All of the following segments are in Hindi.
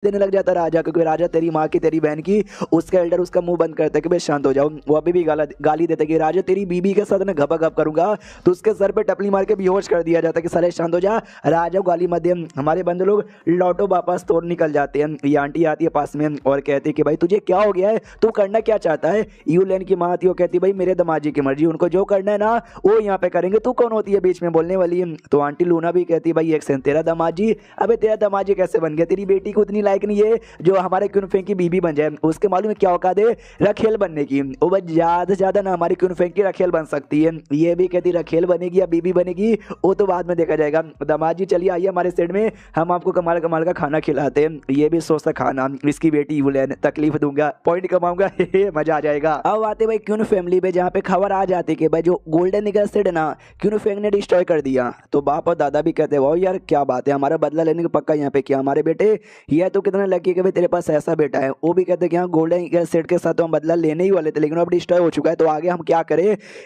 देने लग जाता है राजा, क्योंकि राजा तेरी माँ की तेरी बहन की, उसका एल्डर उसका मुंह बंद करता है कि भाई शांत हो जाओ। वो अभी भी गाली देता है कि राजा तेरी बीबी के साथ मैं घपा घप करूंगा, तो उसके सर पे टपली मार के बेहोश कर दिया जाता है कि साले शांत हो जा, राजा को गाली मत दे। हमारे बंदे लोग लौटो वापस तोड़ निकल जाते हैं। ये आंटी आती है पास में और कहती है कि भाई तुझे क्या हो गया है, तू करना क्या चाहता है। यूलेन की माँ आती है, कहती है भाई मेरे दमाजी की मर्जी, उनको जो करना है ना वो यहाँ पे करेंगे, तू कौन होती है बीच में बोलने वाली। तो आंटी लूना भी कहती है भाई एक सेकंड, तेरा दमाजी, अबे तेरा दमाजी कैसे बन गया, तेरी बेटी को उतनी लायक नहीं है जो हमारे क्यूनफेंग की बीबी बन जाए, उसके मालूम है क्या औकात है रखेल बनने की, वो बस ज्यादा से ज्यादा ना हमारी क्यूनफेंग की रखेल बन सकती है। ये भी कहती रखेल बनेगी या बीबी बनेगी वो तो बाद में देखा जाएगा, दमाजी चलिए आइए हमारे सेट में, हम आपको कमाल कमाल का खाना खिलाते हैं। ये भी सोचता खाना, इसकी बेटी यूलेन, तकलीफ दूंगा पॉइंट कमाऊंगा मजा आ जाएगा। अब आते भाई क्यून फैमिली पे, जहाँ पे खबर आ जाती कि भाई जो गोल्डन ईगल सेट ना क्यूनफेंग ने डिस्ट्रॉय कर दिया, तो बाप और दादा भी कहते वाह यार क्या बात है, हमारा बदला लेने का पक्का यहाँ पे किया हमारे बेटे, यह तो कितना लकी कि भाई तेरे पास ऐसा बेटा है। वो भी कहते हैं कि हाँ गोल्डन ईगल सेट के साथ तो हम बदला लेने ही वाले थे, लेकिन अब डिस्ट्रॉय हो चुका है, तो आगे हम क्या करें।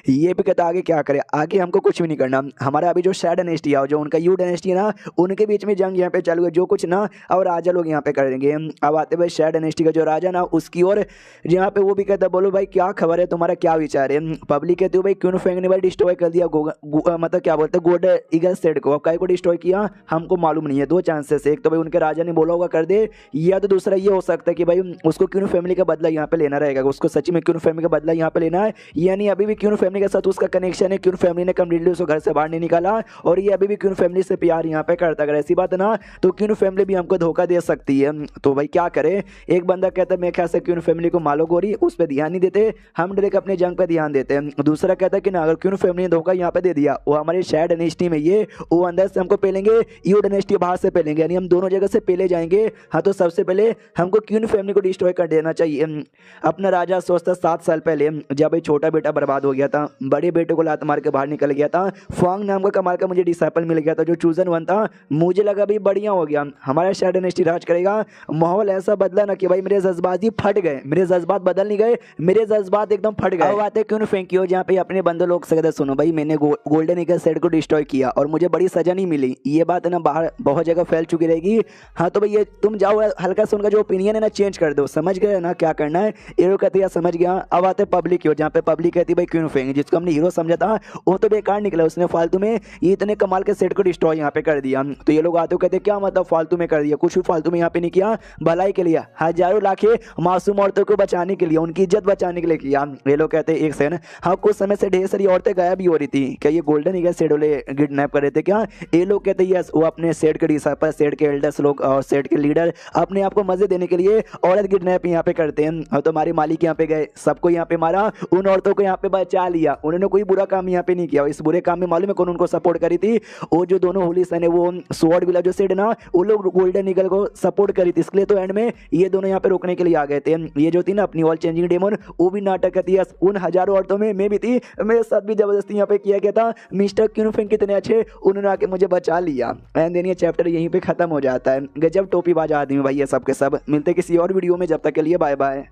ये भी कहता आगे क्या करें, आगे हमको कुछ भी नहीं करना, हमारा अभी जो शै डायनेस्टी है जो उनका यू डायनेस्टी है ना, उनके बीच में जंग यहाँ पे चालू है, जो कुछ ना अब राजा लोग यहाँ पे करेंगे। अब आते भाई शै डायनेस्टी का जो राजा ना उसकी ओर, जहाँ पे वो भी कहता बोलो भाई क्या खबर है, तुम्हारा क्या विचार है। पब्लिक कहती हो भाई क्यूनफेंग ने भाई डिस्ट्रॉय कर दिया मतलब क्या बोलते हैं गोल्डन ईगल सेट को, अब काय को डिस्ट्रॉय किया हमको मालूम नहीं है। दो चांसेस, एक तो भाई उनके राजा ने बोला होगा कर दे, या तो दूसरा ये हो सकता है कि भाई उसको क्यून फैमिली का बदला यहाँ पे लेना रहेगा, उसको सच्ची में क्यून फैमिली का बदला यहाँ पे लेना है, यानी अभी भी क्यून फैमिली के साथ उसका कनेक्शन है, क्यून फैमिली ने कम्प्लीटली उसको घर से बाहर नहीं निकाला और ये अभी भी क्यून फैमिली से प्यार यहाँ पे करता। अगर ऐसी बात है ना तो क्यून फैमिली भी हमको धोखा दे सकती है, तो भाई क्या करे। एक बंदा कहता है मैं ख्याल से क्यून फैमिली को मालो गोरी, उस पर ध्यान नहीं देते, हम डायरेक्ट अपने जंग पे ध्यान देते हैं। दूसरा कहता है कि ना अगर क्यून फैमिली ने धोखा यहाँ पे दे दिया, वो हमारे शै डायनेस्टी में ये वो अंदर से हमको पेलेंगे, यू डायनेस्टी बाहर से पेलेंगे, यानी हम दोनों जगह से पेले जाएंगे। हाँ तो सबसे पहले हमको क्यून फैमिली को डिस्ट्रॉय कर देना चाहिए। अपना राजा सोचता 7 साल पहले जब भाई छोटा बेटा बर्बाद हो गया था, बड़े बेटे को लात मार के बाहर निकल गया था, फॉन्ग नाम का कमाल का मुझे डिसाइपल मिल गया था जो चूजन वन था, मुझे लगा भाई बढ़िया हो गया हमारा शै डायनेस्टी राज करेगा। माहौल ऐसा बदला ना कि भाई मेरे जज्बात ही फट गए, मेरे जज्बात बदल नहीं गए, मेरे जज्बात एकदम फट गए। अब आते क्यून फेंकी हो जहाँ पे अपने बंदे लोग से सुनो भाई मैंने गोल्डन ईगल सेट को डिस्ट्रॉय किया और मुझे बड़ी सजा नहीं मिली, ये बात है ना बाहर बहुत जगह फैल चुकी रहेगी। हाँ तो भाई ये तुम जाओ हल्का से उनका जो ओपिनियन है ना चेंज कर दो, समझ गए ना क्या करना है। हीरो कहती है समझ गया। अब आते पब्लिक की, जहाँ पे पब्लिक कहती है भाई क्यों फेंगे, जिसको हमने हीरो समझा था वो तो बेकार निकला, उसने फालतू में ये इतने कमाल के सेट को डिस्ट्रॉय यहाँ पे कर दिया। तो ये लोग आते हो कहते क्या मतलब फालतू में कर दिया, कुछ भी फालतू में यहाँ पे नहीं किया, भलाई के लिए हजारों लाखे मासूम औरतों को बचाने के लिए, उनकी इज्जत बचाने के लिए किया। ये लोग कहते एक सेकंड, हाँ कुछ समय से ढेर सारी औरतें गायब भी हो रही थी, क्या ये गोल्डन ईगल सेट वाले किडनैप कर रहे थे क्या। ये लोग कहते यस, वो अपने सेट के डिसाइपल, सेट के एल्डर्स लोग और सेट के लीडर अपने आप को मजे देने के लिए औरत किडनैप यहाँ पे करते हैं। और तो हमारे मालिक यहाँ पे गए, सबको यहाँ पे मारा, उन औरतों को यहाँ पे बचा लिया, उन्होंने कोई बुरा काम यहाँ पे नहीं किया। इस बुरे काम में मालूम है कौन उनको सपोर्ट करी थी, वो जो दोनों होली सन है वो स्वॉर्ड विला जो सेट ना, वो लोग गोल्डन ईगल को सपोर्ट करी थी, इसलिए तो एंड में ये दोनों यहाँ पे रोकने के लिए आ गए थे। ये जो थी ना अपनी ऑल चेंजिंग डेमन, वो भी नाटक करती है, उन हजारों औरतों में मैं भी थी, मेरे साथ भी जबरदस्ती यहाँ पे किया गया था, मिस्टर क्यूनफिंग कितने अच्छे, उन्होंने आके मुझे बचा लिया। एंड देन ये चैप्टर यहीं पे खत्म हो जाता है। गजब टोपीबाज आदमी भाई ये सब के सब। मिलते किसी और वीडियो में, जब तक के लिए बाय बाय।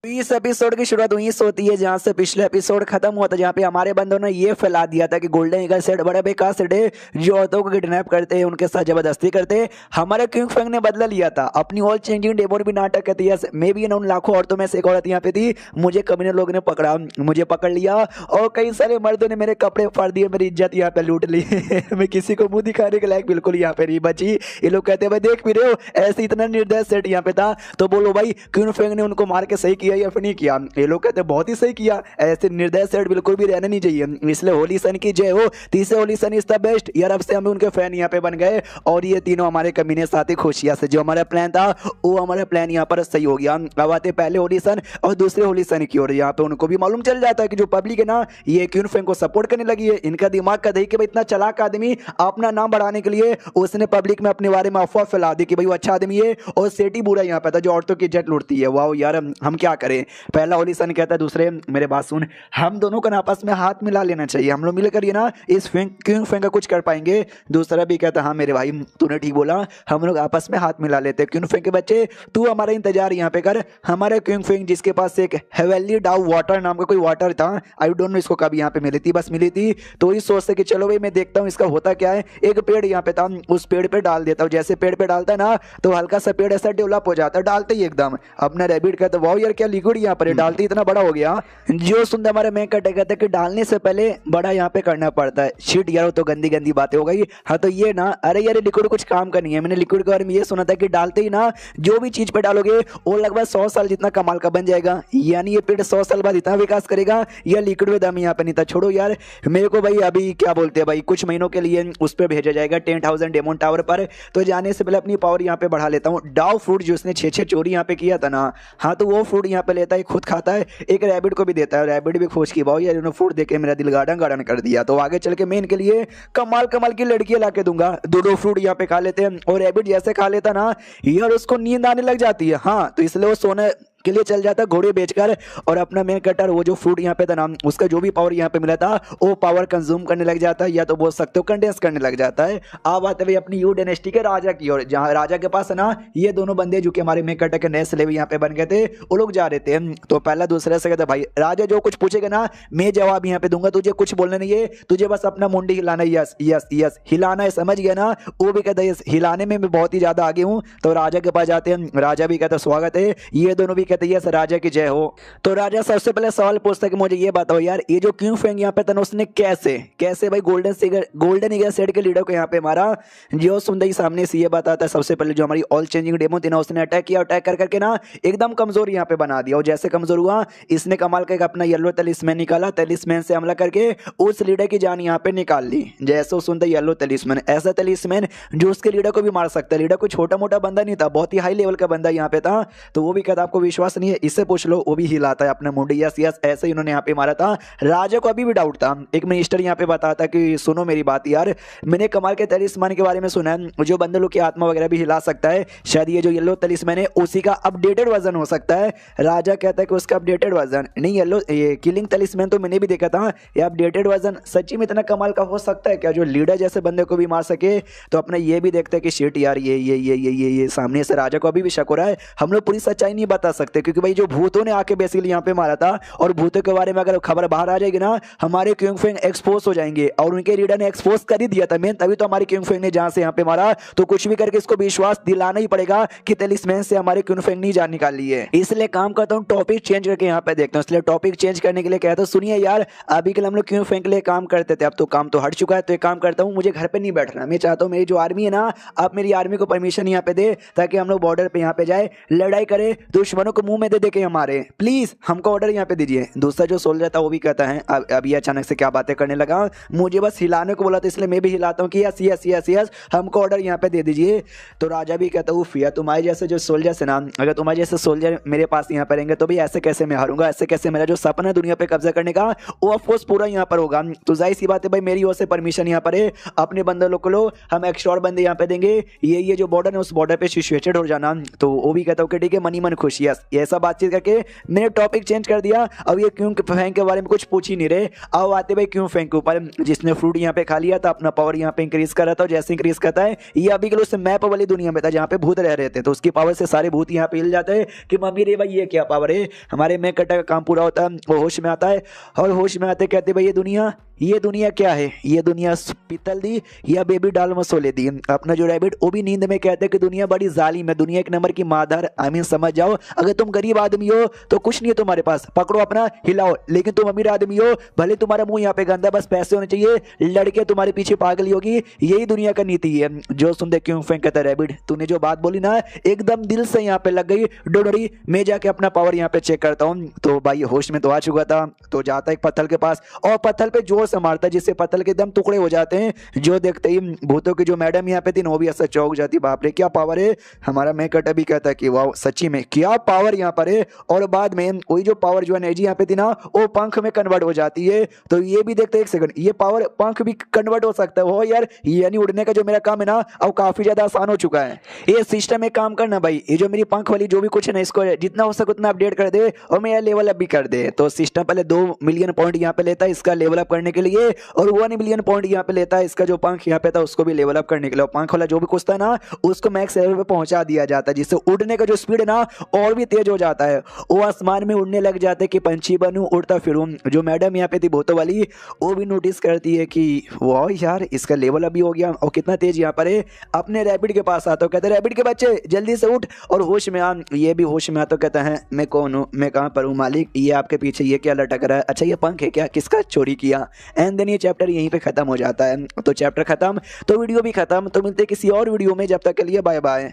इस एपिसोड की शुरुआत वहीं से होती है जहां से पिछले एपिसोड खत्म हुआ था, जहां पे हमारे बंदों ने ये फैला दिया था कि गोल्डन ईगल सेट बड़ा बेकार सेट है जो औरतों को किडनैप करते हैं, उनके साथ जबरदस्ती करते हैं। हमारे क्यूंग फेंग ने बदला लिया था, अपनी ऑल चेंजिंग डेमोन भी नाटक करती है, मैं भी उन लाखों औरतों में से एक औरत यहाँ पे थी, मुझे कमीने लोगों ने पकड़ा, मुझे पकड़ लिया और कई सारे मर्दों ने मेरे कपड़े फाड़ दिए, मेरी इज्जत यहाँ पे लूट ली मैं किसी को मुंह दिखाने के लायक बिल्कुल यहाँ पे नहीं बची। ये लोग कहते हैं भाई देख भी रहे हो ऐसे इतना निर्दय सेट यहाँ पे था, तो बोलो भाई क्यूंग फेंग ने उनको मार के सही किया या फिर नहीं किया। ये लोग कहते बहुत ही सही किया, ऐसे निर्दय सेट बिल्कुल भी रहना नहीं चाहिए, इसलिए होली सन की जय हो, तीसरे होली सन इज द बेस्ट यार। अब से हम उनके फैन यहाँ पे बन गए और ये तीनों हमारे कमीने साथी खुशियां से, जो हमारा प्लान था वो हमारा प्लान यहाँ पर सही हो गया। अब आते पहले होली सन और दूसरे होली सन की ओर, यहाँ पे उनको भी मालूम चल जाता है कि जो पब्लिक है ना ये क्यून फेंग को सपोर्ट करने लगी है, इनका दिमाग का दही कि भाई इतना चालाक आदमी अपना नाम बढ़ाने के लिए उसने पब्लिक में अपने बारे में अफवाह फैला दी कि भाई वो अच्छा आदमी है और सेठी बुरा यहाँ पे था जो औरतों की इज्जत लूटती है। वाह यार हम क्या करें। पहला ओली सन कहता है दूसरे मेरे बात सुन, हम दोनों को ना आपस में हाथ मिला लेना चाहिए, हम लोग मिलकर ये ना इस क्विंग फैंग का कुछ कर पाएंगे। दूसरा भी कहता है हाँ मेरे भाई तूने ठीक बोला, हम लोग आपस में हाथ मिला लेते। क्विंग फैंग के बच्चे तू हमारा इंतजार यहाँ पे कर, हमारे क्विंग फैंग जिसके पास एक हेवेली डाउ वाटर नाम का कोई वाटर था, आई डोंट नो इसको कभी यहाँ पे मिली थी, बस मिली थी तो इस सोच से कि चलो भाई मैं देखता हूँ इसका होता क्या है। एक पेड़ यहाँ पे था, उस पेड़ पे डाल देता हूँ, जैसे पेड़ पे डालता है ना तो हल्का सा पेड़ ऐसा डेवलप हो जाता है, डालते ही एकदम। अपना रैबिट कहता है वाओ यार क्या लिक्विड यहाँ पर डालते इतना बड़ा हो गया। जो सुनते हमारे मैं कहते कहते कि डालने से पहले बड़ा यहाँ पे करना पड़ता है। शिट यार तो गंदी गंदी बातें हो गई। हाँ तो ये ना अरे यार लिक्विड कुछ काम का नहीं है, मैंने लिक्विड के बारे में ये सुना था कि डालते ही ना जो भी चीज पे डालोगे वो लगभग 100 साल जितना कमाल का बन जाएगा, यानी ये पेड़ 100 साल बाद इतना विकास करेगा। यह लिक्विड में दम यहाँ पे नहीं था। छोड़ो यार मेरे को भाई अभी क्या बोलते हैं भाई कुछ महीनों के लिए उस पर भेजा जाएगा 10,000 डेमोन टावर पर, तो जाने से पहले अपनी पावर यहाँ पे बढ़ा लेता हूँ। डाउ फ्रूट जो उसने 6 चोरी यहाँ पे किया था ना, हाँ तो वो फ्रूट यहाँ पे लेता है, खुद खाता है, एक रैबिट को भी देता है। रैबिट भी खोज की भाव यार इन्होंने फ्रूट देके मेरा दिल गार्डन गार्डन कर दिया। तो आगे चल के मैं इनके लिए कमाल कमाल की लड़कियां ला के दूंगा, दो फ्रूट यहाँ पे खा लेते हैं। और रैबिट जैसे खा लेता ना यार उसको नींद आने लग जाती है, हाँ तो इसलिए वो सोने के लिए चल जाता घोड़े बेचकर और अपना मेन कटर वो जो फ्रूट यहाँ पे था ना उसका जो भी पावर यहाँ पे मिला था वो पावर कंज्यूम करने लग जाता है, या तो बोल सकते हो कंडेंस करने लग जाता है। अब आते हुए अपनी यू डायनेस्टी के राजा की ओर, जहाँ राजा के पास है ना ये दोनों बंदे जो कि हमारे मेन कटर के नए स्लेव यहाँ पे बन गए थे वो लोग जा रहे थे। तो पहला दूसरे से कहते भाई राजा जो कुछ पूछेगा ना मैं जवाब यहाँ पे दूंगा, तुझे कुछ बोलना नहीं है, तुझे बस अपना मुंडी हिलाना है, यस यस यस हिलाना है, समझ गया ना। वो भी कहता है यस हिलाने में मैं बहुत ही ज्यादा आगे हूँ। तो राजा के पास जाते हैं, राजा भी कहता स्वागत है, ये दोनों भी कहते यस राजा की जय हो। तो राजा सबसे पहले सवाल पूछता है कि मुझे ये बताओ यार ये जो क्विंग फैंग यहाँ पे था उसने कैसे भाई गोल्डन ईगल सेट के लीडर को यहाँ पे मारा। जो सुंदर सामने से ये बताता है सबसे पहले जो हमारी ऑल चेंजिंग डेमो थी ना उसने अटैक किया, अटैक कर करके ना एकदम कमजोर यहाँ पे बना दिया। और जैसे कमजोर हुआ इसने कमाल का अपना येलो तलिस्मैन निकाला, तलिस्मैन से हमला करके उस लीडर की जान यहाँ पे निकाल ली। जैसे सुनते येलो तलिस्मैन, ऐसा तलिस्मैन जो उसके लीडर को भी मार सकता है। लीडर कोई छोटा मोटा बंदा नहीं था, बहुत ही हाई लेवल का बंदा यहाँ पे था। तो वो भी कहता आपको विश्वास नहीं है इससे पूछ लो, वो भी हिलाता है अपना मुंडी, यस यस ऐसे इन्होंने यहाँ पे मारा था। राजा को अभी भी डाउट था। एक मिनिस्टर यहाँ पे बताता कि सुनो मेरी बात यार, मैंने कमाल के तलिस्मान के बारे में सुना है जो बंदे लोग की आत्मा वगैरह भी हिला सकता है, शायद ये जो येलो तलिस्मान है उसी का अपडेटेड वर्जन हो सकता है। राजा कहता है कि उसका अपडेटेड वर्जन नहीं, येलो ये किलिंग तलिस्मान तो मैंने भी देखा था, ये अपडेटेड वर्जन सच्ची में इतना कमाल का हो सकता है क्या जो लीडर जैसे बंदे को भी मार सके। तो अपना ये भी देखते हैं कि शिट यार ये सामने से राजा को अभी भी शक हो रहा है। हम लोग पूरी सच्चाई नहीं बता सकते क्योंकि भाई जो भूतों ने आके बेसिकली यहाँ पे मारा था, और भूतों के बारे में अगर खबर बाहर आ जाएगी ना हमारे क्विंग फैंग एक्सपोज हो जाएंगे, और उनके लीडर ने एक्सपोज कर ही दिया था मेन, तभी तो हमारे क्विंग फैंग ने जहां से यहाँ पे मारा। तो कुछ भी करके इसको विश्वास दिलाना ही पड़ेगा कि तलिस्मैन से हमारे क्विंग फैंग नहीं जान निकाली है। इसलिए काम करता हूँ टॉपिक चेंज करके यहाँ पे देखता हूँ। इसलिए टॉपिक चेंज करने के लिए कहता हूँ सुनिए यार अभी के लिए हम लोग क्विंग फैंग के लिए काम करते थे, अब तो काम तो हट चुका है। तो एक काम करता हूँ मुझे घर पे नहीं बैठना, मैं चाहता हूँ मेरी जो आर्मी है ना आप मेरी आर्मी को परमिशन यहाँ पे दे ताकि हम लोग बॉर्डर पे यहाँ पे जाए, लड़ाई करे, दुश्मनों को मुंह में दे के हमारे, प्लीज हमको ऑर्डर यहाँ पे दीजिए। दूसरा जो सोल्जर था वो भी कहता है अभी अचानक से क्या बातें करने लगा, मुझे बस हिलाने को बोला था इसलिए मैं भी हिलाता हूँ कि यस यस यस यस हमको ऑर्डर यहाँ पे दे दीजिए। तो राजा भी कहता है फिया तुम्हारे जैसे जो सोल्जर है ना, अगर तुम्हारे जैसे सोल्जर मेरे पास यहाँ पे रहेंगे तो भी ऐसे कैसे मैं हारूंगा, ऐसे कैसे मेरा जो सपना है दुनिया पे कब्जा करने का वो ऑफकोर्स पूरा यहाँ पर होगा। तो जाहिर सी बात है भाई मेरी ओर से परमिशन यहाँ पर है, अपने बंदे लोग को लो, हम एक्स्ट्रा और बंदे यहाँ पे देंगे, ये जो बॉर्डर है उस बॉर्डर पे सिचुएटेड हो जाना। तो वो भी कहता हूँ कि ठीक है मनी मन खुश, यस ये सब बातचीत करके मैंने टॉपिक चेंज कर दिया। अब ये क्यों फैंग के बारे में कुछ पूछ ही नहीं रहे। अब आते भाई क्यों फैंग के ऊपर, जिसने फ्रूट यहाँ पे खा लिया था अपना पावर यहाँ पे इंक्रीज कर रहा था, जैसे इंक्रीज करता है ये अभी के लिए उस मैप वाली दुनिया में था जहाँ पे भूत रह रहे थे, तो उसकी पावर से सारे भूत यहाँ पे हिल जाते हैं कि मम्मी रे भाई ये क्या पावर है। हमारे में कटा का काम पूरा होता है, वो होश में आता है, और होश में आते कहते भाई ये दुनिया क्या है, ये दुनिया पीतल दी या बेबी डाल मसोले दी। अपना जो रैबिट वो भी नींद में कहते हैं कि दुनिया बड़ी जालिम है, दुनिया एक नंबर की मादर, आई मीन समझ जाओ अगर तुम गरीब आदमी हो तो कुछ नहीं है तुम्हारे पास, पकड़ो अपना हिलाओ, लेकिन तुम अमीर आदमी हो भले तुम्हारा मुंह यहाँ पे गंदा, बस पैसे होने चाहिए, लड़के तुम्हारे पीछे पागल होगी, यही दुनिया का नीति है। जो सुनते क्यों फैंक कहता रैबिट तूने जो बात बोली ना एकदम दिल से यहाँ पे लग गई, डोडोरी मैं जाके अपना पावर यहाँ पे चेक करता हूँ। तो भाई होश में तो आ चुका था, तो जाता है एक पत्थर के पास और पत्थर पे जोर से मारता है जिससे पत्थर के एकदम टुकड़े हो जाते हैं। जो देखते ही भूतों की जो मैडम यहाँ पे थी वो भी ऐसा चौंक जाती, बाप रे क्या पावर है। हमारा मैं कटा भी कहता है कि वाह सच्ची में क्या पावर यहाँ पर है। और बाद में वही जो पावर जो एनर्जी यहाँ पे थी ना वो पंख में कन्वर्ट हो जाती है। तो ये भी देखते एक सेकंड, ये पावर पंख भी कन्वर्ट हो सकता है। हो यार, यानी उड़ने का जो मेरा काम है ना अब काफी ज्यादा आसान हो चुका है। ये सिस्टम एक काम करना भाई, ये जो मेरी पंख वाली जो भी कुछ है ना इसको जितना हो सके उतना अपडेट कर दे और मेरा लेवल अप भी कर दे। तो सिस्टम पहले 2 मिलियन पॉइंट यहाँ पे लेता है इसका लेवल अप करने के लिए, और 1 मिलियन पॉइंट यहाँ पे लेता है इसका जो पंख यहाँ पे था उसको भी लेवल अप करने के लिए। पंख वाला जो भी कुछ था ना उसको मैक्स लेवल पे पहुंचा दिया जाता है, जिससे उड़ने का जो स्पीड है ना और भी तेज हो जाता है। वो आसमान में उड़ने लग जाते कि पंछी बनूं उड़ता फिरूं। जो मैडम यहाँ पे थी भूतों वाली वो भी नोटिस करती है कि वाह यार इसका लेवल अप भी हो गया और कितना तेज यहाँ पर है। अपने रैबिट के पास आता, कहते रैबिट के बच्चे जल्दी से उठ और होश में आ। ये भी होश में आता, कहता है मैं कौन हूँ, मैं कहाँ पर हूँ मालिक, ये आपके पीछे ये क्या लटक रहा है, अच्छा ये पंख है क्या, किसका चोरी किया। एंड देन ये चैप्टर यहीं पे खत्म हो जाता है। तो चैप्टर खत्म तो वीडियो भी खत्म। तो मिलते किसी और वीडियो में, जब तक के लिए बाय बाय।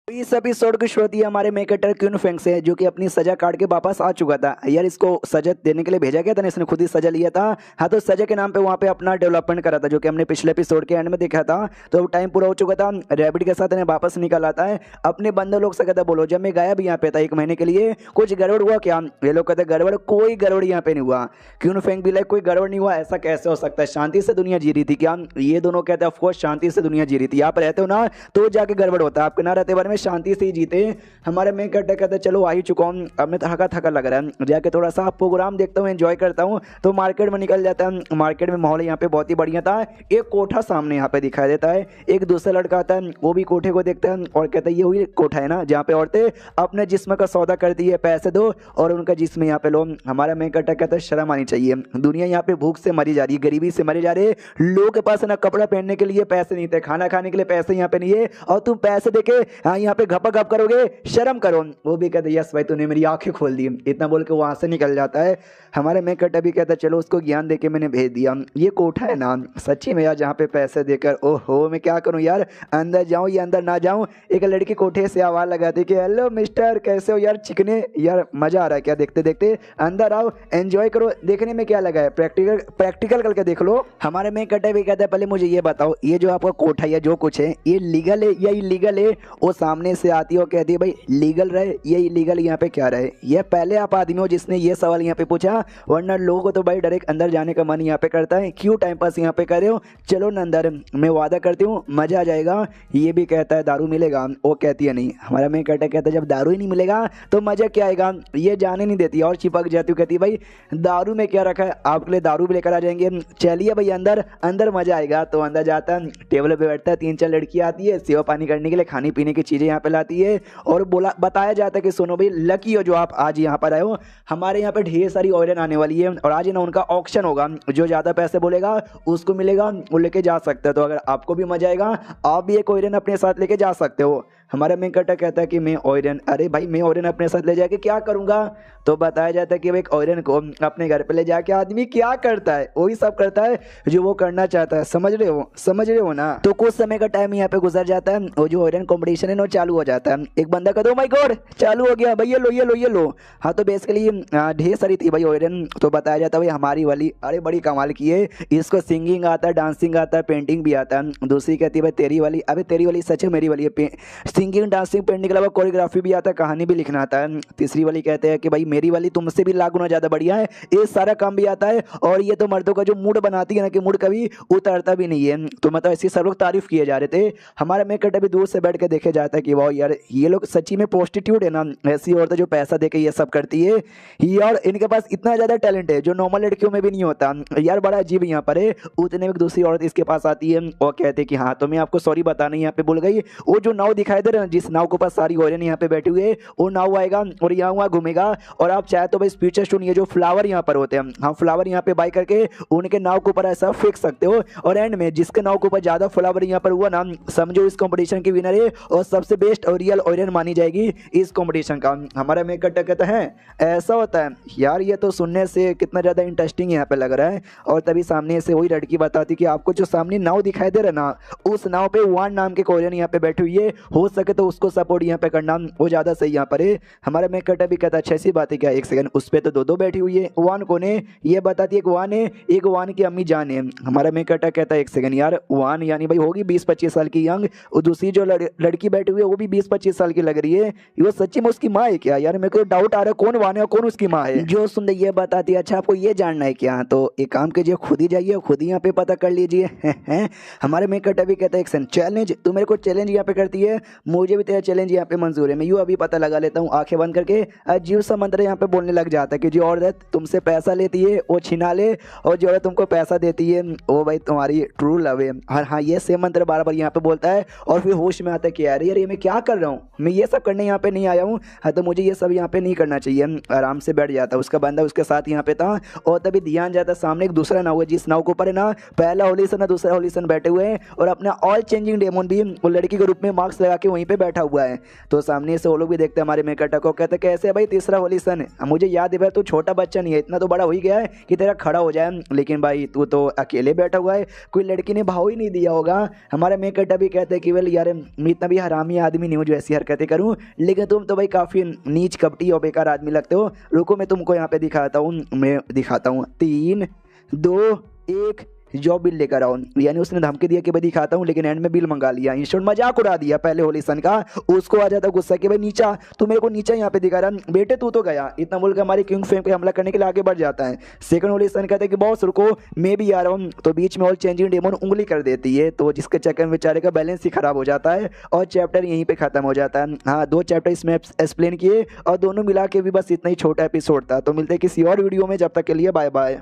इस एपिसोड की शुरुआत हमारे मेन कैरेक्टर क्यून फेंग से, जो कि अपनी सजा काट के वापस आ चुका था। यार इसको सजा देने के लिए भेजा गया था ना, इसने खुद ही सजा लिया था। हाँ तो सजा के नाम पे वहाँ पे अपना डेवलपमेंट करा था, जो कि हमने पिछले एपिसोड के एंड में देखा था। तो टाइम पूरा हो चुका था, रैबिट के साथ इन्हें वापस निकल आता है। अपने बंदे लोग से कहता बोलो जब मैं गायब यहाँ पे था 1 महीने के लिए कुछ गड़बड़ हुआ क्या। ये लोग कहते गड़बड़, कोई गड़बड़ यहाँ पे नहीं हुआ। क्यून फेंग भी लाइक कोई गड़बड़ नहीं हुआ, ऐसा कैसे हो सकता है, शांति से दुनिया जी रही थी क्या। ये दोनों कहते हैं ऑफकोर्स शांति से दुनिया जी रही थी, आप रहते हो ना तो जाके गड़बड़ होता है, आपके ना रहते बारे में शांति से ही जीते। हमारे में कहते चलो आ ही चुका हूँ, अब मैं थका थका लग रहा है, जाके थोड़ा सा प्रोग्राम देखता हूँ, एंजॉय करता हूँ। तो मार्केट में निकल जाता है। मार्केट में माहौल यहाँ पे बहुत ही बढ़िया था। एक कोठा सामने यहाँ पे दिखाई देता है, एक दूसरा लड़का आता है वो भी कोठे को देखता है और कहता है ये वही कोठा है ना जहाँ पे औरतें अपने जिस्म का सौदा करती है, पैसे दो और उनका जिस्म यहाँ पे लो। हमारा में कहता है शर्म आनी चाहिए, दुनिया यहाँ पे भूख से मरी जा रही है, गरीबी से मरी जा रही है, लोगों के पास ना कपड़ा पहनने के लिए पैसे नहीं थे, खाना खाने के लिए पैसे यहाँ पे नहीं है, और तुम पैसे देके यहाँ पे घपा घप करोगे, शर्म करो। वो भी कहते यस भाई तूने मेरी आंखें खोल दी, इतना बोल के वहां से निकल जाता है। हमारे में कटा भी कहता चलो उसको ज्ञान देके मैंने भेज दिया। ये कोठा है ना सच्ची में यार जहाँ पे पैसे देकर, ओहो मैं क्या करूँ यार, अंदर जाऊँ या अंदर ना जाऊँ। एक लड़की कोठे से आवाज लगाती कि हेलो मिस्टर कैसे हो यार चिकने, यार मजा आ रहा है क्या देखते देखते, अंदर आओ एंजॉय करो, देखने में क्या लगा है, प्रैक्टिकल करके देख लो। हमारे में कटा भी कहता है पहले मुझे ये बताओ ये जो आपका कोठा या जो कुछ है ये लीगल है या इलीगल है। वो सामने से आती है और कहती है भाई लीगल रहे ये इलीगल यहाँ पे क्या रहे। ये पहले आप आदमी हो जिसने ये सवाल यहाँ पे पूछा, वरना लोगों को तो भाई डायरेक्ट अंदर जाने का मन यहाँ पे करता है, क्यों टाइम पास यहाँ पे कर रहे हो, चलो ना अंदर, मैं वादा करती हूँ मजा आ जाएगा। ये भी कहता है दारू मिलेगा, वो कहती है नहीं। हमारा मैं कहता है जब दारू ही नहीं मिलेगा तो मजा क्या आएगा। ये जाने नहीं देती और चिपक जाती हूँ, कहती भाई दारू में क्या रखा है, आपके लिए दारू भी लेकर आ जाएंगे, चलिए भाई अंदर, अंदर मजा आएगा। तो अंदर जाता है, टेबल पे बैठता है, 3-4 लड़कियाँ आती है सेवा पानी करने के लिए, खाने पीने की चीज़ें यहाँ पे लाती है और बताया जाता है कि सुनो भाई लकी हो जो आप आज यहाँ पर आए हो, हमारे यहाँ पे ढेर सारी ऑयरन आने वाली है और आज ना उनका ऑक्शन होगा, जो ज़्यादा पैसे बोलेगा उसको मिलेगा, वो लेके जा सकते हैं। तो अगर आपको भी मजा आएगा आप भी एक ऑयरन अपने साथ लेके जा सकते हो। हमारा मेन कटा कहता है कि मैं ऑयरन, अरे भाई मैं ऑयरन अपने साथ ले जाके क्या करूँगा। तो बताया जाता है कि एक ऑयरन को अपने घर पे ले जाके आदमी क्या करता है, वही सब करता है जो वो करना चाहता है, समझ रहे हो ना। तो कुछ समय का टाइम यहाँ पे गुजर जाता है और जो ऑयरन कॉम्पिटिशन है वो चालू हो जाता है। एक बंदा कहता है माय गॉड चालू हो गया भाई, ये लो। हाँ तो बेसिकली ढेर सारी थी भाई ऑयरन। तो बताया जाता है भाई हमारी वाली अरे बड़ी कमाल की है, इसको सिंगिंग आता है, डांसिंग आता है, पेंटिंग भी आता है। दूसरी कहती है भाई तेरी वाली, अबे तेरी वाली सच है मेरी वाली है, सिंगिंग डांसिंग पेंटिंग के अलावा कोरियोग्राफी भी आता है, कहानी भी लिखना आता है। तीसरी वाली कहते हैं कि भाई मेरी वाली तुमसे भी लाख गुना ज़्यादा बढ़िया है, ये सारा काम भी आता है और ये तो मर्दों का जो मूड बनाती है ना कि मूड कभी उतरता भी नहीं है। तो मतलब ऐसी सब लोग तारीफ किए जा रहे थे। हमारा मेकअप भी दूर से बैठ के देखे जाता है कि वाह यार ये लोग सच्ची में प्रोस्टिट्यूट है ना, ऐसी औरतें जो पैसा दे के ये सब करती है यार, इनके पास इतना ज़्यादा टैलेंट है जो नॉर्मल लड़कियों में भी नहीं होता यार, बड़ा अजीब यहाँ पर है। उतने में दूसरी औरत इसके पास आती है और कहते हैं कि हाँ तो मैं आपको सॉरी बताना यहाँ पे भूल गई, वो जो नाव दिखाई दे रहा है जिस नाव के पास सारी औरतें यहाँ पे बैठी हुई है वो नाव आएगा और यहाँ वहाँ घूमेगा और आप चाहे तो भाई फ्यूचर स्टोन ये जो फ्लावर यहाँ पर होते हैं, हम फ्लावर यहाँ पे बाई करके उनके नाव के ऊपर ऐसा फेंक सकते हो और एंड में जिसके नाव के ऊपर ज़्यादा फ्लावर यहाँ पर हुआ ना समझो इस कंपटीशन की विनर है और सबसे बेस्ट और रियल ऑयरन मानी जाएगी इस कंपटीशन का। हमारा मेकअप कहता है ऐसा होता है यार, ये तो सुनने से कितना ज़्यादा इंटरेस्टिंग यहाँ पे लग रहा है। और तभी सामने से वही लड़की बताती कि आपको जो सामने नाव दिखाई दे रहा है ना, उस नाव पे वान नाम के ऑयरन यहाँ पे बैठी हुई है, हो सके तो उसको सपोर्ट यहाँ पे करना वो ज़्यादा सही यहाँ पर है। हमारा मैं कटा भी कहता अच्छा ऐसी बात है क्या, एक सेकंड, उस पर तो दो बैठी हुई है, वान कौन है ये बताती है, एक वान है, एक वान की अम्मी जान है। हमारा मैं कटा कहता है एक सेकंड यार, वान यानी भाई होगी 20-25 साल की यंग, और दूसरी जो लड़की बैठी हुई है वो भी 20-25 साल की लग रही है, वो सच्ची में उसकी माँ है क्या यार, मेरे को डाउट आ रहा है कौन वान है और कौन उसकी माँ है। जो सुन ये बताती है अच्छा आपको ये जानना है क्या, तो एक काम कीजिए खुद ही जाइए खुद ही यहाँ पे पता कर लीजिए। हमारे में कटा भी कहता है एक चैलेंज, तू मेरे को चैलेंज यहाँ पे करती है, मुझे भी तेरा चैलेंज यहाँ पे मंजूर है, मैं यूँ अभी पता लगा लेता हूँ आंखें बंद करके। अजीब सा मंत्र यहाँ पे बोलने लग जाता है कि जो औरत तुमसे पैसा लेती है वो छिना ले, और जो औरत तुमको पैसा देती है वो भाई तुम्हारी ट्रू लव है। हाँ ये सेम मंत्र बार बार यहाँ पे बोलता है, और फिर होश में आता है कि यार ये मैं क्या कर रहा हूँ, मैं ये सब करने यहाँ पे नहीं आया हूँ, हाँ तो मुझे ये सब यहाँ पे नहीं करना चाहिए। आराम से बैठ जाता उसका बंदा उसके साथ यहाँ पे था, और तभी ध्यान जाता सामने एक दूसरा नाव है, जिस नाव के ऊपर है ना पहला होलीसन है दूसरा होलीसन बैठे हुए हैं, और अपना ऑल चेंजिंग डेमोन भी वो लड़की के रूप में मास्क लगा के वहीं पे बैठा हुआ है। तो सामने से वो लोग भी देखते हैं हमारे मेकटा को, कहते कैसे भाई तीसरा होलीसन, मुझे याद है भाई तू छोटा बच्चा नहीं है, इतना तो बड़ा हो ही गया है कि तेरा खड़ा हो जाए, लेकिन भाई तू तो अकेले बैठा हुआ है, कोई लड़की ने भाव ही नहीं दिया होगा। हमारा मेकटा भी कहते हैं कि वेल यार मैं इतना भी हरामी आदमी नहीं हूँ जो ऐसी हरकतें करूँ, लेकिन तुम तो भाई काफ़ी नीच कपटी और बेकार आदमी लगते हो, रुको मैं तुमको यहाँ पे दिखाता हूँ, मैं दिखाता हूँ 3 2 1 जो बिल लेकर आओ, यानी उसने धमकी दिया कि भाई दिखाता हूँ, लेकिन एंड में बिल मंगा लिया, इंस्टेंट मजाक उड़ा दिया पहले होलीसन का। उसको आ जाता गुस्सा कि भाई नीचा तू मेरे को नीचा यहाँ पे दिखा रहा, बेटे तू तो गया, इतना बोल के हमारे किंग फेम पे हमला करने के लिए आगे बढ़ जाता है। सेकंड होलीसन कहता है कि बॉस रुको मैं भी आ रहा हूँ, तो बीच में ऑल चेंजिंग डेमन उंगली कर देती है, तो जिसके चक्कर में बेचारे का बैलेंस ही खराब हो जाता है, और चैप्टर यहीं पर खत्म हो जाता है। हाँ 2 चैप्टर इसमें एक्सप्लेन किए, और दोनों मिला के भी बस इतना ही छोटा एपिसोड था। तो मिलते हैं किसी और वीडियो में, जब तक के लिए बाय बाय।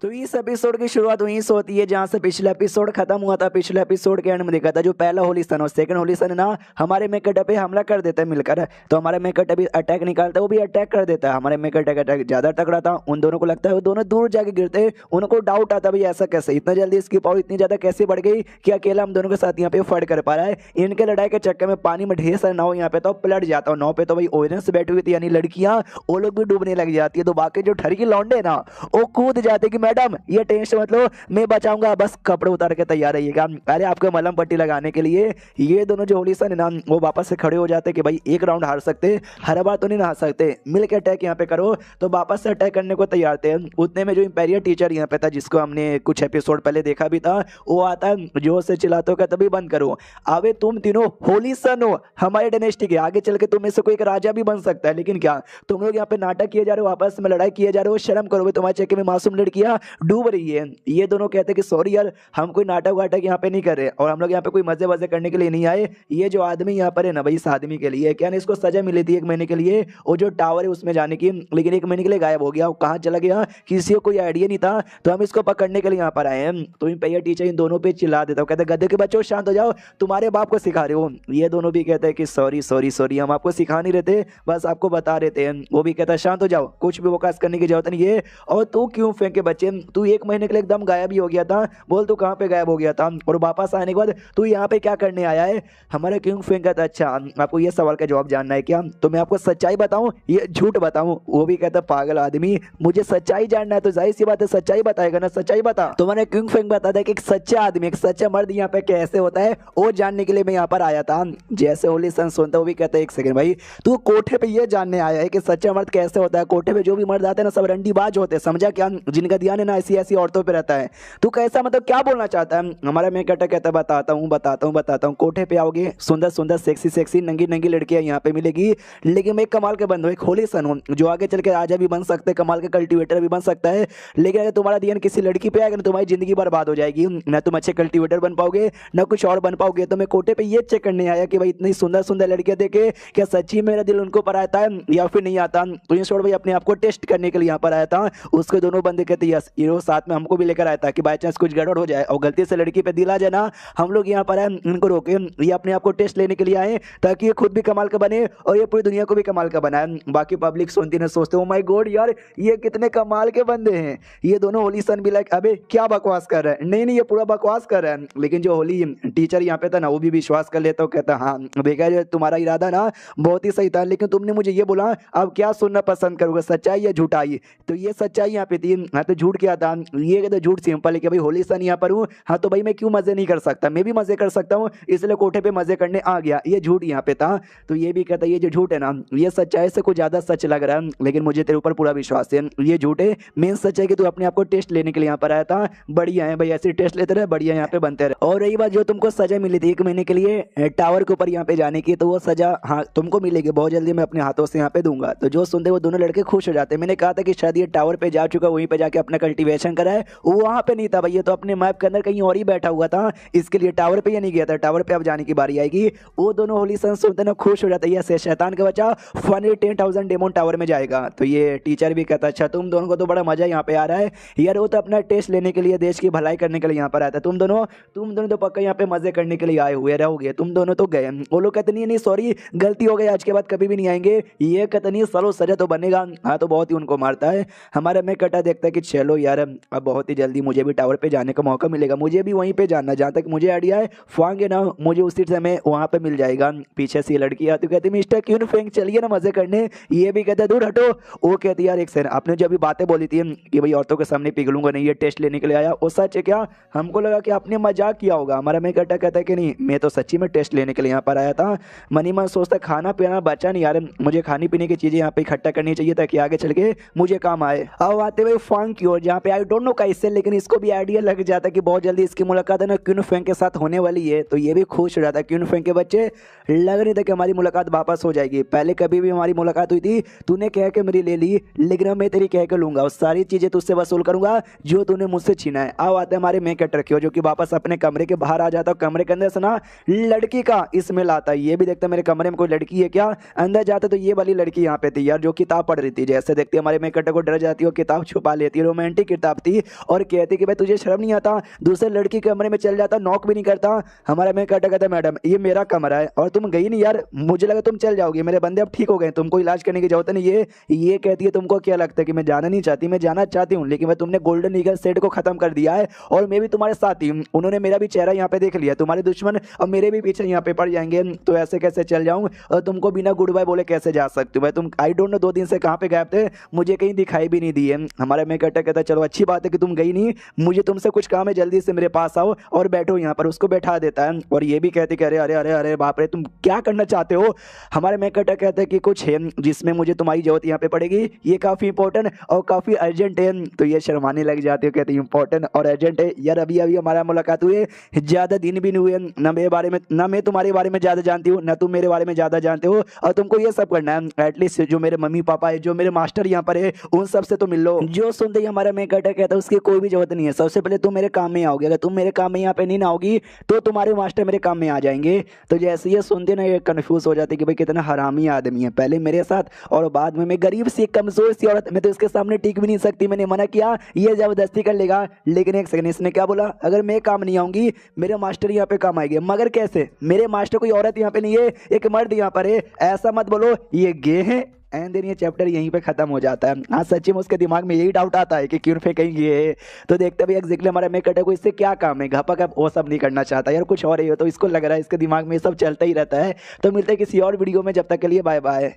तो इस एपिसोड की शुरुआत वहीं से होती है जहां से पिछला एपिसोड खत्म हुआ था। पिछले एपिसोड के एंड में देखा था जो पहला होलीसन और सेकंड होलीसन है ना हमारे मेकटा पे हमला कर देता है मिलकर, तो हमारे मेकटा भी अटैक निकालता है, वो भी अटैक कर देता है। हमारे मेकटा का अटैक ज्यादा तगड़ा था, उन दोनों को लगता है वो दोनों दूर जाके गिरते, उनको डाउट आता भाई ऐसा कैसे, इतना जल्दी इसकी पावर इतनी ज्यादा कैसे बढ़ गई कि अकेला हम दोनों के साथ यहाँ पे फाइट कर पा रहा है। इनके लड़ाई के चक्कर में पानी में ढेर सारा नाव यहाँ पे तो पलट जाता हूँ, नाव पे तो भाई ऑडियंस बैठी हुई थी यानी लड़कियां, वो लोग भी डूबने लग जाती है, तो बाकी जो ठरकी लौंडे ना वो कूद जाते कि मैडम ये मतलब मैं बचाऊंगा, बस कपड़े उतार के तैयार रहिएगा। अरे आपको मलहम पट्टी लगाने के लिए ये दोनों जो होलीसन है ना वो वापस से खड़े हो जाते कि भाई एक राउंड हार सकते, हर बार तो नहीं हार सकते, मिल के अटैक यहाँ पे करो, तो वापस से अटैक करने को तैयार थे। उतने में जो इंपेरियर टीचर यहाँ पे था जिसको हमने कुछ एपिसोड पहले देखा भी था, वो आता है जोर से चिल्लाते हो तभी बंद करो, अबे तुम तीनों होलीसन हो हमारे डायनेस्टी के, आगे चल के तुम में से कोई एक राजा भी बन सकता है, लेकिन क्या तुम लोग यहाँ पे नाटक किए जा रहे हो, आपस में लड़ाई किए जा रहे हो, शर्म करो, तुम्हारे चक्कर में मासूम लड़कियां डूब रही है। ये दोनों कहते हैं कि सॉरी यार हम कोई नाटक वाटक यहाँ पे नहीं कर रहे, और हम लोग यहाँ पे कोई मजे वजे करने के लिए नहीं आए, ये जो आदमी यहाँ पर है ना भाई इस आदमी के लिए क्या इसको सजा मिली थी 1 महीने के लिए, और जो टावर है उसमें जाने की, लेकिन 1 महीने के लिए गायब हो गया, कहाँ चला गया किसी को कोई आइडिया नहीं था, तो हम इसको पकड़ने के लिए यहाँ पर आए हैं। तो इंपेरियर टीचर इन दोनों पे चिल्ला देता हूँ, कहते गधे के बच्चों शांत हो जाओ, तुम्हारे बाप को सिखा रहे हो। ये दोनों भी कहते हैं कि सॉरी सॉरी सॉरी हम आपको सिखा नहीं रहे थे, बस आपको बता रहे थे। वो भी कहता है शांत हो जाओ, कुछ भी बकवास करने की जरूरत नहीं है, और तू क्यों फेंके बच्चे, तू 1 महीने के लिए एकदम गायब ही हो गया था, बोल तू कहाँ पे गायब हो गया था, और वापस आने के बाद तू यहाँ पे क्या करने आया है। हमारा किंग फेंक कहता अच्छा आपको ये सवाल का जवाब जानना है क्या, तो मैं आपको सच्चाई बताऊं ये झूठ बताऊं। वो भी कहता पागल आदमी मुझे सच्चाई जानना है, तो जाहिर सी बात है सच्चाई बताएगा ना, सच्चाई बता। तो मैंने किंग फेंक बताता है कि एक सच्चा आदमी एक सच्चा मर्द यहाँ पे कैसे होता है वो जानने के लिए मैं यहाँ पर आया था। जैसे होलीसन सुनता वो भी कहता है 1 सेकंड भाई तू कोठे पे ये जानने आया है कि सच्चा मर्द कैसे होता है, कोठे पे जो भी मर्द आते हैं ना सब रंडीबाज होते हैं, समझा क्या, जिनका ध्यान है ना ऐसी ऐसी औरतों पे रहता है। तू कैसा मतलब क्या बोलना चाहता है। हमारा मैं कहता बताता हूँ कोठे पे आओगे सुंदर सुंदर सेक्सी सेक्सी नंगी नंगी लड़कियां यहाँ पे मिलेगी, लेकिन मैं एक कमाल के बंदो एक होलीसन हूँ जो आगे चल के राजा भी बन सकते हैं, कमाल के कल्टीवेटर भी बन सकता है, लेकिन अगर तुम्हारा ध्यान किसी लड़की पे आएगा ना तुम्हारी जिंदगी बर्बाद हो जाएगी, ना तुम अच्छे कल्टीवेटर बन पाओगे ना कुछ और बन पाओगे। तो मैं कोठे पे ये चेक करने आया कि भाई इतनी सुंदर सुंदर लड़कियां देखे क्या सच्ची मेरा दिल उनको पर आता है या फिर नहीं आता। तो ये छोड़ भाई अपने आप को टेस्ट करने के लिए यहाँ पर आया था। उसके दोनों बंदे कहते यस ये साथ में हमको भी लेकर आया था कि बाई चांस कुछ गड़बड़ हो जाए और गलती से लड़की पे दिल आ जाए ना, हम लोग यहाँ पर इनको रोके, ये अपने आप को टेस्ट लेने के लिए आए ताकि ये खुद भी कमाल का बने और ये पूरी दुनिया को भी कमाल का बनाए। बाकी पब्लिक सुनती ना सोचते ओ माय गॉड यार ये कितने कमाल के बंदे हैं। ये दोनों होलीसन भी लाइक अबे क्या बकवास कर रहा है, नहीं नहीं ये पूरा बकवास कर रहा है। लेकिन जो होली टीचर यहाँ पे था ना वो भी विश्वास कर लेता, कहता हाँ देखा जो तुम्हारा इरादा ना बहुत ही सही था, लेकिन तुमने मुझे ये बोला अब क्या सुनना पसंद करोगे सच्चाई या झूठाई। तो ये सच्चाई यहाँ पे थी, हाँ तो झूठ झूठ क्या था, ये कहते झूठ सिंपल है कि भाई होली सन यहाँ पर हूँ, हाँ तो भाई मैं क्यों मजे नहीं कर सकता, मैं भी मजे कर सकता हूँ, इसलिए कोठे पे मजे करने आ गया, ये झूठ यहाँ पे था। तो ये भी कहता है ये जो झूठ है ना ये सच्चाई से कुछ ज्यादा सच लग रहा है, लेकिन मुझे तेरे ऊपर पूरा विश्वास है ये झूठ है। मेन सच है कि तू अपने आप को टेस्ट लेने के लिए यहाँ पर आया था, बढ़िया है भाई, ऐसे टेस्ट लेते रहे, बढ़िया यहाँ पे बनते रहे। और रही बात जो तुमको सजा मिली थी 1 महीने के लिए टावर के ऊपर यहाँ पे जाने की, तो वो सजा हाँ तुमको मिलेगी बहुत जल्दी, मैं अपने हाथों से यहाँ पे दूंगा। तो जो सुनते वो दोनों लड़के खुश हो जाते। मैंने कहा था कि शायद ये टावर पे जा चुका, वहीं पे जाके अपना कल्टीवेशन करा है, वो वहां पे नहीं था भाई, ये तो अपने मैप के अंदर कहीं और ही बैठा हुआ था, इसके लिए टावर पे ये नहीं गया था, टावर पे अब जाने की बारी आएगी। वो दोनों होली सन सुनते ना खुश हो जाते हैं, शैतान का बच्चा फाइनली 10,000 डेमन टावर में जाएगा। तो ये टीचर भी कहता अच्छा तुम दोनों को तो बड़ा मजा यहाँ पे आ रहा है यार, वो तो अपना टेस्ट लेने के लिए देश की भलाई करने के लिए यहाँ पर आया था, तुम दोनों तो पक्का यहाँ पे मजे करने के लिए आए हुए रहोगे, तुम दोनों तो गए। वो लोग कहते नहीं सॉरी गलती हो गई, आज के बाद कभी भी नहीं आएंगे, ये कहते नहीं सालों सजा तो बनेगा। हाँ तो बहुत ही उनको मारता है। हमारा मैं कटा देखता है कि चलो यार अब बहुत ही जल्दी मुझे भी टावर पे जाने का मौका मिलेगा, मुझे भी वहीं पे जाना, जहाँ तक मुझे आइडिया है फांगे ना मुझे उसी समय वहाँ पे मिल जाएगा। पीछे से लड़की आती कहती मिस्टर क्यून फेंग चलिए ना मजे करने, ये भी कहता दूर हटो। वो कहती यार एक सेकंड, आपने जो अभी बातें बोली थी कि भाई औरतों के सामने पिघलूंगा नहीं, ये टेस्ट लेने के लिए आया, वो सच है क्या? हमको लगा कि आपने मजाक किया होगा। हमारा मैं कटा कहता है कि नहीं मैं तो सच्ची में टेस्ट लेने के लिए यहाँ पर आया था। मनी मन सोचता खाना पीना बचा नहीं यार, मुझे खाने पीने की चीजें यहाँ पे इकट्ठा करनी चाहिए ताकि आगे चल के मुझे काम आए। अब आते हुए फांग की ओर, जहाँ पे आई डोंट नो कैसे, लेकिन इसको भी आइडिया लग जाता है कि बहुत जल्दी इसकी मुलाकात है ना क्यून फेंग के साथ होने वाली है। तो ये भी खुश हो जाता है। क्यून फेंग के बच्चे लग नहीं था कि हमारी मुलाकात वापस हो जाएगी, पहले कभी भी हमारी मुलाकात हुई थी तूने कह के मेरी ले ली, लेकिन मैं तेरी कह के लूंगा और सारी चीजें तुझसे वसूल करूंगा जो तूने मुझसे छीना है। अब आते हमारे मैं कट रखियो, जो कि वापस अपने कमरे के बाहर आ जाता है, कमरे के अंदर से ना लड़की का स्मेल आता है। ये भी देखता मेरे कमरे में कोई लड़की है क्या, अंदर जाता तो ये वाली लड़की यहाँ पे थी यार, जो किताब पढ़ रही थी। जैसे देखते हमारे मैं कट को डर जाती है, किताब छुपा लेती है, रोमांटिक किताब थी, और कहती कि भाई तुझे शर्म नहीं आता, दूसरे लड़की के कमरे में चल जाता, नॉक भी नहीं करता। हमारा मैं कट कहता मैडम ये मेरा कमरा है और तुम गई नहीं यार, मुझे लगा तुम चल जाओगी, मेरे बंदे अब ठीक हो गए, तुमको इलाज करने की जरूरत नहीं है। ये कहती है तुमको क्या लगता है कि मैं जाना नहीं चाहती, मैं जाना चाहती हूँ, लेकिन मैं तुमने गोल्डन ईगल सेट को खत्म कर दिया है और मैं भी तुम्हारे साथ ही, उन्होंने मेरा भी चेहरा यहाँ पे देख लिया, तुम्हारे दुश्मन अब मेरे भी पीछे यहाँ पे पड़ जाएंगे, तो ऐसे कैसे चल जाऊँ और तुमको बिना गुड बाय बोले कैसे जा सकती हूँ मैं? तुम आई डोंट नो 2 दिन से कहाँ पे गायब थे, मुझे कहीं दिखाई भी नहीं दिए। हमारा मैं कहता चलो अच्छी बात है कि तुम गई नहीं, मुझे तुमसे कुछ काम है, जल्दी से मेरे पास आओ और बैठो यहाँ पर। उसको बैठा देता है और ये भी कहते कि अरे अरे अरे अरे बाप रे तुम क्या करना चाहते हो? हमारे मैं कहता है कि कुछ है जिसमें मुझे तुम्हारी जरूरत यहाँ पे पड़ेगी, ये काफी इंपॉर्टेंट और काफी अर्जेंट है। तो ये शर्माने लग जाते हो, कहते हैं इंपॉर्टेंट और अर्जेंट है यार, अभी अभी हमारा मुलाकात हुए, ज्यादा दिन भी नहीं हुए, ना मेरे बारे में, ना मैं तुम्हारे बारे में ज्यादा जानती हूँ, ना तुम मेरे बारे में ज्यादा जानते हो, और तुमको ये सब करना है। एटलीस्ट जो मेरे मम्मी पापा है, जो मेरे मास्टर यहाँ पर है, उन सब से तो मिल लो। जो सुनते ही हमारा मैं कहता है उसकी कोई भी जरूरत नहीं है, सबसे पहले तुम मेरे काम में आओगे, अगर तुम मेरे काम में यहाँ पे नहीं ना आओगी तो तुम्हारे मास्टर मेरे काम में आ जाएंगे। तो जैसे ये सुनते ना ये कंफ्यूज हो जाते कि भाई कितना हरामी आदमी है, पहले मेरे साथ और बाद में मैं गरीब सी कमजोर सी औरत, मैं तो इसके सामने टिक भी नहीं सकती, मैंने मना किया ये जबरदस्ती कर लेगा। लेकिन एक सेकंड, इसने क्या बोला, अगर मैं काम नहीं आऊंगी मेरे मास्टर यहाँ पे काम आएंगे, मगर कैसे? मेरे मास्टर कोई औरत यहाँ पे नहीं है, एक मर्द यहाँ पर है, ऐसा मत बोलो ये गे है। एंड देन ये चैप्टर यहीं पे खत्म हो जाता है। हाँ सच्ची में उसके दिमाग में यही डाउट आता है कि क्यों फे कहीं ये है, तो देखते भी एग्जैक्टली हमारा मैं कटे को इससे क्या काम है, घपा घप वो सब नहीं करना चाहता यार, कुछ और ही हो। तो इसको लग रहा है इसके दिमाग में ये सब चलता ही रहता है। तो मिलते हैं किसी और वीडियो में, जब तक के लिए बाय बाय।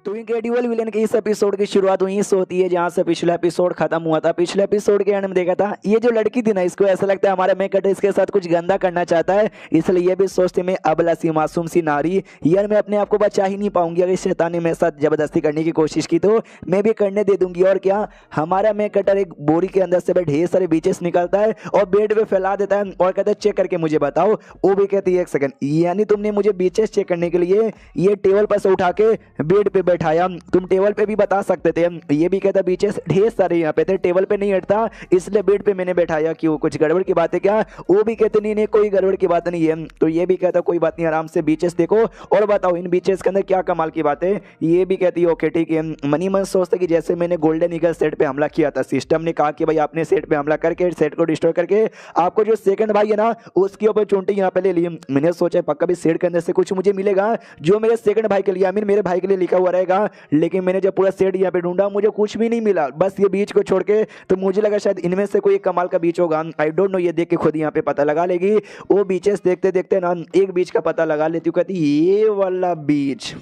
तो इनक्रेडिबल विलेन के इस एपिसोड की शुरुआत वहीं से होती है जहां से पिछला एपिसोड खत्म हुआ था। पिछले एपिसोड के एंड में देखा था ये जो लड़की थी ना, इसको ऐसा लगता है हमारा मेकट इसके साथ कुछ गंदा करना चाहता है, इसलिए ये भी सोचते मैं अबला सी मासूम सी नारी यार, मैं अपने आप को बचा ही नहीं पाऊंगी, अगर शैतान ने मेरे साथ जबरदस्ती करने की कोशिश की तो मैं भी करने दे दूंगी। और क्या, हमारा मेकटर एक बोरी के अंदर से ढेर सारे बीचेस निकलता है और बेड पे फैला देता है और कहता है चेक करके मुझे बताओ। वो भी कहती है एक सेकंड, यानी तुमने मुझे बीचेस चेक करने के लिए ये टेबल पर से उठा के बेड पे बैठाया, तुम टेबल पे भी बता सकते थे। ये भी कहता बीचेस ढेर सारे यहाँ पे थे, टेबल पे नहीं हटता इसलिए बेड पे मैंने बैठाया, क्यों कुछ गड़बड़ की बात है क्या? वो भी कहते नहीं नहीं कोई गड़बड़ की बात नहीं है। तो ये भी कहता कोई बात नहीं, आराम से बीचेस देखो और बताओ इन बीचेस के अंदर क्या कमाल की बात है। ये भी कहती है ओके ठीक है। मनी मन सोचता कि जैसे मैंने गोल्डन ईगल सेट पे हमला किया था, सिस्टम ने कहा कि भाई आपने सेट पे हमला करके सेट को डिस्ट्रॉय करके आपको जो सेकंड भाई है ना उसके ऊपर चोंटी यहाँ पे ले ली। मैंने सोचा पक्का भी सेट के अंदर से कुछ मुझे मिलेगा जो मेरे सेकंड भाई के लिए, आई मीन मेरे भाई के लिए लिखा हुआ रहेगा। जाएगा, लेकिन मैंने जब पूरा सेट यहाँ पे ढूंढा मुझे कुछ भी नहीं मिला, बस ये बीच को छोड़ के। तो मुझे लगा शायद इनमें से कोई एक कमाल का बीच होगा, आई डोंट नो, ये देख के खुद यहाँ पे पता लगा लेगी। वो बीचेस देखते देखते ना एक बीच का पता लगा लेती हूँ, कहती ये वाला बीच,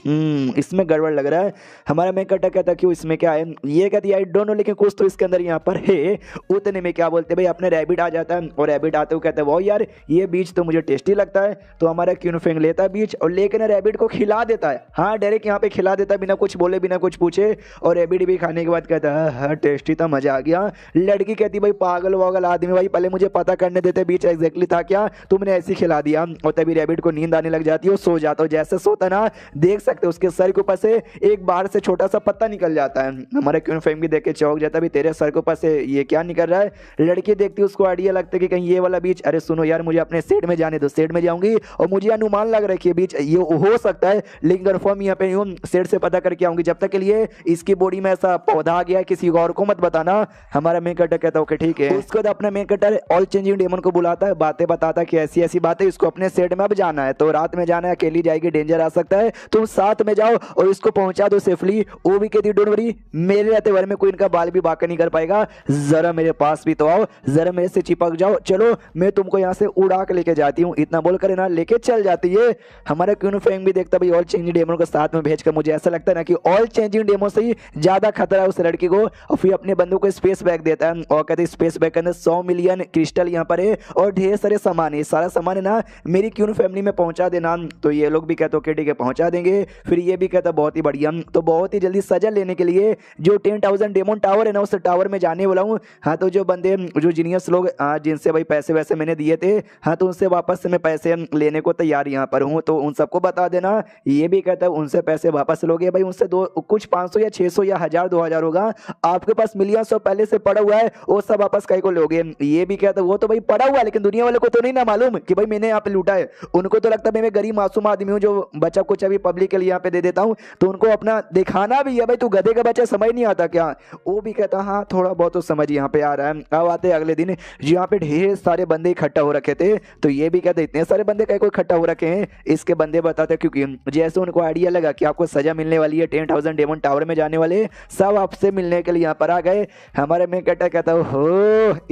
इसमें गड़बड़ लग रहा है। हमारा मैं कटा कहता क्यों, इसमें क्या है, ये कहती आई डोंट नो, लेकिन कुछ तो इसके अंदर यहाँ पर है। उतने में क्या बोलते भाई अपने रैबिट आ जाता है, और रैबिट आते हुए कहते हैं वो यार ये बीच तो मुझे टेस्टी लगता है। तो हमारा क्यून फेंग लेता है बीच और लेकर रैबिट को खिला देता है, हाँ डायरेक्ट यहाँ पे खिला देता है बिना कुछ बोले बिना कुछ पूछे। और रैबिट भी खाने के बाद कहता है हाँ टेस्टी था, मजा आ गया। लड़की कहती भाई पागल वागल आदमी, भाई पहले मुझे पता करने देते बीच एग्जैक्टली था क्या, तुमने ऐसे खिला दिया। और तभी रैबिट को नींद आने लग जाती है, वो सो जाता है। जैसे सोता ना देख सकते हो उसके सर के ऊपर से एक बाहर से छोटा सा पत्ता निकल जाता है। हमारा क्यून फेंग भी देख के चौंक जाता है, भी तेरे सर के ऊपर से ये क्या निकल रहा है। लड़की देखती है, उसको आइडिया लगता है कि कहीं ये वाला बीच, अरे सुनो यार मुझे अपने सेट में जाने दो, सेट में जाऊंगी और मुझे अनुमान लग रहा है कि ये बीच ये हो सकता है, लेकिन कन्फर्म यहाँ पे यूं सेट से पता करके आऊंगी। जब तक के लिए इसकी बॉडी में ऐसा पौधा आ गया है किसी और को मत बताना। हमारा मेन कटर कहता है ओके ठीक है। उसके बाद अपना main cutter all changing demon को बुलाता है, बातें बताता है कि ऐसी ऐसी बातें, इसको अपने सेट में अब जाना है, तो रात में जाना है, अकेली जाएगी, डेंजर आ सकता है, तुम साथ में जाओ और इसको पहुंचा दो सेफली। वो भी कहती डोंट वरी, मेरे रहते वर में कोई इनका बाल भी बाका नहीं कर पाएगा, जरा मेरे पास भी तो आओ, जरा मेरे से चिपक जाओ, चलो मैं तुमको यहाँ से उड़ा के लेके जाती हूँ। इतना बोलकर ना लेके चल जाती है। हमारा क्यून फेंग भी देखता भाई ऑल चेंजिंग डेमन को साथ में भेजकर मुझे ऐसा लगता है ना कि ऑल चेंजिंग डेमो से ही ज्यादा खतरा है उस लड़की को। और फिर अपने बंदों को स्पेस बैग देता है और कहते हैं स्पेस बैग के अंदर 100 मिलियन क्रिस्टल यहाँ पर है और ढेर सारे सामान है, सारा सामान है ना मेरी क्यून फैमिली में पहुंचा देना। तो ये लोग भी कहते ओके ठीक है पहुंचा देंगे। फिर ये भी कहता बहुत ही बढ़िया। तो बहुत ही जल्दी सजा लेने के लिए जो 10,000 डेमन टावर है ना उस टावर में जाने वाला हूँ। हाँ तो जो बंदे जो जीनियस लोग जिनसे भाई पैसे वैसे मैंने दिए थे, हाँ तो उनसे वापस से मैं पैसे लेने को तैयार यहाँ पर हूँ, तो उन सबको बता देना। ये भी कहता है उनसे पैसे वापस लोगे भाई, उनसे दो कुछ 500 या 600 या 1000 2000 होगा, आपके पास मिलियन सौ पहले से पड़ा हुआ है, वो सब वापस कहीं को लोगे। ये भी कहता है वो तो भाई पड़ा हुआ है, लेकिन दुनिया वाले को तो नहीं ना मालूम कि भाई मैंने यहाँ पे लूटा है। उनको तो लगता है मैं गरीब मासूम आदमी हूँ जो बच्चा कुछ अभी पब्लिक के लिए यहाँ पे दे देता हूँ, तो उनको अपना दिखाना भी है भाई तू गधे का बच्चा समझ नहीं आता क्या। वो भी कहता हाँ थोड़ा बहुत तो समझ यहाँ पे आ रहा है। अब आते अगले दिन यहाँ पे ढेर सारे बंदे इकट्ठा हो रखे थे। तो ये भी कहते इतने सारे बंदे कहीं को इकट्ठा हो रखे हैं, इसके बंदे बताते क्योंकि जैसे उनको आइडिया लगा कि आपको सजा मिलने वाली है, 10,000 डेमन टावर में जाने वाले सब आपसे मिलने के लिए यहाँ पर आ गए। हमारे में कहता हो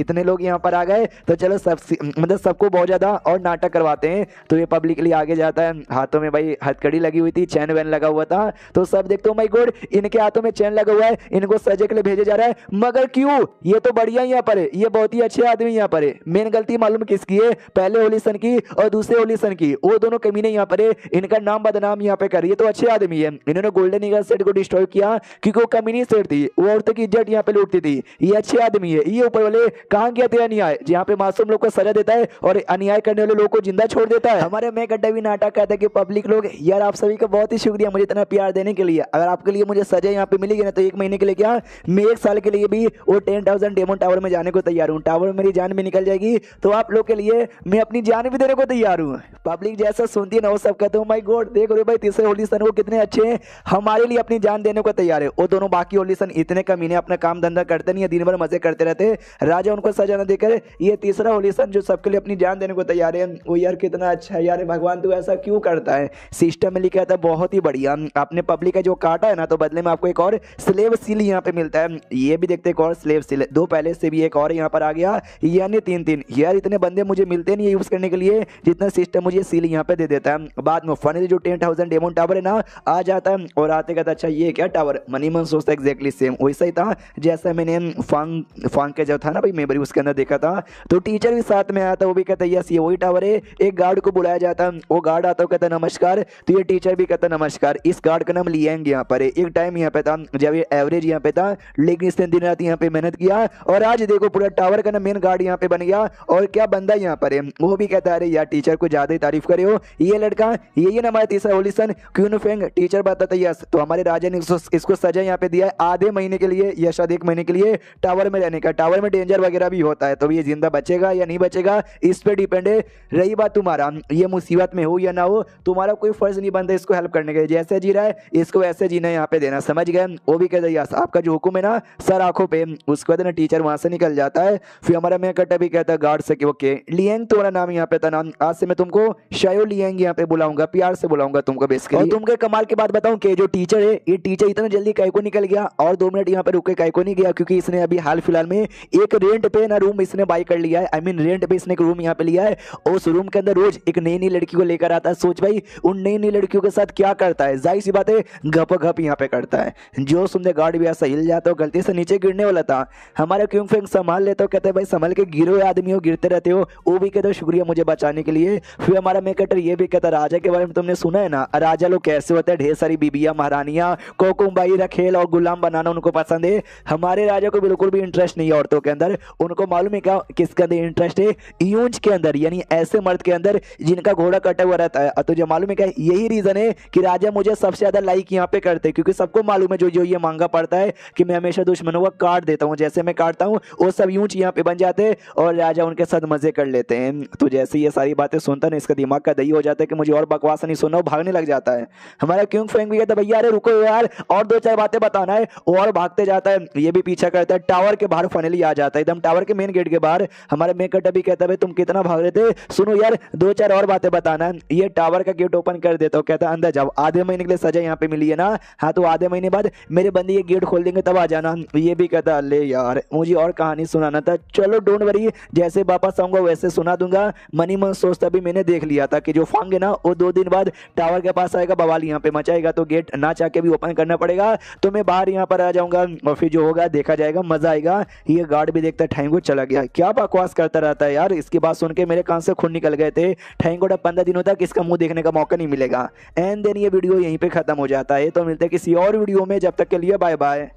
इतने लोग यहाँ पर आ गए तो चलो सब मतलब सबको बहुत ज्यादा और नाटक करवाते हैं। तो ये पब्लिकली आगे जाता है, हाथों में भाई हथकड़ी लगी हुई थी, चैन वैन लगा हुआ था। तो सब देखते हो माय गॉड इनके हाथों में चैन लगा हुआ है, इनको सजे के लिए भेजा जा रहा है, मगर क्यों, ये तो बढ़िया यहाँ पर है, ये बहुत ही अच्छे आदमी यहाँ पर है। मेन गलती मालूम किसकी है, पहले होली सन की और दूसरे होली सन की, वो दोनों कमीने यहाँ पर है, इनका नाम बदनाम यहाँ पे कर, ये तो अच्छे आदमी है। इन्होंने गोल्डन ईगल सेट को डिस्ट्रॉय किया क्योंकि वो कमीनी सेट थी, वो औरतों की इज्जत यहाँ पे लूटती थी, ये अच्छे आदमी है। ये ऊपर वाले कहाँ गया तेरा न्याय, जहाँ पे मासूम लोग को सजा देता है और अन्याय करने वाले लोगों को जिंदा छोड़ देता है। हमारे मैं गड्ढा भी नाटक कहता है कि पब्लिक लोग यार आप सभी का बहुत ही शुक्रिया मुझे इतना प्यार देने के लिए। अगर आपके लिए मुझे सजा यहाँ पे मिलेगी ना तो 1 महीने के लिए क्या मैं 1 साल के लिए भी वो 10,000 डेमन टावर में जाने को तैयार हूँ। टावर में मेरी जान भी निकल जाएगी तो आप लोग के लिए मैं अपनी जान भी देने को तैयार हूँ। पब्लिक जैसा सुनती है ना वो सब कहते हो माय गॉड देख रहे भाई तीसरे होली सन वो कितने अच्छे हैं, हमारे लिए अपनी जान देने को तैयार है। वो दोनों बाकी होली सन इतने कमीने अपना काम धंधा करते नहीं है, दिन भर मजे करते रहते, राजा उनको सजा न देकर ये तीसरा होली सन जो सबके लिए अपनी जान देने को तैयार है। वो यार कितना अच्छा है यार, भगवान तू ऐसा क्यों करता है। सिस्टम में लिखा था बहुत ही बढ़िया, आपने पब्लिक का जो काटा है ना तो बदले में आपको एक और स्लेव सील यहाँ पे मिलता है। ये भी देखते एक और स्लेव सील, 2 पहले से भी एक और यहाँ पर आ गया, यानी 3 यार इतने बंदे मुझे मिलते नहीं है यूज करने के लिए जितना सिस्टम मुझे सील यहाँ पे दे देता है। बाद में फाइनली जो 10,000 डेमन टावर है ना आ जाता है और आते कहता अच्छा ये क्या टावर, मनी मन सोचता एग्जैक्टली सेम वैसा ही था जैसा मैंने फांग के जो था ना भाई मेमोरी उसके अंदर देखा था। तो टीचर भी साथ में आया था, वो भी कहता यस ये वही टावर है। एक गार्ड को बुलाया जाता, वो गार्ड आता कहता नमस्कार, तो ये टीचर भी कहता नमस्कार। इस गार्ड का नाम लियांग यहाँ पर है। एक टाइम यहाँ पे था जब ये एवरेज यहाँ पे था, लेकिन इसने दिन रात यहाँ पे मेहनत किया और आज देखो पूरा टावर का ना मेन गार्ड यहाँ पे बन गया। और क्या बंदा यहाँ पर है, वो भी कहता है अरे यार टीचर को ज्यादा ही तारीफ करे हो। ये लड़का ये ना हमारा तीसरा होली सन क्यून फेंग, टीचर बताता यस। तो हमारे राजा ने इसको सजा यहाँ पे दिया है आधे महीने के लिए या शायद 1 महीने के लिए टावर में रहने का। टावर में डेंजर वगैरह भी होता है, तो ये जिंदा बचेगा या नहीं बचेगा इस पे डिपेंड है। रही बात तुम्हारा, ये मुसीबत में हो या ना हो तुम्हारा कोई फर्ज नहीं बनता इसको हेल्प करने का, जैसे जी रहा है इसको वैसे जीना यहाँ पे देना, समझ गए। वो भी कहता है यस आपका जो हुक्म है ना सर आंखों पे। उसके बाद ना टीचर वहां से निकल जाता है। फिर हमारा मैं कट्टा भी कहता है गार्ड से कि ओके लियांग तुम्हारा नाम यहाँ पे था नाम, आज से मैं तुमको शायो लियांग यहाँ पे बुलाऊंगा, प्यार से बुलाऊंगा तुमको बेसिकली। और तुमको कमाल की बात बताऊं कि जो टीचर है ये टीचर इतना जल्दी काहे को निकल गया और 2 मिनट यहाँ पे रुक के काहे को नहीं गया, क्योंकि इसने अभी हाल फिलहाल में एक रेंट पे ना रूम इसने बाई कर लिया है। आई मीन रेंट पे इसने एक रूम यहाँ पे लिया है और उस रूम के अंदर रोज एक नई नई लड़की को लेकर आता है। सोच भाई उन नई नई लड़कियों के साथ क्या करता है, जाहिर सी बात है गप गप यहाँ पे करता है। जो सुनते गार्ड भी ऐसा हिल जाता हो, गलती से नीचे गिरने वाला था, हमारे क्यों फेंक संभाल लेते हो, कहते हैं भाई संभल के गिरो आदमी हो, गिरते रहते हो। वो भी कहते शुक्रिया मुझे बचाने के लिए। फिर हमारा मेकटर ये भी कहता राजा के बारे में तुमने सुना है ना, राजा लोग कैसे होते हैं, ढेर सारी बीबियां महारानियां कोकुमबाई रखेल और गुलाम बनाना उनको पसंद है। हमारे राजा को बिल्कुल भी इंटरेस्ट नहीं है औरतों के अंदर। उनको मालूम है क्या किसके अंदर इंटरेस्ट है, यूंज के अंदर, यानी ऐसे मर्द के अंदर जिनका घोड़ा कटा हुआ रहता है। तुझे मालूम है क्या यही रीजन है कि राजा मुझे सबसे ज्यादा लाइक यहाँ पे करते हैं, क्योंकि सबको मालूम है जो जो ये मांगा पड़ता है कि मैं हमेशा दुश्मनों को काट देता हूँ, जैसे मैं काटता हूँ वो सब यूंज यहाँ पे बन जाते हैं और राजा उनके साथ मजे कर लेते हैं। तो जैसे ये सारी बातें सुनता ना इसका दिमाग का दही हो जाता है कि मुझे और बकवास नहीं सुनना, भागने लग जाता है। हमारा क्यों फेंक भी कहता भैया अरे रुको यार और 2-4 बातें बताना है, और भागते जाता है। ये भी पीछा करता है, टावर के बाहर फाइनली आ जाता है, एकदम टावर के मेन गेट के बाहर। हमारे मेकट भी कहता है तुम कितना भाग रहे थे, सुनो यार 2-4 और बातें बताना है। ये टावर का गेट ओपन कर देता हूँ, कहता है अंदर जाओ, आधे महीने के लिए सजा यहाँ पे मिली है ना, हाँ तो आधे महीने बाद मेरे बंदे ये गेट खोल देंगे तब आ जाना। ये भी कहता ले यार मुझे और कहानी सुनाना था, चलो डोंट वरी जैसे वापस आऊंगा वैसे सुना दूंगा। मनी मन सोचता भी मैंने देख लिया था कि जो फांग है ना वो 2 दिन बाद टावर के पास आएगा, बवाल यहाँ पे मचाएगा, तो गेट ना चाह के भी ओपन करना पड़ेगा। तो मैं बाहर यहाँ पर आ जाऊंगा और फिर जो होगा देखा जाएगा, मजा आएगा। ये गार्ड भी देखता है ठैंगो चला गया, क्या बकवास करता रहता है यार। इसकी बात सुन के मेरे कान से खून निकल गए थे। ठैंगो 15 दिनों तक इसका मुंह देखने का मौका नहीं मिलेगा। एंड देन ये वीडियो यहीं पे खत्म हो जाता है। तो मिलते हैं किसी और वीडियो में, जब तक के लिए बाय बाय।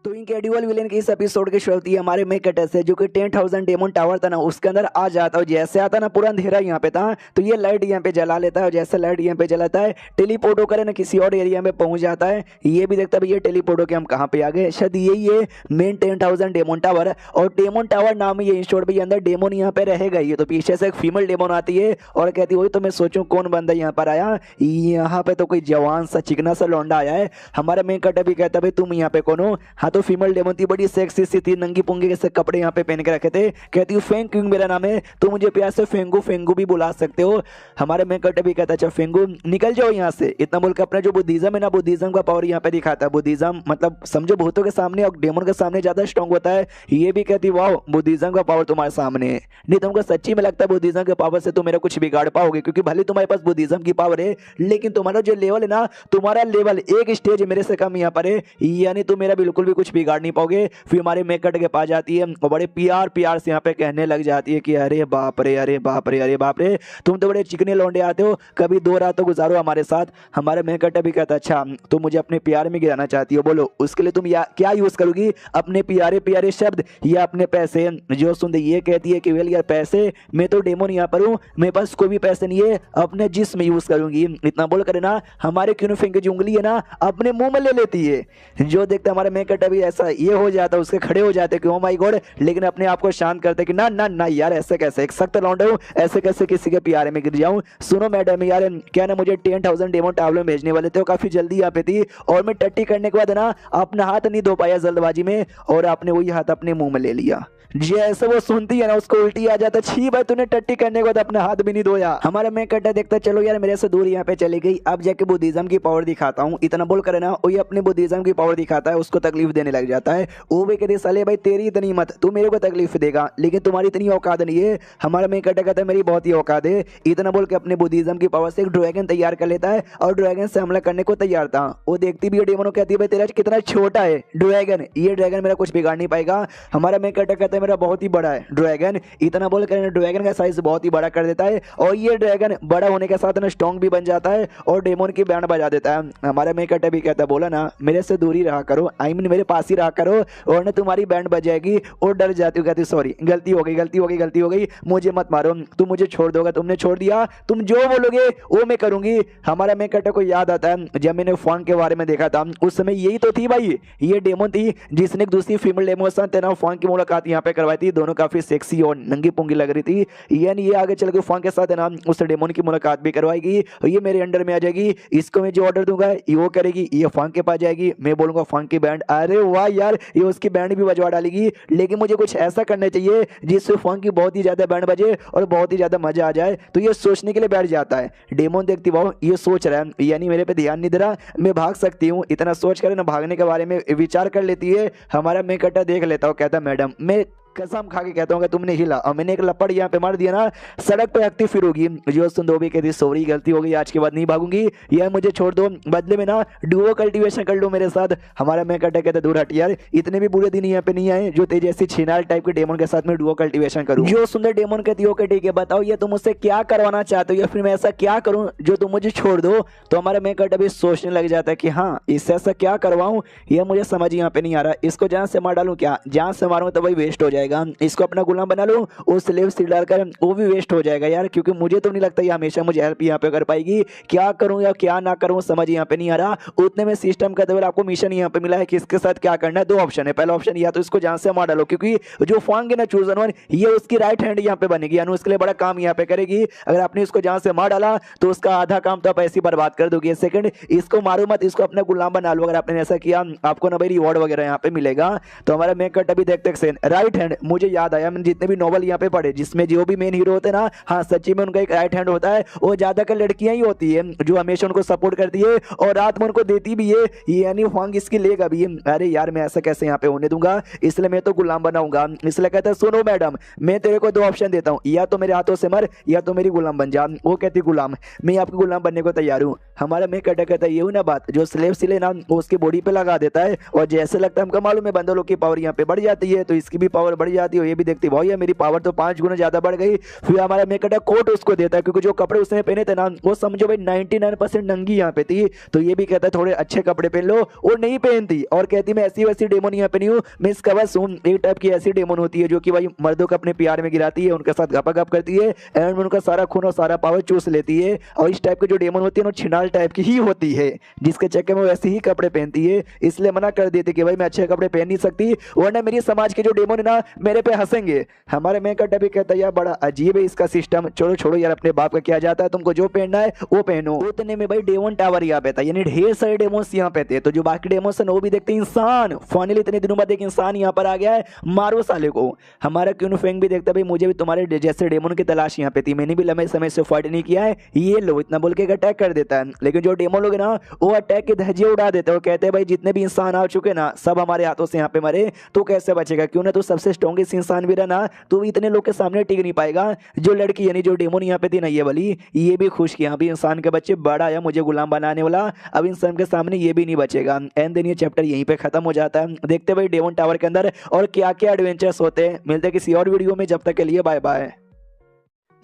तो इनक्रेडिबल विलेन के इस एपिसोड की शुरुआत है हमारे मेकटर से, जो कि 10,000 डेमन टावर था ना उसके अंदर आ जाता है। जैसे आता ना पूरा अंधेरा यहाँ पे था, तो ये लाइट यहाँ पे जला लेता है और जैसे लाइट यहाँ पे जलाता है टेलीपोर्ट होकर ना किसी और एरिया में पहुंच जाता है। ये भी देखता है ये टेलीपोर्ट होकर हम कहाँ पे आ गए, शायद यही है मेन 10,000 डेमन टावर। और डेमन टावर नाम है ये इंस्टोर पे, अंदर डेमन यहाँ पे रहेगा ही। तो पीछे से एक फीमेल डेमन आती है और कहती है वही तो मैं सोचूं कौन बंदा यहाँ पर आया, यहाँ पे तो कोई जवान सा चिकना सा लौंडा आया है। हमारा मेकटर भी कहता भाई तुम यहाँ पे कौन हो, हाँ तो फीमेल डेमन थी, बड़ी सेक्सी सी थी, नंगी पुंगी के कपड़े यहाँ पे पहन के रखे थे। कहती हूँ फेंग क्यों मेरा नाम है, तो मुझे प्यार से फेंगू फेंगू भी बुला सकते हो। हमारे मेकट भी कहता अच्छा फेंगू निकल जाओ यहाँ से। इतना बोल के अपना जो बुद्धिज्म है ना, बुद्धिज्म का पावर यहाँ पे दिखाता है। बुद्धिज्म मतलब समझो भूतों के सामने और डेमन के सामने ज्यादा स्ट्रॉन्ग होता है। ये भी कहती वाह बुद्धिज्म का पावर तुम्हारे सामने है। नहीं तुमको सच्ची में लगता है बुद्धिज्म के पावर से तुम मेरा कुछ बिगाड़ पाओगे, क्योंकि भले तुम्हारे पास बुद्धिज्म की पावर है लेकिन तुम्हारा जो लेवल है ना, तुम्हारा लेवल एक स्टेज मेरे से कम यहाँ पर है, यानी तुम मेरा बिल्कुल भी कुछ बिगाड़ नहीं पाओगे। फिर हमारे मेकट के पास जाती है और बड़े प्यार से यहाँ पे कहने लग जाती है कि अरे बाप रे अरे बाप रे अरे बाप रे, तुम तो बड़े चिकने लौंडे आते हो, कभी 2 रातों गुजारो हमारे साथ। हमारे मेकट भी कहता अच्छा तुम मुझे अपने प्यार में गिराना चाहती हो, बोलो उसके लिए तुम क्या यूज करोगी, अपने प्यारे प्यारे शब्द या अपने पैसे। जो सुनते ये कहती है कि वेल यार पैसे, मैं तो डेमोन यहाँ पर हूँ, मेरे पास कोई भी पैसे नहीं है, अपने जिस्म यूज करूंगी। इतना बोल कर ना हमारे क्यों फिंगर की उंगली है ना अपने मुंह में ले लेती है। जो देखता हमारे मेकट भी ऐसा ये हो जाता है, उसके खड़े हो जाते कि ओ माय गॉड, लेकिन अपने आप को शांत करते कि ना ना ना यार ऐसे कैसे, एक सख्त लौंडा हूं, ऐसे कैसे किसी के प्यारे में गिर जाऊं। सुनो मैडम यार क्या ना मुझे 10,000 डेमन टावर में भेजने वाले थे, वो काफी जल्दी यहाँ पे थी और मैं टट्टी करने के बाद ना अपना हाथ नहीं धो पाया जल्दबाजी में और आपने वही हाथ अपने मुंह में ले लिया। जैसे वो सुनती है ना उसको उल्टी आ जाता, छी भाई तूने टट्टी करने के बाद अपना हाथ भी नहीं धोया। हमारा मैं कट्टा देखता चलो यार मेरे से दूर यहाँ पे चली गई, अब जाके बुद्धिज्म की पावर दिखाता हूँ। इतना बोल कर ना वही अपने बुद्धिज्म की पावर दिखाता है, उसको तकलीफ देने लग जाता है। वो भी कहती साले भाई तेरी इतनी मत, तू मेरे को तकलीफ देगा लेकिन तुम्हारी इतनी औकात नहीं है। हमारा मैं कट्टा कहता है मेरी बहुत ही औकात है। इतना बोल के अपने बुद्धिज्म की पावर से एक ड्रैगन तैयार कर लेता है और ड्रैगन से हमला करने को तैयार था। वो देखती भी है डेमोन, कहती है भाई तेरा कितना छोटा है ड्रैगन, ये ड्रैगन मेरा कुछ बिगाड़ नहीं पाएगा। हमारा मैं कट्टा कहता है मेरा बहुत ही बड़ा है ड्रैगन। इतना बोल कर ड्रैगन का साइज बहुत ही बड़ा कर देता है और ये ड्रैगन बड़ा होने के साथ स्ट्रॉन्ग भी बन जाता है और डेमोन की बैंड बजा देता है। हमारा मेकट भी कहता है बोला ना मेरे से दूरी रहा करो, आई मीन मेरे पास ही रहा करो और ना तुम्हारी बैंड बजाएगी और डर जाती हूँ। कहती सॉरी गलती हो गई, मुझे मत मारो, तुम मुझे छोड़ दोगे, तुमने छोड़ दिया, तुम जो बोलोगे वो मैं करूंगी। हमारा मेकट को याद आता है जब मैंने फॉन्ग के बारे में देखा था उस समय यही तो थी भाई, ये डेमोन थी जिसने एक दूसरी फीमेल डेमोन से फॉन्ग की मुलाकात यहाँ पे करवाई थी। दोनों काफी सेक्सी और नंगी पुंगी लग रही थी, यानी ये आगे चल के फॉन्ग के साथ है ना उस डेमोन की मुलाकात भी करवाएगी और ये मेरे अंडर में आ जाएगी। इसको मैं जो ऑर्डर दूंगा ये वो करेगी, ये फॉन्ग के पास जाएगी, मैं बोलूंगा फॉन्ग की बैंड अरे रहे हो वाह यार ये उसकी बैंड भी बजवा डालेगी, लेकिन मुझे कुछ ऐसा करना चाहिए जिससे फंक की बहुत ही ज्यादा बैंड बजे और बहुत ही ज्यादा मजा आ जाए। तो ये सोचने के लिए बैठ जाता है। डेमोन देखती वाह ये सोच रहा है यानी मेरे पे ध्यान नहीं दे रहा, मैं भाग सकती हूँ, इतना सोच कर ना भागने के बारे में विचार कर लेती है। हमारा मैं कट्टा देख लेता हूँ, कहता मैडम मैं कसम खा के कहता हूँ कि तुमने हिला और मैंने एक लपड़ यहाँ पे मार दिया ना सड़क पे हकती फिरूंगी। जो सुंदोबी कहती सॉरी गलती हो गई, आज के बाद नहीं भागूंगी, यह मुझे छोड़ दो, बदले में ना डुओ कल्टीवेशन कर लो मेरे साथ। हमारा मैं कटा कहता दूर हट यार, इतने भी बुरे दिन यहाँ पे नहीं आए जो तेज ऐसी छिनाल टाइप के डेमन के साथ में डुओ कल्टीवेशन करूँ। जो सुंदर डेमन कहती है ओके ठीक है बताओ ये तुम मुझसे क्या करवाना चाहते हो या फिर मैं ऐसा क्या करूँ जो तुम मुझे छोड़ दो। तो हमारा मैं कट अभी सोचने लग जाता है कि हाँ इससे ऐसा क्या करवाऊँ, यह मुझे समझ यहाँ पे नहीं आ रहा। इसको जान से मार डालूं क्या, जान से मारूंगा तो वही वेस्ट हो जाएगा, इसको अपना गुलाम बना लूं और स्लेव सील डालकर वो भी वेस्ट हो जाएगा यार, क्योंकि मुझे तो नहीं लगता ये हमेशा मुझे हेल्प यहाँ पे कर पाएगी। क्या करूं या क्या ना करूं समझ यहाँ पे नहीं आ रहा। उतने में सिस्टम का तो आपको मिशन यहाँ पे मिला है कि इसके साथ क्या करना है। दो ऑप्शन है, पहला ऑप्शन या तो इसको जान से मार डालो क्योंकि जो फॉन्ग है ना चूजन वन ये उसकी राइट हैंड यहाँ पे बनेगी यानी उसके लिए बड़ा काम यहाँ पे करेगी। अगर आपने इसको जान से मार डाला तो उसका आधा काम तो आप ऐसे बर्बाद कर दोगे। सेकंड इसको मारो मत, इसको अपना गुलाम बना लो, अगर आपने ऐसा किया आपको ना भाई रिवॉर्ड वगैरह यहाँ पे मिलेगा। तो हमारा मेक कट अभी देखते राइट हैंड, मुझे याद आया मैंने जितने भी नॉवल यहाँ पे पढ़े जिसमें जो भी मेन हीरो होते हैं ना, हाँ सच्ची में उनका एक राइट हैंड होता है, वो ज्यादातर लड़कियां ही होती है जो हमेशा उनको सपोर्ट करती है और रात में उनको देती भी है, यानी फॉन्ग इसकी लेगा भी। अरे यार मैं ऐसा कैसे यहाँ पे होने दूंगा, इसलिए मैं तो गुलाम बनाऊंगा। इसलिए कहता है सुनो मैडम मैं तेरे को दो ऑप्शन देता हूँ, या तो मेरे हाथों से मर या तो मेरी गुलाम बन जा। वो कहती गुलाम मैं आपकी गुलाम बनने को तैयार हूँ। हमारा मैं कहता है ये ना बात जो स्लेव सिले ना वो उसकी बॉडी पे लगा देता है और जैसे लगता है हमको मालूम है बंदों लोग की पावर यहाँ पे बढ़ जाती है तो इसकी भी पावर बढ़ जाती है। ये भी देखती भाई मेरी पावर तो 5 गुना ज्यादा बढ़ गई। फिर हमारा मेकअप कोट उसको देता है क्योंकि जो कपड़े उसने पहने थे ना वो समझो भाई 99% नंगी यहाँ पे थी। तो ये भी कहता है थोड़े अच्छे कपड़े पहन लो, और नहीं पहनती और कहती मैं ऐसी वैसी डेमन यहाँ पे नहीं हूँ, मैं इस कवच हूँ। एक टाइप की ऐसी डेमन होती है जो कि भाई मर्दों को अपने प्यार में गिराती है, उनके साथ गपागप करती है एंड उनका सारा खून और सारा पावर चूस लेती है। और इस टाइप की जो डेमन होती है वो छिनाल टाइप की ही होती है जिसके चक्कर में वैसे ही कपड़े पहनती है। इसलिए मना कर देती कि भाई मैं अच्छे कपड़े पहन नहीं सकती वरना मेरी समाज के जो डेमन है ना मेरे पे हंसेंगे। हमारे मेकअप भी कहता है यार बड़ा अजीब है इसका सिस्टम, चलो छोड़ो यार अपने बाप का क्या जाता है, तुमको जो पहनना है वो पहनो। उतने में भाई डेमन टावर यहाँ पे था यानी ढेर सारे डेमोन्स यहाँ पे थे। तो जो बाकी डेमोन्स है वो भी देखते इंसान, फाइनली इतने दिनों बाद एक इंसान यहाँ पर आ गया है, मारो साले को। हमारा क्यून फेंग भी देखता भाई मुझे भी तुम्हारे जैसे डेमन की तलाश यहाँ पे थी, मैंने भी लंबे समय से फाइट नहीं किया है, ये लो इतना बोल के अटैक कर देता है। लेकिन जो डेमो लोग ना वो अटैक के धज्जियां उड़ा देते हैं, वो कहते हैं भाई जितने भी इंसान आ चुके ना सब हमारे हाथों से यहाँ पे मरे, तो कैसे बचेगा, क्यों ना तू सबसे स्ट्रॉन्गेस्ट इंसान भी रहा ना तो इतने लोग के सामने टिक नहीं पाएगा। जो लड़की यानी जो डेमोन यहाँ पे थी ना ये वाली, ये भी खुश किया अभी इंसान के बच्चे बड़ा आया मुझे गुलाम बनाने वाला, अब इंसान के सामने ये भी नहीं बचेगा। एंड देन ये चैप्टर यहीं पे खत्म हो जाता है। देखते भाई डेमन टावर के अंदर और क्या क्या एडवेंचर्स होते हैं। मिलते किसी और वीडियो में, जब तक के लिए बाय बाय।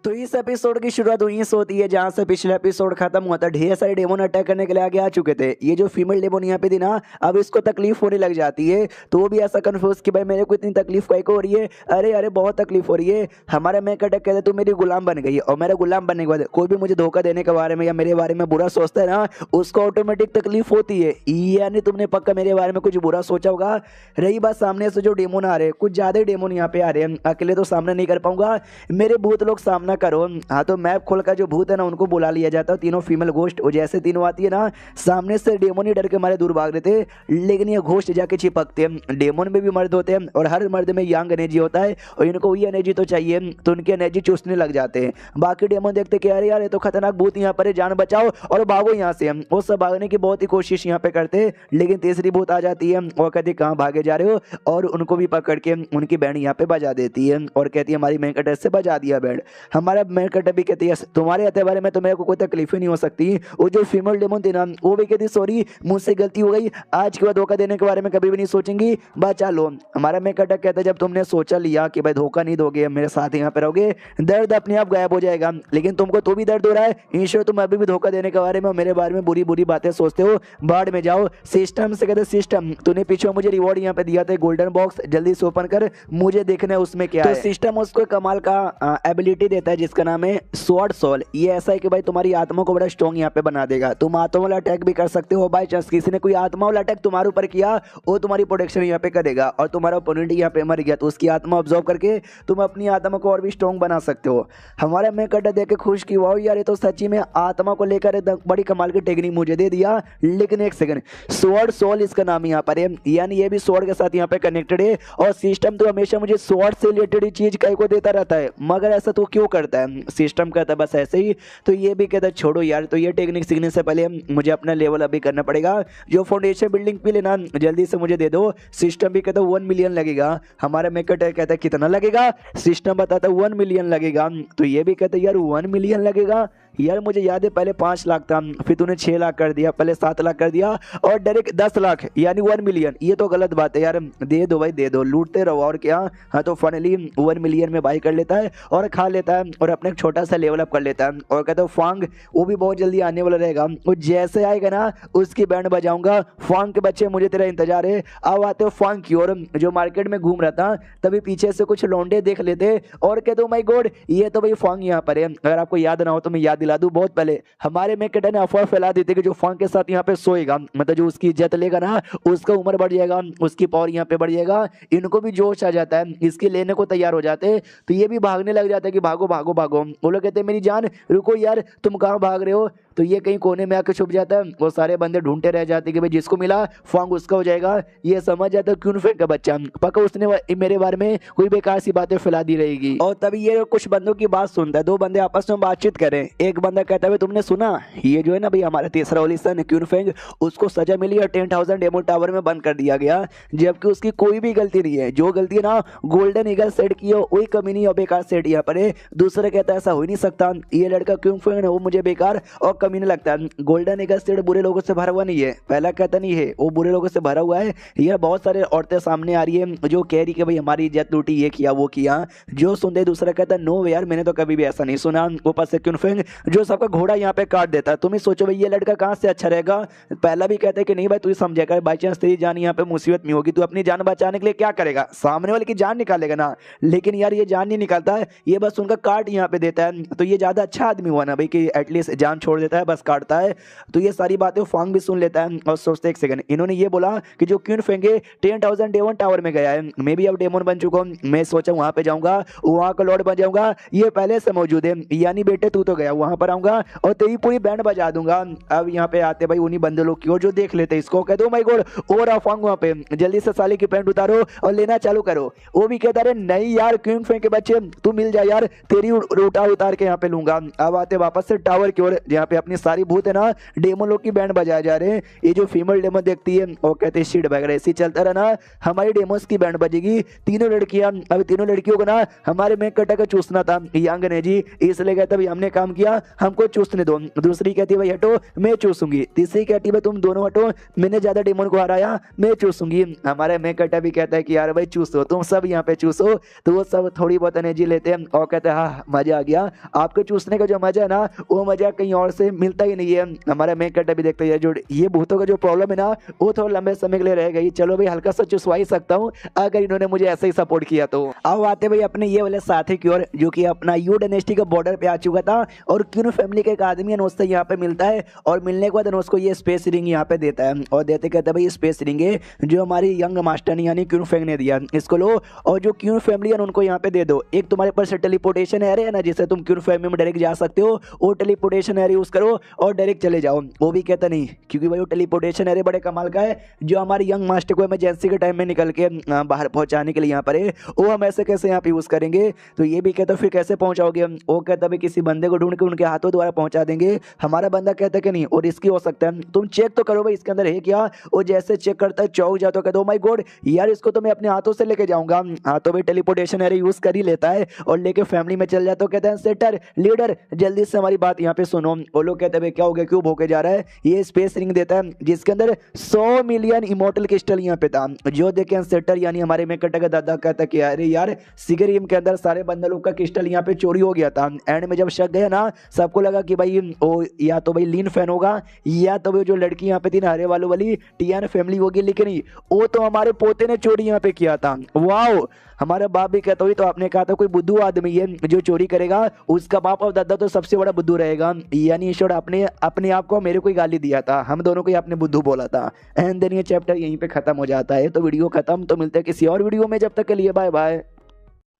तो इस एपिसोड की शुरुआत वहीं से होती है जहां से पिछला एपिसोड खत्म हुआ था। ढेर सारे डेमोन अटैक करने के लिए आगे आ चुके थे। ये जो फीमेल डेमोन यहाँ पे थी ना अब इसको तकलीफ होने लग जाती है, तो वो भी ऐसा कंफ्यूज कि भाई मेरे को इतनी तकलीफ काहे को हो रही है, अरे अरे बहुत तकलीफ हो रही है। हमारा मैं अटैक कहते तू मेरी गुलाम बन गई, और मेरा गुलाम बनने के बाद कोई भी मुझे धोखा देने के बारे में या मेरे बारे में बुरा सोचता है ना उसको ऑटोमेटिक तकलीफ होती है। यानी तुमने पक्का मेरे बारे में कुछ बुरा सोचा होगा। रही बात सामने से जो डेमोन आ रहे, कुछ ज्यादा डेमोन यहाँ पे आ रहे हैं, अकेले तो सामना नहीं कर पाऊंगा, मेरे भूत लोग सामना करो। हाँ तो मैप खोलकर जो भूत है ना उनको बुला लिया जाता है, तीनों फीमेल घोस्ट। और जैसे तीनों आती है ना सामने से डेमोन ही डर के मारे दूर भाग रहे थे, लेकिन ये घोस्ट जाके चिपकते हैं। डेमोन में भी मर्द होते हैं और हर मर्द में यंग एनर्जी होता है और इनको वही एनर्जी तो चाहिए, तो उनकी एनर्जी चूसने लग जाते हैं। बाकी डेमोन देखते कि अरे यार ये तो खतरनाक भूत यहाँ पर है, जान बचाओ और भागो यहाँ से। वो सब भागने की बहुत ही कोशिश यहाँ पे करते, लेकिन तीसरी भूत आ जाती है और कहती कहाँ भागे जा रहे हो, और उनको भी पकड़ के उनकी बैंड यहाँ पे बजा देती है और कहती है हमारी मेन कटर से बजा दिया बैंड। हमारा मेन कटर भी कहती है तुम्हारे हत्या बारे में तो मेरे को कोई तकलीफ ही नहीं हो सकती। वो जो फीमेल डेमोन थी ना वो भी कहती सॉरी मुझसे गलती हो गई, आज के बाद धोखा देने के बारे में कभी भी नहीं सोचेंगी, बचा लो। हमारा मैं कटक कहता है जब तुमने सोचा लिया कि भाई धोखा नहीं दोगे, मेरे साथ यहाँ पे रहोगे, दर्द अपने आप गायब हो जाएगा। लेकिन तुमको तो भी दर्द हो रहा है, ईश्वर तुम अभी भी धोखा देने के बारे में मेरे बारे में बुरी बुरी बातें सोचते हो, बाढ़ में जाओ। सिस्टम से कहते सिस्टम तूने पीछे मुझे रिवॉर्ड यहाँ पे दिया था गोल्डन बॉक्स, जल्दी से ओपन कर, मुझे देखना है उसमें क्या है। तो सिस्टम उसको कमाल का एबिलिटी देता कहता है जिसका नाम है स्वॉर्ड सोल। ये ऐसा है कि भाई तुम्हारी आत्मा को बड़ा स्ट्रॉन्ग यहाँ पे बना देगा, तुम आत्मा वाला अटैक भी कर सकते हो। बाई चांस किसी ने कोई आत्मा वाला अटैक तुम्हारे ऊपर किया, वो तुम्हारी प्रोटेक्शन यहाँ पे करेगा, और तुम्हारा ओपोनेंट यहाँ पे मर गया तो उसकी आत्मा ऑब्जॉर्व करके तुम अपनी आत्मा को और भी स्ट्रॉन्ग बना सकते हो। हमारे मैं कटा देख के खुश की वाओ यार, ये तो सच्ची में आत्मा को लेकर बड़ी कमाल की टेक्निक मुझे दे दिया। लेकिन एक सेकंड, स्वॉर्ड सोल इसका नाम यहाँ पर है, यानी ये भी स्वॉर्ड के साथ यहाँ पे कनेक्टेड है, और सिस्टम तो हमेशा मुझे स्वॉर्ड से रिलेटेड चीज कई को देता रहता है, मगर ऐसा तो क्यों करता है? सिस्टम कहता है बस ऐसे ही, तो ये भी कहता है छोड़ो यार। तो ये टेक्निक सीखने से पहले मुझे अपना लेवल अभी करना पड़ेगा। जो फाउंडेशन बिल्डिंग पे लेना जल्दी से मुझे दे दो। सिस्टम भी कहता है 1 मिलियन लगेगा, हमारा मेकर कहता है कितना लगेगा? सिस्टम बताता है 1 मिलियन लगेगा। तो ये भी कहता है यार 1 मिलियन लगेगा, यार मुझे याद है पहले 5 लाख था, फिर तूने 6 लाख कर दिया, पहले 7 लाख कर दिया, और डायरेक्ट 10 लाख यानी 1 मिलियन। ये तो गलत बात है यार, दे दो भाई दे दो, लूटते रहो और क्या। हाँ तो फाइनली 1 मिलियन में बाई कर लेता है और खा लेता है, और अपने छोटा सा लेवल अप कर लेता है। और कहता है फांग वो भी बहुत जल्दी आने वाला रहेगा, वो जैसे आएगा ना उसकी बैंड बजाऊंगा। फांग के बच्चे मुझे तेरा इंतजार है। अब आते हो फांग की ओर, जो मार्केट में घूम रहा था, तभी पीछे से कुछ लौंडे देख लेते और कहते माय गॉड ये तो भाई फांग यहाँ पर है। अगर आपको याद ना हो तो मैं याद दिला दूं, बहुत पहले हमारे में ने अफवाह फैला दी थी कि जो फांग के साथ यहाँ पे सोएगा, मतलब जो उसकी इज्जत लेगा ना, उसका उम्र बढ़ जाएगा, उसकी पावर यहाँ पे बढ़ जाएगा। इनको भी जोश आ जाता है, इसके लेने को तैयार हो जाते, तो ये भी भागने लग जाता है कि भागो भागो भागो। वो लोग कहते हैं मेरी जान रुको यार, तुम कहाँ भाग रहे हो? तो ये कहीं कोने में आके छुप जाता है। वो सारे बंदे ढूंढते रह जाते कि भाई जिसको मिला फांग उसका हो जाएगा। ये समझ जाता है क्यों फेंक का बच्चा, पक्का उसने मेरे बारे में कोई बेकार सी बातें फैला दी रहेगी। और तभी ये कुछ बंदों की बात सुनता है, दो बंदे आपस में बातचीत करें। एक बंदा कहता है तुमने सुना ये जो है ना भाई हमारा तीसरा ओलिसन क्यून फेंग, उसको सजा मिली और 10,000 डेमो टावर में बंद कर दिया गया, जबकि उसकी कोई भी गलती नहीं है। जो गलती है ना गोल्डन ईगल सेट की है वही कमी नहीं और बेकार सेट यहाँ पर है। दूसरा कहता है ऐसा हो ही नहीं सकता, ये लड़का क्यून फेंग है वो मुझे बेकार और कमी नहीं लगता। गोल्डन ईगल सेट बुरे लोगों से भरा हुआ नहीं है, पहला कहता नहीं है वो बुरे लोगों से भरा हुआ है। ये बहुत सारे औरतें सामने आ रही है जो कह रही कि भाई हमारी इज्जत टूटी, ये किया वो किया। जो सुनते दूसरा कहता है नो यार मैंने तो कभी भी ऐसा नहीं सुना। ऊपर से क्यून फेंग जो सबका घोड़ा यहाँ पे काट देता है। तुम ही सोचो भाई ये लड़का कहाँ से अच्छा रहेगा। पहला भी कहते हैं कि नहीं भाई तू समझा कर, बाई चांस तेरी जान यहाँ पे मुसीबत में होगी, तू अपनी जान बचाने के लिए क्या करेगा? सामने वाले की जान निकालेगा ना। लेकिन यार ये जान नहीं निकालता है, ये बस उनका काट यहाँ पे देता है। तो ये ज्यादा अच्छा आदमी हुआ ना भाई कि एटलीस्ट जान छोड़ देता है, बस काटता है। तो ये सारी बातें फांग भी सुन लेता है और सोचते एक सेकंड, इन्होंने ये बोला कि जो क्यून फेंगे 10,000 डेमन टावर में गया है, मैं भी अब डेमन बन चुका हूँ। मैं सोचा वहां पे जाऊंगा, वहां का लॉर्ड बन जाऊंगा, ये पहले से मौजूद है। यानी बेटे तू तो गया, वहां पर आऊंगा और तेरी पूरी बैंड बजा दूंगा। अब यहाँ पे आते भाई उन्हीं बंदे लोग की ओर जो देख लेते इसको, कह दो माय गॉड और आफांग वहां पे जल्दी से साले की पैंट उतारो और लेना चालू करो। वो भी कहता रहे नहीं यार क्यून फेंक के बच्चे तू मिल जा यार, तेरी रोटा उतार के यहाँ पे लूंगा। अब आते वापस से टावर की ओर जहाँ पे अपनी सारी भूत है ना डेमो लोग की बैंड बजाए जा रहे हैं। ये जो फीमेल डेमो देखती है वो कहते शीट वगैरह ऐसी चलता रहा ना, हमारी डेमोस की बैंड बजेगी। तीनों लड़कियां, अब तीनों लड़कियों को ना हमारे में कटा का चूसना था यंग ने जी, इसलिए कहता भाई हमने काम किया हमको चूसने दो। दूसरी कहती भाई हटो मैं चूसूंगी। तीसरी कहती भाई तुम दोनों हटो, मैंने ज्यादा डेमन को हराया मैं चूसूंगी। हमारे में कटा भी कहता है कि यार भाई चूसो तुम सब यहाँ पे चूसो। तो वो सब थोड़ी बहुत एनर्जी लेते हैं और कहते हैं हाँ मजा आ गया। आपके चूसने का जो मजा है ना वो मजा कहीं और से मिलता ही नहीं है। हमारा में कटा भी देखता है जो ये भूतों का जो प्रॉब्लम है ना वो थोड़ा लंबे समय के लिए रह गई, चलो भाई हल्का सा चुसवा ही सकता हूँ अगर इन्होंने मुझे ऐसे ही सपोर्ट किया तो। अब आते भाई अपने ये वाले साथी की ओर जो कि अपना यू डायनेस्टी का बॉर्डर पे आ चुका था और क्यून फैमिली के एक आदमी अनोस से यहाँ पे मिलता है और मिलने के बाद अनोस को ये स्पेस रिंग यहाँ पे देता है और देते कहते भाई स्पेस रिंग है जो हमारी यंग मास्टर ने यानी क्यून फैंग ने दिया, इसको लो और जो क्यून फैमिली है उनको यहाँ पे दे दो। एक तुम्हारे पास टेलीपोर्टेशन एरिया है ना जिससे तुम क्यून फैमिली में डायरेक्ट जा सकते हो, वो टेलीपोर्टेशन एरिया यूज करो और डायरेक्ट चले जाओ। वो भी कहता नहीं क्योंकि भाई वो टेलीपोर्टेशन एरिया बड़े कमाल का है जो हमारे यंग मास्टर को इमरजेंसी के टाइम में निकल के बाहर पहुंचाने के लिए यहाँ पर है, वो हम ऐसे कैसे यहाँ पे यूज करेंगे। तो ये भी कहता फिर कैसे पहुंचाओगे? वो कहता भाई किसी बंदे को ढूंढ के उनके हाथों द्वारा पहुंचा देंगे। हमारा बंदा कहता कि नहीं और रिस्की हो सकता है, तुम चेक तो करो भाई इसके अंदर है क्या। वो जैसे चेक करता है चौक जाता है, कहता ओ माय गॉड यार इसको तो मैं अपने हाथों से लेके जाऊंगा। हाथों में टेलीपोर्टेशन एरिया यूज कर ही लेता है और लेके फैमिली में चल जाता है। कहता है सेटर लीडर जल्दी से हमारी बात यहाँ पे सुनो। वो लोग कहते हैं क्या हो गया, क्यों भोके जा रहा है। ये स्पेस रिंग देता है जिसके अंदर 100 मिलियन इमोर्टल क्रिस्टल यहाँ पे था। जो देखे अनसेटर यानी हमारे मेकटा का दादा कहता कि अरे यार सिगरियम के अंदर सारे बंदलों का क्रिस्टल यहाँ पे चोरी हो गया था। एंड में जब शक गया ना, सबको लगा कि भाई ओ या तो भाई लीन फैन होगा या तो वो जो लड़की यहाँ पे थी ना हरे वालों वाली टियान फैमिली होगी, लेकिन वो तो हमारे पोते ने चोरी यहाँ पे किया था। वाओ, हमारा बाप भी कहता हुई तो आपने कहा था कोई बुद्धू आदमी है जो चोरी करेगा, उसका बाप और दादा तो सबसे बड़ा बुद्धू रहेगा। यानी ईश्वर आपने अपने आप को मेरे को ही गाली दिया था, हम दोनों को ही आपने बुद्धू बोला था। एंड देन ये चैप्टर यहीं पे खत्म हो जाता है। तो वीडियो खत्म, तो मिलते हैं किसी और वीडियो में, जब तक के लिए बाय बाय।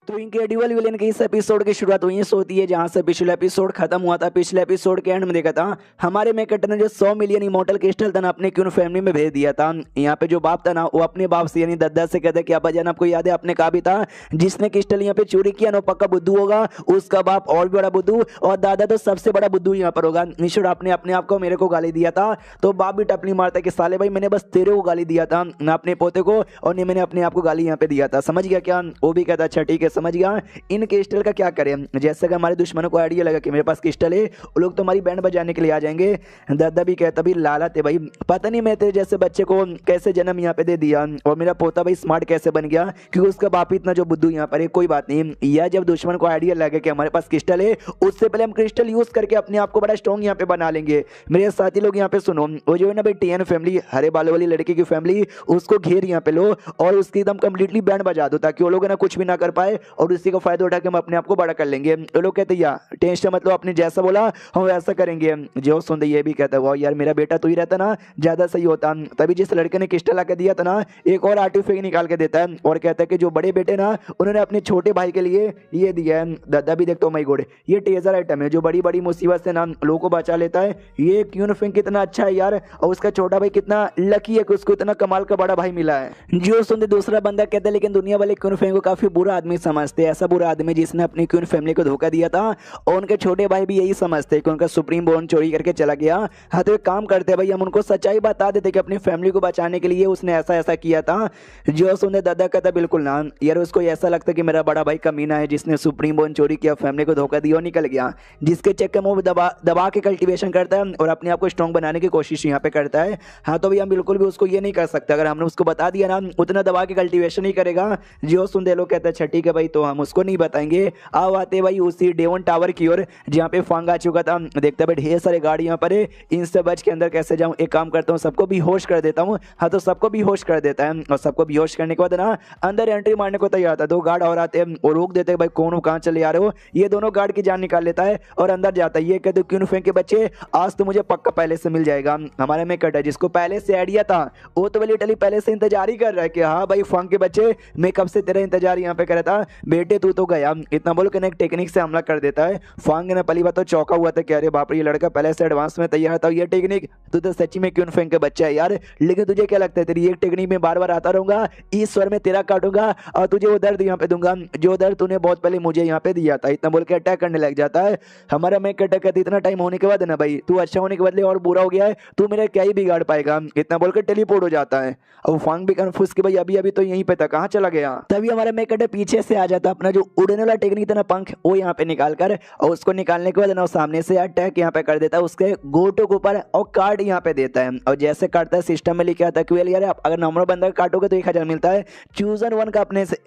तो इनक्रेडिबल विलेन के इस एपिसोड की शुरुआत वहीं से होती है जहां से पिछले एपिसोड खत्म हुआ था। पिछले एपिसोड के एंड में देखा था हमारे मेकट ने जो 100 मिलियन इमोर्टल क्रिस्टल था ना अपने क्यून फैमिली में भेज दिया था। यहाँ पे जो बाप था ना वो अपने बाप से यानी दादा से कहता कि अब्बा जान आपको याद है आपने कहा भी था जिसने क्रिस्टल यहाँ पे चोरी किया ना पक्का बुद्धू होगा, उसका बाप और भी बड़ा बुद्धू और दादा तो सबसे बड़ा बुद्धू यहाँ पर होगा। ईश्वर आपने अपने आप को मेरे को गाली दिया था। तो बाप भी टपली मारता कि साले भाई मैंने बस तेरे को गाली दिया था ना अपने पोते को, और नहीं मैंने अपने आप को गाली यहाँ पे दिया था, समझ गया क्या। वो भी कहता अच्छा ठीक है समझ गया। इन क्रिस्टल का क्या करें, जैसे कि हमारे दुश्मनों को आइडिया लगा कि मेरे पास क्रिस्टल है, वो लोग तो हमारी बैंड बजाने के लिए आ जाएंगे। दादा भी कहता भी लालत है भाई, पता नहीं मैं तेरे जैसे बच्चे को कैसे जन्म यहाँ पे दे दिया और मेरा पोता भाई स्मार्ट कैसे बन गया, क्योंकि उसका बाप इतना जो बुद्धू यहाँ पर है। कोई बात नहीं, या जब दुश्मन को आइडिया लगा कि हमारे पास क्रिस्टल है, उससे पहले हम क्रिस्टल यूज करके अपने आप को बड़ा स्ट्रॉन्ग यहाँ पे बना लेंगे। मेरे साथी लोग यहाँ पे सुनो, वो जो है ना भाई टीएन फैमिली हरे बालों वाली लड़की की फैमिली, उसको घेर यहाँ पे लो और उसकी एकदम कंप्लीटली बैंड बजा दो ताकि वो लोग ना कुछ भी ना कर पाए और उसी का फायदा उठा के हम अपने आप को बड़ा कर लेंगे। वो लोग कहते या टेंशन मतलब आपने जैसा बोला हम वैसा करेंगे। जो सुन ये भी कहता हुआ यार मेरा बेटा तो ही रहता ना ज्यादा सही होता। तभी जिस लड़के ने क्रिस्टल ला के दिया था ना एक और आर्टिफैक्ट निकाल के देता है और कहता है कि जो बड़े बेटे ना उन्होंने अपने छोटे भाई के लिए ये दिया है। दादा भी देखता माई गोड ये टेजर आइटम है जो बड़ी बड़ी मुसीबत से ना लोगों को बचा लेता है। ये क्यून फिंग कितना अच्छा है यार, और उसका छोटा भाई कितना लकी है कि उसको इतना कमाल का बड़ा भाई मिला है। जो सुनते दूसरा बंदा कहता है लेकिन दुनिया वाले क्यून फिंग को काफी बुरा आदमी समझते हैं, ऐसा बुरा आदमी जिसने अपनी क्यून फैमिली को धोखा दिया था और उनके छोटे भाई भी यही समझते हैं कि उनका सुप्रीम बोर्न चोरी करके चला गया। हाँ तो एक काम करते हैं भाई हम उनको सच्चाई बता देते कि अपनी फैमिली को बचाने के लिए उसने ऐसा ऐसा किया था। जो सुनते दादा कहता बिल्कुल ना यार, उसको ऐसा लगता कि मेरा बड़ा भाई कमीना है जिसने सुप्रीम बोर्न चोरी किया, फैमिली को धोखा दिया और निकल गया, जिसके चक्कर में वो दबा के कल्टीवेशन करता है और अपने आप को स्ट्रॉन्ग बनाने की कोशिश यहाँ पे करता है। हाँ तो भाई हम बिल्कुल भी उसको ये नहीं कर सकते, अगर हमने उसको बता दिया ना उतना दबा के कल्टीवेशन ही करेगा। जो सुनते लोग कहते हैं अच्छा ठीक है भाई तो हम उसको नहीं बताएंगे। अब आते भाई उसी डेवन टावर की ओर जहाँ पे फांग आ चुका था। देखता भाई ढेर सारे गाड़ी यहाँ पर है, इनसे बच के अंदर कैसे जाऊँ। एक काम करता हूँ सबको भी होश कर देता हूँ। हाँ तो सबको भी होश कर देता है और सबको भी होश करने के बाद ना अंदर एंट्री मारने को तैयार था। दो गार्ड और आते हैं और रोक देते हैं भाई कौन हो कहाँ चले आ रहे हो। ये दोनों गार्ड की जान निकाल लेता है और अंदर जाता है। ये कहते क्यों फेंक के बच्चे आज तो मुझे पक्का पहले से मिल जाएगा। हमारे में कट है जिसको पहले से आइडिया था वो तो वाली टली पहले से इंतजार ही कर रहा है कि हाँ भाई फांग के बच्चे मैं कब से तेरा इंतजार यहाँ पे कर रहा था, बेटे तू तो गया। इतना बोल के टेक्निक से हमला कर देता है। फांग ने पहली बात तो चौका हुआ था कि अरे बाप रे ये लड़का पहले से एडवांस में तैयार था। ये टेक्निक तू तो सच्ची में क्यों फेंक के बच्चा है यार, लेकिन तुझे क्या लगता है तेरी एक टेक्निक में बार बार आता रहूंगा, इस स्वर में तेरा काटूंगा और तुझे वो दर्द यहाँ पे दूंगा जो दर्द तूने बहुत पहले मुझे यहाँ पे दिया था। इतना बोल के अटैक करने लग जाता है। हमारा मैं अटैक करती इतना टाइम होने के बाद ना भाई तू अच्छा होने के बदले और बुरा हो गया है, तू मेरा क्या ही बिगाड़ पाएगा। इतना बोलकर टेलीपोर्ट हो जाता है और फांग भी कंफ्यूज कि भाई अभी अभी तो यहीं पे था कहाँ चला गया। तभी हमारा मैं पीछे से आ जाता, अपना जो उड़ने वाला टेक्निक था ना पंख वो यहाँ पे निकाल कर और उसको निकालने के बाद ना सामने से अटैक यहाँ पे कर देता है उसके गोटो के ऊपर और कार्ड यहाँ पे देता है। और जैसे काटता है सिस्टम में लिखा था कि यार अगर नॉर्मल बंदा काटोगे तो 1000 मिलता है, चूजन 1 का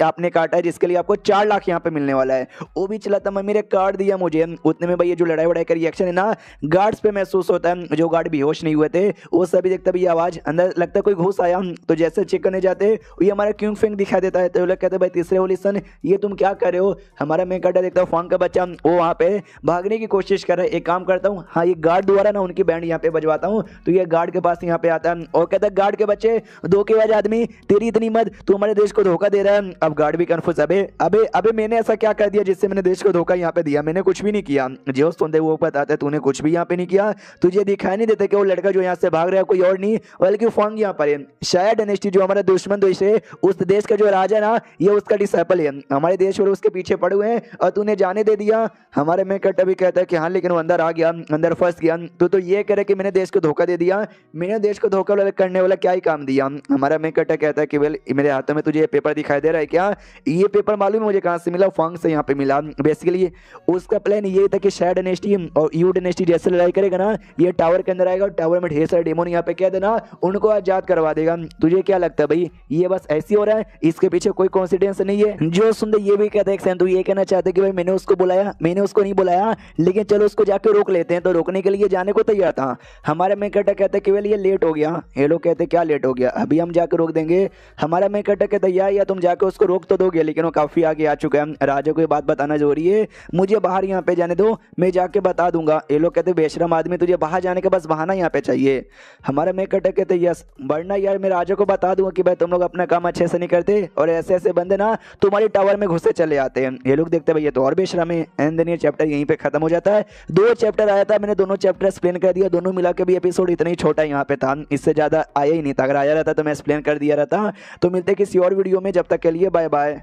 आपने काटा है जिसके लिए आपको 4 लाख यहाँ पे मिलने वाला है। वो भी चला था मम्मी ने कार्ड दिया मुझे। उतने में भाई ये जो लड़ाई वड़ाई का रिएक्शन है ना गार्ड्स पे महसूस होता है। जो गार्ड बेहोश नहीं हुए थे वो सभी देखता भी आवाज अंदर लगता है कोई घुस आया, तो जैसे चेक करने जाते ये हमारा क्यूंग फिंग दिखा देता है। तो लोग कहते भाई तीसरे होलिसन ये तुम क्या कर रहे हो। हमारा मैं काटा देखता हूँ फांग का बच्चा वो वहाँ पे भागने की कोशिश कर रहा है। एक काम करता हूँ हाँ ये गार्ड द्वारा ना उनकी बैंड यहाँ पे बजवाता हूँ। तो ये गार्ड के पास यहाँ पे आता है और कहता है गार्ड के बच्चे धोखेबाज आदमी तेरी इतनी मत, तू हमारे देश को धोखा दे रहा है। अब गार्ड भी कंफ्यूज अबे अबे अबे मैंने ऐसा क्या कर दिया जिससे मैंने देश को धोखा यहाँ पे दिया, मैंने कुछ भी नहीं किया। जो सुनते वो बताते तूने कुछ भी यहाँ पे नहीं किया, तुझे दिखाई नहीं देता कि वो लड़का जो यहाँ से भाग रहा है कोई और नहीं बल्कि फांग यहाँ पर है। शायद डायनेस्टी जो हमारा दुश्मन देश है उस देश का जो राजा ना ये उसका डिसाइपल है। हमारे देश वाले उसके पीछे पड़े हुए हैं और तूने जाने दे दिया। हमारे में कट अभी कहता है कि हाँ लेकिन वो अंदर आ गया, अंदर फंस गया। तो ये कह रहा है कि मैंने देश को धोखा दे दिया, मैंने देश को धोखा करने वाला क्या ही काम दिया। हमारा में कट कहता है कि वेल मेरे हाथों में तुझे ये पेपर दिखाई दे रहा है क्या? ये पेपर मालूम है मुझे कहाँ से मिला? फांग से यहाँ पे मिला। बेसिकली उसका प्लान ये था कि शायद डायनेस्टी और यू डायनेस्टी जैसे लड़ाई करेगा ना, ये टावर के अंदर आएगा और टावर में ढेर सारे डेमोन यहाँ पे कह देना उनको आजाद करवा देगा। तुझे क्या लगता है भाई ये बस ऐसी हो रहा है, इसके पीछे कोई कॉन्सिडेंस नहीं है? जो सुंदर ये भी कहता है तू ये कहना चाहते कि भाई मैंने उसको बुलाया, मैंने उसको नहीं बुलाया, लेकिन चलो उसको जाके रोक लेते हैं। तो रोकने के लिए जाने को तैयार था। हमारा मैं कहता है कि वेल ये लेट हो गया। ये लोग कहते क्या लेट हो गया, अभी हम जाकर रोक देंगे। हमारा मैं कहता या तुम जाके उसको रोक तो दोगे, लेकिन वो काफी आगे आ चुका है। राजा को ये बात बताना जरूरी है, मुझे बाहर यहाँ पे जाने दो, मैं जाके बता दूंगा। ये लोग कहते बेशरम आदमी, तुझे बाहर जाने का बस बहाना यहाँ पे चाहिए। हमारा मैं कहते यस बढ़ना यार, मैं राजा को बता दूंगा कि भाई तुम लोग अपना काम अच्छे से नहीं करते और ऐसे ऐसे बंदे ना तुम्हारी टावर में घुसे चले आते हैं। ये लोग देखते हैं भाई ये तो और बेशरम है। एंड देन ये चैप्टर यहीं पे खत्म हो जाता है। 2 चैप्टर आया था, मैंने दोनों चैप्टर एक्सप्लेन कर दिया। दोनों मिला के भी एपिसोड इतना ही छोटा यहाँ पे था, इससे ज्यादा आया ही नहीं था। अगर आया रहता तो मैं एक्सप्लेन कर दिया रहता। तो मिलते हैं किसी और वीडियो में, जब तक के लिए बाय बाय।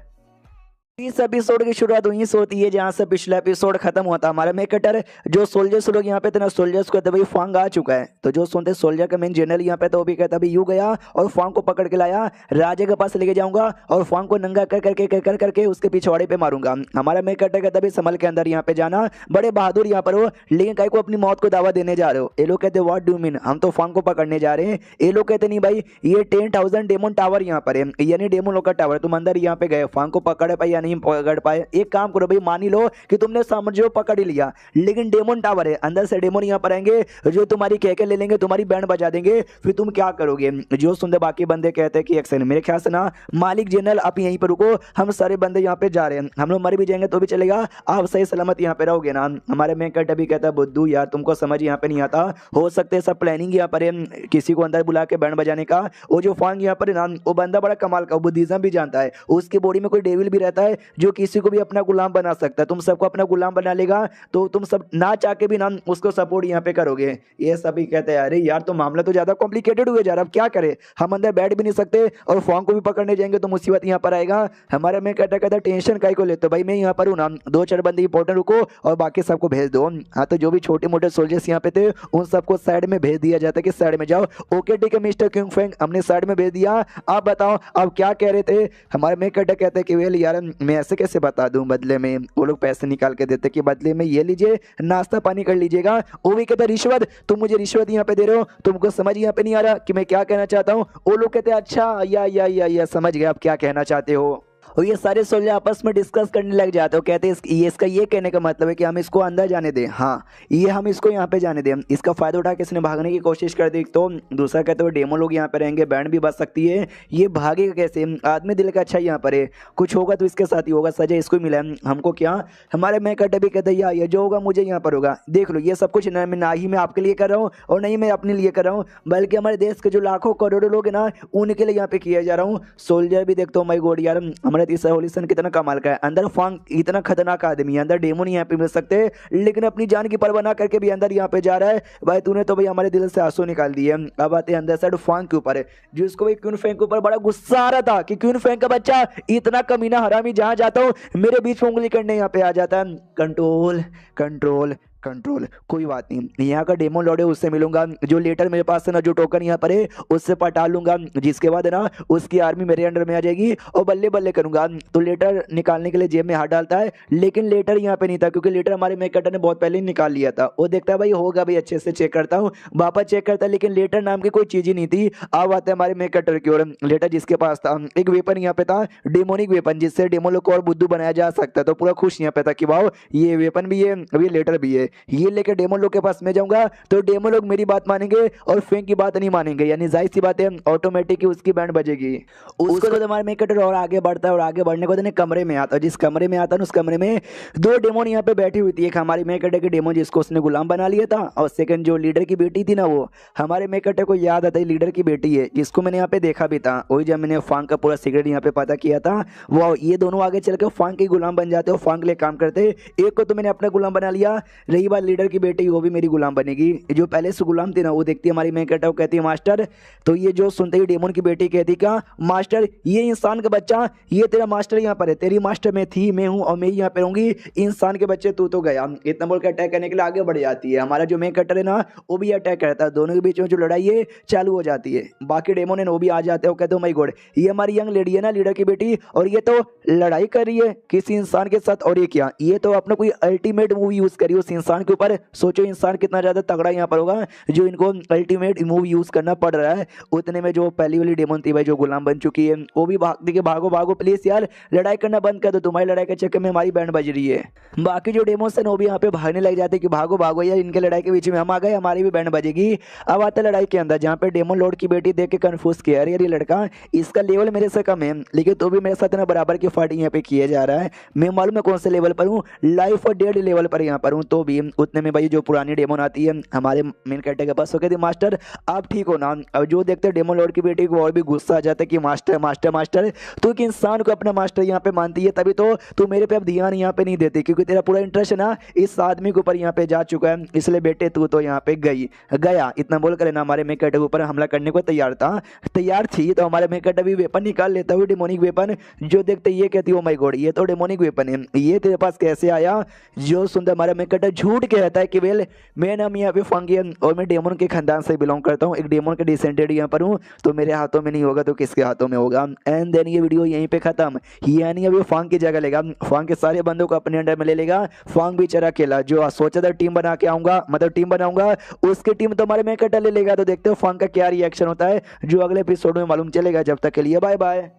इस एपिसोड की शुरुआत वहीं से होती है जहां से पिछला एपिसोड खत्म हुआ था। हमारा मेकटर जो सोल्जर्स लोग यहाँ पे थे ना, सोल्जर्स को कहते भाई फांग आ चुका है। तो जो सुनते सोल्जर का मेन जनरल यहाँ पे तो वो भी कहता भाई यू गया और फांग को पकड़ के लाया, राजे के पास लेके जाऊंगा और फांग को नंगा कर करके उसके पिछवाड़े पे मारूंगा। हमारा मेकटर कहता भाई संभल के अंदर यहाँ पे जाना, बड़े बहादुर यहाँ पर हो, लेकिन कहीं को अपनी मौत को दावा देने जा रहे हो। ये लोग कहते व्हाट डू मीन, हम तो फांग को पकड़ने जा रहे हैं। ये लोग कहते नहीं भाई ये 10,000 डेमन टावर यहाँ पर है, यानी डेमन लोग का टावर, तुम अंदर यहाँ पे गए, फांग को पकड़ पाए या नहीं पकड़ पाए। एक काम करो भाई, मान ही लो कि तुमने समझो पकड़ ही लिया, लेकिन डेमन टावर है, अंदर से डेमन यहाँ पर आएंगे जो तुम्हारी कह ले लेंगे, तुम्हारी बैंड बजा देंगे, फिर तुम क्या करोगे? जो सुनते बाकी बंदे कहते हैं कि एक्शन मेरे ख्याल से ना मालिक जनरल आप यहीं पर रुको, हम सारे बंदे यहाँ पे जा रहे हैं, हम लोग मर भी जाएंगे तो भी चलेगा, आप सही सलामत यहाँ पे रहोगे ना। हमारे में कट भी कहता है बुद्धू यार तुमको समझ यहाँ पे नहीं आता, हो सकते है सब प्लानिंग यहाँ पर है किसी को अंदर बुला के बैंड बजाने का। वो जो फांग यहाँ पर है ना, वो बंदा बड़ा कमाल का, बुद्धिज्म भी जानता है, उसकी बॉडी में कोई डेविल भी रहता है जो किसी को भी अपना गुलाम बना सकता है। तुम सबको अपना गुलाम बना लेगा तो तुम सब ना चाह के भी ना उसको सपोर्ट यहाँ पे करोगे। ये सभी कहते हैं अरे यार तो मामला तो ज्यादा कॉम्प्लिकेटेड हुए जा रहा, अब क्या करे, हम अंदर बैठ भी नहीं सकते और फॉर्म को भी पकड़ने जाएंगे तो मुसीबत यहाँ पर आएगा। हमारे में कहता टेंशन काहे को लेते हो भाई, मैं यहाँ पर हूँ ना, 2-4 बंदे इंपॉर्टेंट रुको और बाकी सबको भेज दो। हाँ तो जो भी छोटे मोटे सोल्जर्स यहाँ पे थे उन सबको साइड में भेज दिया जाता है कि साइड में जाओ। ओके ठीक है मिस्टर किंग फेंग, हमने साइड में भेज दिया, आप बताओ आप क्या कह रहे थे? हमारे में कहते हैं कि वेल यार मैं ऐसे कैसे बता दूं, बदले में वो लोग पैसे निकाल के देते कि बदले में ये लीजिए नाश्ता पानी कर लीजिएगा। वो भी कहता रिश्वत, तुम मुझे रिश्वत यहाँ पे दे रहे हो, तुमको समझ यहाँ पे नहीं आ रहा कि मैं क्या कहना चाहता हूँ? वो लोग कहते हैं अच्छा या समझ गए आप क्या कहना चाहते हो। और ये सारे सोल्जर आपस में डिस्कस करने लग जाते हो, कहते हैं ये इसका ये कहने का मतलब है कि हम इसको अंदर जाने दें, हाँ ये हम इसको यहाँ पे जाने दें, इसका फायदा उठा के इसने भागने की कोशिश कर दी। तो दूसरा कहते हुए डेमो लोग यहाँ पे रहेंगे, बैंड भी बच सकती है, ये भागेगा कैसे? आदमी दिल का अच्छा यहाँ पर है, कुछ होगा तो इसके साथ ही होगा, सजा इसको मिला है, हमको क्या? हमारे मैं कट भी कहते हैं ये जो होगा मुझे यहाँ पर होगा। देख लो ये सब कुछ ना ही मैं आपके लिए कर रहा हूँ और नहीं मैं अपने लिए कर रहा हूँ, बल्कि हमारे देश के जो लाखों करोड़ों लोग हैं ना उनके लिए यहाँ पे किया जा रहा हूँ। सोल्जर भी देखते हो माई गॉड यार हमारे होलिसन कितना कमाल का है, अंदर फांग इतना खतरनाक आदमी है, अंदर डेमो नहीं यहाँ पे मिल सकते, लेकिन अपनी जान की परवाह ना करके भी अंदर यहाँ पे जा रहा है। भाई तूने तो भाई हमारे दिल से आंसू निकाल दिए। अब आते हैं अंदर साइड फांग के ऊपर, जिसको भाई क्वीन फैंग के ऊपर बड़ा गुस्सा आ रहा था कि क्वीन फैंग का बच्चा इतना कमीना हरामी, जहां जाता हूँ मेरे बीच में उंगली करने यहाँ पे आ जाता है। कंट्रोल कंट्रोल कंट्रोल, कोई बात नहीं, यहाँ का डेमो लॉर्ड है उससे मिलूंगा, जो लेटर मेरे पास है ना, जो टोकन यहाँ पर है उससे पटा लूंगा, जिसके बाद है ना उसकी आर्मी मेरे अंडर में आ जाएगी और बल्ले बल्ले करूंगा। तो लेटर निकालने के लिए जेब में हाथ डालता है, लेकिन लेटर यहाँ पे नहीं था क्योंकि लेटर हमारे मेकटर ने बहुत पहले ही निकाल लिया था। वो देखता है भाई होगा भाई, अच्छे से चेक करता हूँ, वापस चेक करता है, लेकिन लेटर नाम की कोई चीज ही नहीं थी। अब आते हैं हमारे मेकटर की ओर, लेटर जिसके पास था एक वेपन यहाँ पे था, डेमोनिक वेपन, जिससे डेमो लोग को और बुद्धू बनाया जा सकता है। तो पूरा खुश यहाँ पे था कि वाह ये वेपन भी है, अब ये लेटर भी है, ये लेकर डेमो लोग के पास में जाऊंगा तो डेमो लोग मेरी बात मानेंगे और फेंक की बात नहीं मानेंगे, यानी जाहिर सी बात है ऑटोमेटिक उसकी बैंड बजेगी। उसको तो हमारे मेकटर और आगे बढ़ता है और आगे बढ़ने को तो कमरे में आता है, जिस कमरे में आता है उस कमरे में 2 डेमोन यहाँ पे बैठी हुई थी, एक हमारी मेकटर की डेमो जिसको उसने गुलाम बना लिया था, और सेकंड जो लीडर की बेटी थी ना, वो हमारे मेकटर को याद आता है लीडर की बेटी है, जिसको मैंने यहाँ पे देखा भी था, वही जब मैंने फांग का पूरा सीक्रेट यहाँ पे पता किया था। वो ये दोनों आगे चलकर फांग के गुलाम बन जाते हो, फांग के लिए काम करते। एक को तो मैंने अपना गुलाम बना लिया, रही बात लीडर की बेटी, वो भी मेरी गुलाम बनेगी। जो पहले से गुलाम थी ना, वो देखती है हमारी मेन कैरेक्टर, कहती है मास्टर। तो ये जो सुनते ही डेमन की बेटी कहती क्या मास्टर, ये इंसान का बच्चा, ये तेरा मास्टर यहाँ पर है, तेरी मास्टर में थी, मैं हूँ और मैं यहाँ पे रहूंगी, इंसान के बच्चे तू तो गया। इतना बोल के अटैक करने के लिए आगे बढ़ जाती है। हमारा जो मेन कैरेक्टर है ना, वो भी अटैक करता है। दोनों के बीच में जो लड़ाई है चालू हो जाती है। बाकी डेमन है वो भी आ जाते हैं, वो कहते हो माय गॉड, ये हमारी यंग लेडी है ना लीडर की बेटी, और ये तो लड़ाई कर रही है किसी इंसान के साथ। और ये क्या, ये तो अपना कोई अल्टीमेट मूव यूज करी उस इंसान के ऊपर। सोचो इंसान कितना ज्यादा तगड़ा यहाँ पर होगा जो इनको अल्टीमेट मूव यूज करना पड़ रहा है। उतने में जो पहली वाली डेमन थी भाई, जो गुलाम बन चुकी है, वो भी भागती के भागो भागो प्लीज यार, लड़ाई करना बंद कर दो, तुम्हारी लड़ाई के चक्कर में हमारी बैंड बज रही है। बाकी जो डेमोस है वो भी यहाँ पे भागने लग जाते कि भागो भागो यार, इनके लड़ाई के बीच में हम आ गए, हमारी भी बैंड बजेगी। अब आता लड़ाई के अंदर, जहाँ पे डेमन लॉर्ड की बेटी देख के कंफ्यूज किया, अरे यार ये लड़का, इसका लेवल मेरे से कम है, लेकिन तो भी मेरे साथ ना बराबर की फाइटिंग यहाँ पे किया जा रहा है। मैं मालूम है कौन से लेवल पर हूँ, लाइफ और डेड लेवल पर यहाँ पर हूँ। तो भी उतने में भाई जो पुरानी डेमन आती है हमारे मेन कैरेक्टर के पास, वो कहती मास्टर आप ठीक हो ना। अब जो देखते हैं डेमन लॉर्ड की बेटी को और भी गुस्सा आ जाता है कि मास्टर मास्टर मास्टर, तू एक इंसान को अपना मास्टर यहाँ पे मानती है, तभी तो तू मेरे पे अब ध्यान यहाँ पे नहीं देती, क्योंकि तेरा पूरा इंटरेस्ट है ना इस आदमी के ऊपर यहाँ पे जा चुका है, इसलिए बेटे तू तो यहाँ पे गया। इतना बोल कर ना हमारे मेन कैरेक्टर के ऊपर हमला करने को तैयार थी। तो हमारे मेन कैरेक्टर भी वेपन निकाल लेता हुआ, डेमोनिक वेपन। जो देखते ये कहती ओ माय गॉड, ये तो डेमोनिक वेपन है, ये तेरे पास कैसे आया। जो सुंदर हमारा मेन कैरेक्टर झूठ कहता है कि वेल मैं नाम यहाँ पे फंगियन और मैं डेमन के खानदान से बिलोंग करता हूँ, एक डेमन के डिसेंडेड यहाँ पर हूँ, तो मेरे हाथों में नहीं होगा तो किसके हाथों में होगा। एंड देन ये वीडियो यहीं पे खत्म। यानी अभी फांग की जगह लेगा, फांग के सारे बंदों को अपने अंडर में ले लेगा। फांग बेचारा अकेला, जो सोचा था टीम बना के आऊंगा, मतलब टीम बनाऊंगा, उसकी टीम तो हमारे मेन कैरेक्टर ले लेगा। तो देखते हो फांग का क्या रिएक्शन होता है, जो अगले एपिसोड में मालूम चलेगा। जब तक के लिए बाय बाय।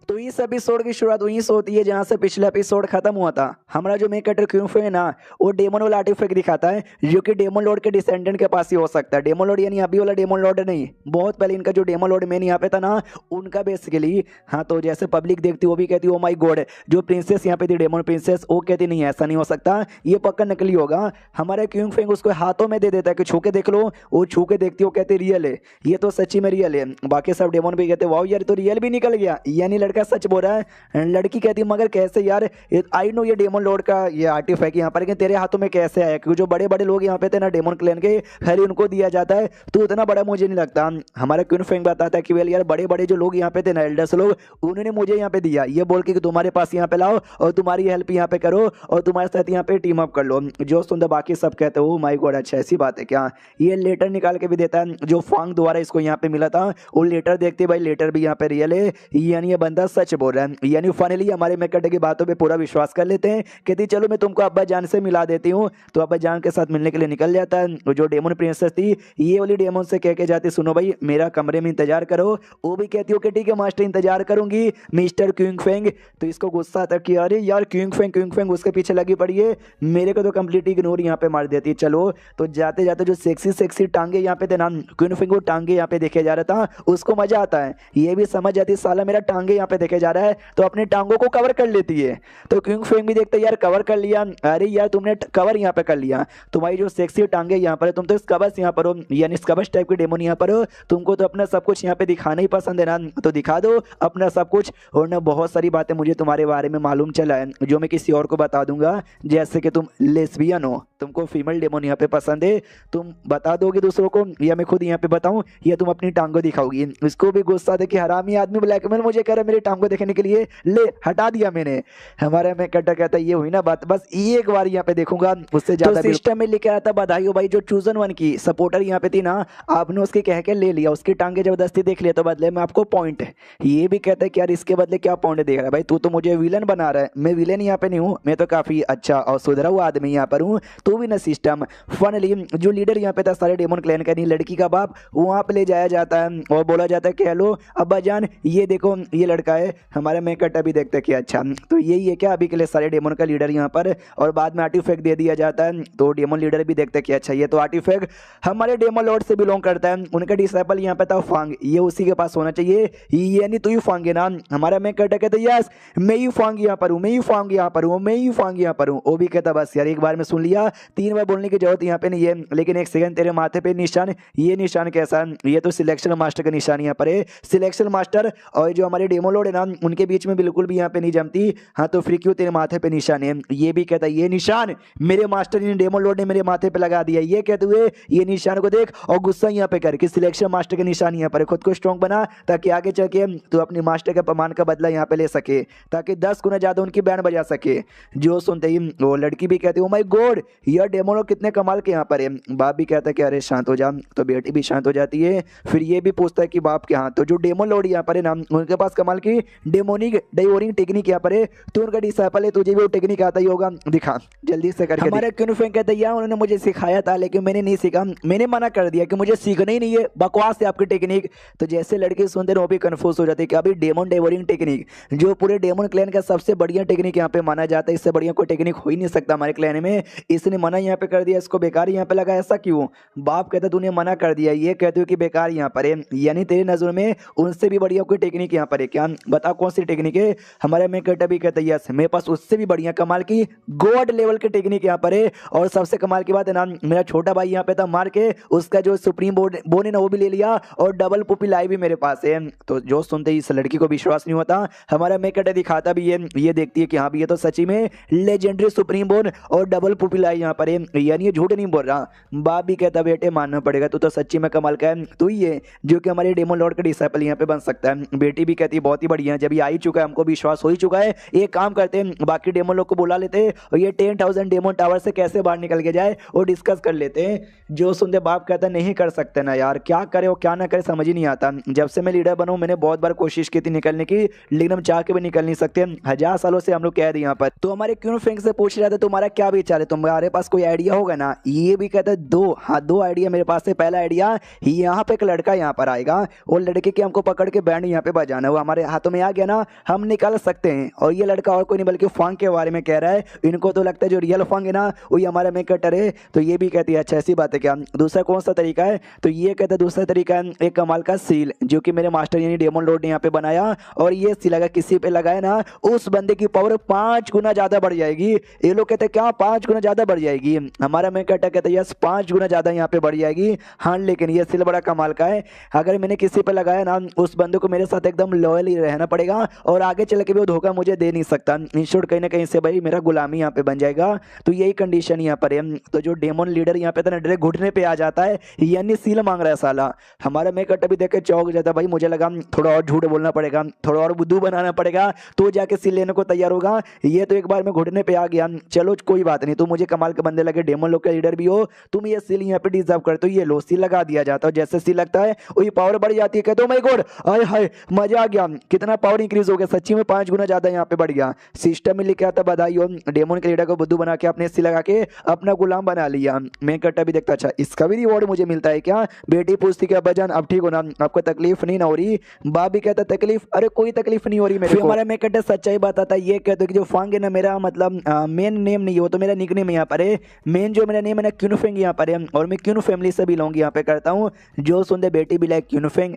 तो इस एपिसोड की शुरुआत वहीं से होती है जहां से पिछला एपिसोड खत्म हुआ था। हमारा जो मेन कैरेक्टर क्यूफ है ना, वो डेमन वाला आर्टिफैक्ट दिखाता है, जो कि डेमन लॉर्ड के डिसेंडेंट के पास ही हो सकता है। डेमन लॉर्ड यानी अभी वाला डेमन लॉर्ड नहीं, बहुत पहले इनका जो डेमन लॉर्ड मेन यहाँ पे था ना, उनका बेसिकली। हाँ, तो जैसे पब्लिक देखती वो भी कहती ओ माई गॉड, जो प्रिंसेस यहाँ पे थी डेमन प्रिंसेस, वो कहती नहीं ऐसा नहीं हो सकता, ये पक्का नकली होगा। हमारे क्यूफ उसको हाथों में दे देता है कि छू के देख लो, वो छू के देखती वो कहती रियल है, ये तो सच्ची में रियल है। बाकी सब डेमन भी कहते वाओ यार तो रियल भी निकल गया, यानी लड़का सच बोल रहा है। लड़की कहती है मगर कैसे यार, आई नो ये डेमन लॉर्ड का ये आर्टिफैक्ट यहाँ पर, लेकिन तेरे हाथों में कैसे आया, क्योंकि जो बड़े बड़े लोग यहाँ पे थे ना डेमन क्लैन के, खाली उनको दिया जाता है, तो उतना बड़ा मुझे नहीं लगता। हमारा क्वीन फेंग बताता है कि वेल यार बड़े बड़े जो लोग यहाँ पे थे ना, एल्डर्स लोग, उन्होंने मुझे यहाँ पे दिया, ये बोल के कि तुम्हारे पास यहाँ पे लाओ और तुम्हारी हेल्प यहाँ पे करो और तुम्हारे साथ यहाँ पे टीम अप कर लो। जो सुंदर बाकी सब कहते हो माय गॉड, अच्छा ऐसी बात है क्या। ये लेटर निकाल के भी देता है जो फांग द्वारा इसको यहाँ पे मिला था, वो लेटर देखते भाई लेटर भी यहाँ पे रियल है, यानी ये बंदा सच बोल रहा है। यानी फाइनली हमारे मेन कैरेक्टर की बातों पे पूरा विश्वास कर लेते हैं, कहती चलो मैं तुमको अब्बा जान से मिला देती हूँ। तो अब्बा जान के साथ मिलने के लिए निकल जाता है। जो डेमन प्रिंसेस थी, ये वाली डेमन से कह के जाती सुनो भाई मेरा कमरे में इंतजार करो, वो भी कहती हो कि ठीक है मास्टर इंतजार करूंगी मिस्टर क्विंग फेंग। तो इसको गुस्सा आता कि अरे यार क्विंग फेंग उसके पीछे लगी पड़ी है, मेरे को तो कंप्लीट इग्नोर यहाँ पे मार देती है। चलो तो जाते जाते जो सेक्सी टांगे यहाँ पे थे ना, क्विंग फेंग वो टांगे यहाँ पे देखे जा रहा था, उसको मजा आता है, ये भी समझ जाती साला मेरा टांगे यहाँ पे देखे जा रहा है, तो अपने टांगों को कवर कर लेती है। तो क्विंग फेंग भी देखते यार कवर कर लिया, अरे यार तुमने कवर यहाँ पे कर लिया, तुम्हारी जो सेक्सी टांगे यहाँ पर है, तुम तो स्कबस यहाँ पर हो, यानी स्कबस टाइप के डेमन यहाँ पर हो, तुमको तो अपना सब कुछ यहाँ पे दिखाना ही पसंद है ना, तो दिखा दो अपना सब कुछ। और ना बहुत सारी बातें मुझे तुम्हारे बारे में मालूम चला है जो मैं किसी और को बता दूंगा, जैसे कि तुम लेस्बियन हो, तुमको फीमेल डेमन यहाँ पे पसंद है, तुम बता दोगे दूसरों को या मैं खुद यहाँ पे बताऊं, या तुम अपनी टांगों दिखाओगी। इसको भी गुस्सा दे कि हरामी आदमी ब्लैकमेल मुझे कर रहा है मेरी टांगों देखने के लिए, ले हटा दिया मैंने। हमारा मैं कहता ये हुई ना बात, बस एक बार यहाँ पे देखूंगा, उससे ज्यादा तो सिस्टम में लिखा था बधाई हो भाई जो चूजन वन की सपोर्टर यहाँ पे थी ना, आपने उसके कह के ले लिया, उसकी टांगे जबरदस्ती देख लिया, तो बदले में आपको पॉइंट है। ये भी कहता है कि यार इसके बदले क्या पॉइंट देगा भाई, तू तो मुझे विलन बना रहा है, मैं विलन यहाँ पे नहीं हूँ, मैं तो काफी अच्छा और सुधरा हुआ आदमी यहाँ पर हूँ, तो भी ना सिस्टम। फाइनली जो लीडर यहाँ पे था सारे डेमन क्लैन का, नहीं लड़की का बाप, वहां पे ले जाया जाता है और बोला जाता है कि हेलो अब्बा जान ये देखो ये लड़का है। हमारे मैं कटा भी देखते कि अच्छा तो यही है क्या अभी के लिए सारे डेमन का लीडर यहाँ पर, और बाद में आर्टिफैक्ट दे दिया जाता है। तो डेमन लीडर भी देखते कि अच्छा ये तो आर्टिफैक्ट हमारे डेमन लॉर्ड से बिलोंग करता है, उनका डिसाइपल यहाँ पे था फांग, ये उसी के पास होना चाहिए, यानी तू ही फांग है ना। हमारा मैं कटा कहता यस मैं ही फांग यहाँ पर हूँ, मैं ही फांग यहाँ पर हूँ, मैं ही फांग यहाँ पर हूँ। वो भी कहता बस यार एक बार में सुन लिया, 3 बार बोलने की जरूरत यहाँ पे नहीं है, लेकिन एक सेकंड तेरे माथे पे निशान, ये निशान कैसा, ये तो सिलेक्शन मास्टर का निशान यहाँ पर है, सिलेक्शन मास्टर। और जो हमारे डेमन लॉर्ड लोड है ना उनके बीच में बिल्कुल भी यहाँ पे नहीं जमती। हाँ तो फ्री क्यों तेरे माथे पे निशान है, ये भी कहता है ये निशान मेरे मास्टर ने डेमो लोड ने मेरे माथे पे लगा दिया, ये कहते हुए ये निशान को देख और गुस्सा यहाँ पे करके सिलेक्शन मास्टर के निशान यहाँ पर खुद को स्ट्रॉन्ग बना ताकि आगे चल के तू अपने मास्टर के अपमान का बदला यहाँ पे ले सके, ताकि 10 गुना ज्यादा उनकी बैंड बजा सके। जो सुनते ही वो लड़की भी कहती है ओ माय गॉड यार डेमो लोड कितने कमाल के यहाँ पर है। बाप भी कहता है कि अरे शांत हो जा, तो बेटी भी शांत हो जाती है। फिर ये भी पूछता है कि बाप के हाँ तो जो डेमो लोड यहाँ पर है ना उनके पास कमाल की डेमोनिक डाइवोरिंग टेक्निक यहाँ पर है, तो उनका डिसाइपल है, तुझे भी वो टेक्निक आता ही होगा, दिखा जल्दी से करके। हमारे क्यूनफेंग कहते हैं यार उन्होंने मुझे सिखाया था लेकिन मैंने नहीं सीखा, मैंने मना कर दिया कि मुझे सीखना ही नहीं है, बकवास है आपकी टेक्निक। तो जैसे लड़के सुनते हैं वो भी कंफ्यूज हो जाते हैं कि अभी डेमन डाइवोरिंग टेक्निक जो पूरे डेमन क्लैन का सबसे बढ़िया टेक्निक यहाँ पे माना जाता है, इससे बढ़िया कोई टेक्निक हो ही नहीं सकता हमारे क्लैन में, इसने मना यहाँ पे कर दिया, इसको बेकार यहाँ पे लगा, ऐसा क्यों। बाप कहता तूने मना कर दिया, ये कहते हो कि बेकार यहाँ पर है, यानी तेरी नजर में उनसे भी बढ़िया कोई टेक्निक यहाँ पर है क्या, बता कौन सी टेक्निक है। हमारे में कहता भी कहता यस मेरे पास उससे भी बढ़िया कमाल की गॉड लेवल की टेक्निक यहाँ पर है। और सबसे कमाल की बात है ना मेरा छोटा भाई यहाँ पे था मार के उसका जो सुप्रीम बोन है ना वो भी ले लिया और डबल पुपी लाई भी मेरे पास है। तो जो सुनते ही इस लड़की को विश्वास नहीं होता, हमारा मेकट दिखाता भी है, ये देखती है कि हाँ भी ये तो सच्ची में लेजेंडरी सुप्रीम बोन और डबल पुपी लाई यहाँ पर है, यानी ये झूठ नहीं बोल रहा। बाप भी कहता बेटे मानना पड़ेगा तू तो सच्ची में कमाल का है, तू ही है जो कि हमारे डेमन लॉर्ड का डिसाइपल यहाँ पे बन सकता है। बेटी भी कहती है बहुत ही बढ़िया, जब ये आ ही चुका है हमको विश्वास हो ही चुका है, एक काम करते हैं बाकी डेमन लोग को बुला लेते हैं और ये 10,000 डेमन टावर से कैसे बाहर निकल के जाए और डिस्कस कर लेते हैं। जो सुनते बाप कहता नहीं कर सकते ना यार, क्या करे और क्या ना करे समझ ही नहीं आता। जब से मैं लीडर बना मैंने बहुत बार कोशिश की थी निकलने की, लेकिन हम चाह के भी निकल नहीं सकते, 1000 सालों से हम लोग कैद यहाँ पर। तो हमारे क्यों फ्रेंक से पूछ रहे थे तुम्हारा क्या विचार है, तुम्हारे पास कोई आइडिया होगा ना। ये भी कहता है दो आइडिया मेरे पास है। पहला आइडिया यहाँ पे एक लड़का यहाँ पर आएगा और लड़के के हमको पकड़ के बैंड यहाँ पे बजाना, वो हमारे हाथों में आ गया ना हम निकाल सकते हैं। और ये लड़का और कोई नहीं बल्कि फंग के बारे में कह रहा है, इनको तो लगता है जो रियल फंग है ना वही हमारा मेकटर है। तो ये भी कहती है अच्छा ऐसी बात है क्या। दूसरा कौन सा तरीका है, तो ये कहता है दूसरा तरीका है एक कमाल का सील जो कि मेरे मास्टर यानी डेमन लॉर्ड ने यहाँ पे बनाया, और ये सील अगर किसी पे लगाए ना उस बंदे की पावर 5 गुना ज्यादा बढ़ जाएगी। ये लोग कहते हैं क्या 5 गुना ज्यादा बढ़ जाएगी, हमारा मेकटर कहता है यस 5 गुना ज्यादा यहाँ पे बढ़ जाएगी। हाँ लेकिन ये सील बड़ा कमाल का है, अगर मैंने किसी पे लगाया ना उस बंदे को मेरे साथ एकदम लॉयल ही रहना पड़ेगा और आगे चल के भी वो धोखा मुझे दे नहीं सकता, इंश्योर कहीं ना कहीं से भाई मेरा गुलामी यहाँ पे बन जाएगा। तो यही कंडीशन यहाँ पर है। तो जो डेमन लीडर यहाँ पे था ना डायरेक्ट घुटने पे आ जाता है, यानी सील मांग रहा है साला। हमारा मेकट भी देख के चौंक जाता भाई, मुझे लगा थोड़ा और झूठ बोलना पड़ेगा, थोड़ा और बुद्धू बनाना पड़ेगा तो जाके सील लेने को तैयार होगा। ये तो एक बार मैं घुटने पे आ गया, चलो कोई बात नहीं, तू मुझे कमाल के बंदे लगे, डेमन लोग के लीडर भी हो, तुम ये सील यहाँ पे डिजर्व करते हो, ये लो सील लगा दिया जाता है। जैसे सील लगता है वही पावर बढ़ जाती है, कहते हो माय गॉड हाय हाय मजा आ गया, कितना पावर इंक्रीज हो गया, सच्ची में 5 गुना ज्यादा यहाँ पे बढ़ गया। सिस्टम में लिखा था बधाई हो, डेमन के लीडर को बुद्धू बना के अपने सील लगा के अपना गुलाम बना लिया। मैं कट्टा भी देखता अच्छा इसका भी रिवॉर्ड मुझे मिलता है क्या। बेटी पूछती क्या अब्बाजान अब ठीक हो ना, आपको तकलीफ नहीं ना हो रही। बाप भी कहता तकलीफ, अरे कोई तकलीफ नहीं हो रही मेरे को। हमारा मैं कट्टा सच्चाई बताता ये कहते कि जो फंग है ना मेरा मतलब मेन नेम नहीं है, वो तो मेरा निकनेम यहाँ पर है, मेन जो मेरा नेम है ना क्यूनफेंग यहाँ पर है और मैं क्यून फैमिली से बिलोंग यहाँ पे करता हूँ। जो सुनते बेटी भी लाइक क्यूनफेंग,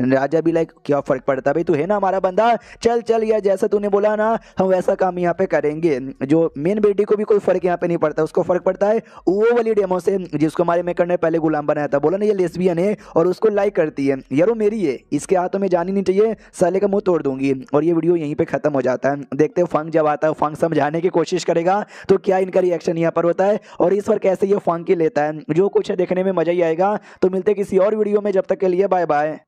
राजा भी लाइक क्या फर्क पड़ता भाई, तू है ना हमारा बंदा, चल चल यार जैसा तूने बोला ना हम वैसा काम यहाँ पे करेंगे। जो मेन बेटी को भी कोई फर्क यहाँ पे नहीं पड़ता, उसको फर्क पड़ता है वो वाली डेमो से जिसको हमारे मेकर ने पहले गुलाम बनाया था, बोला ना ये लेस्बियन है और उसको लाइक करती है, यार वो मेरी है, इसके हाथों में जानी नहीं चाहिए, साले का मुंह तोड़ दूंगी। और ये वीडियो यहीं पे खत्म हो जाता है। देखते हो फंग जब आता है फंग समझाने की कोशिश करेगा तो क्या इनका रिएक्शन यहाँ पर होता है और इस पर कैसे ये फंग की लेता है, जो कुछ है देखने में मजा ही आएगा। तो मिलते किसी और वीडियो में, जब तक के लिए बाय बाय।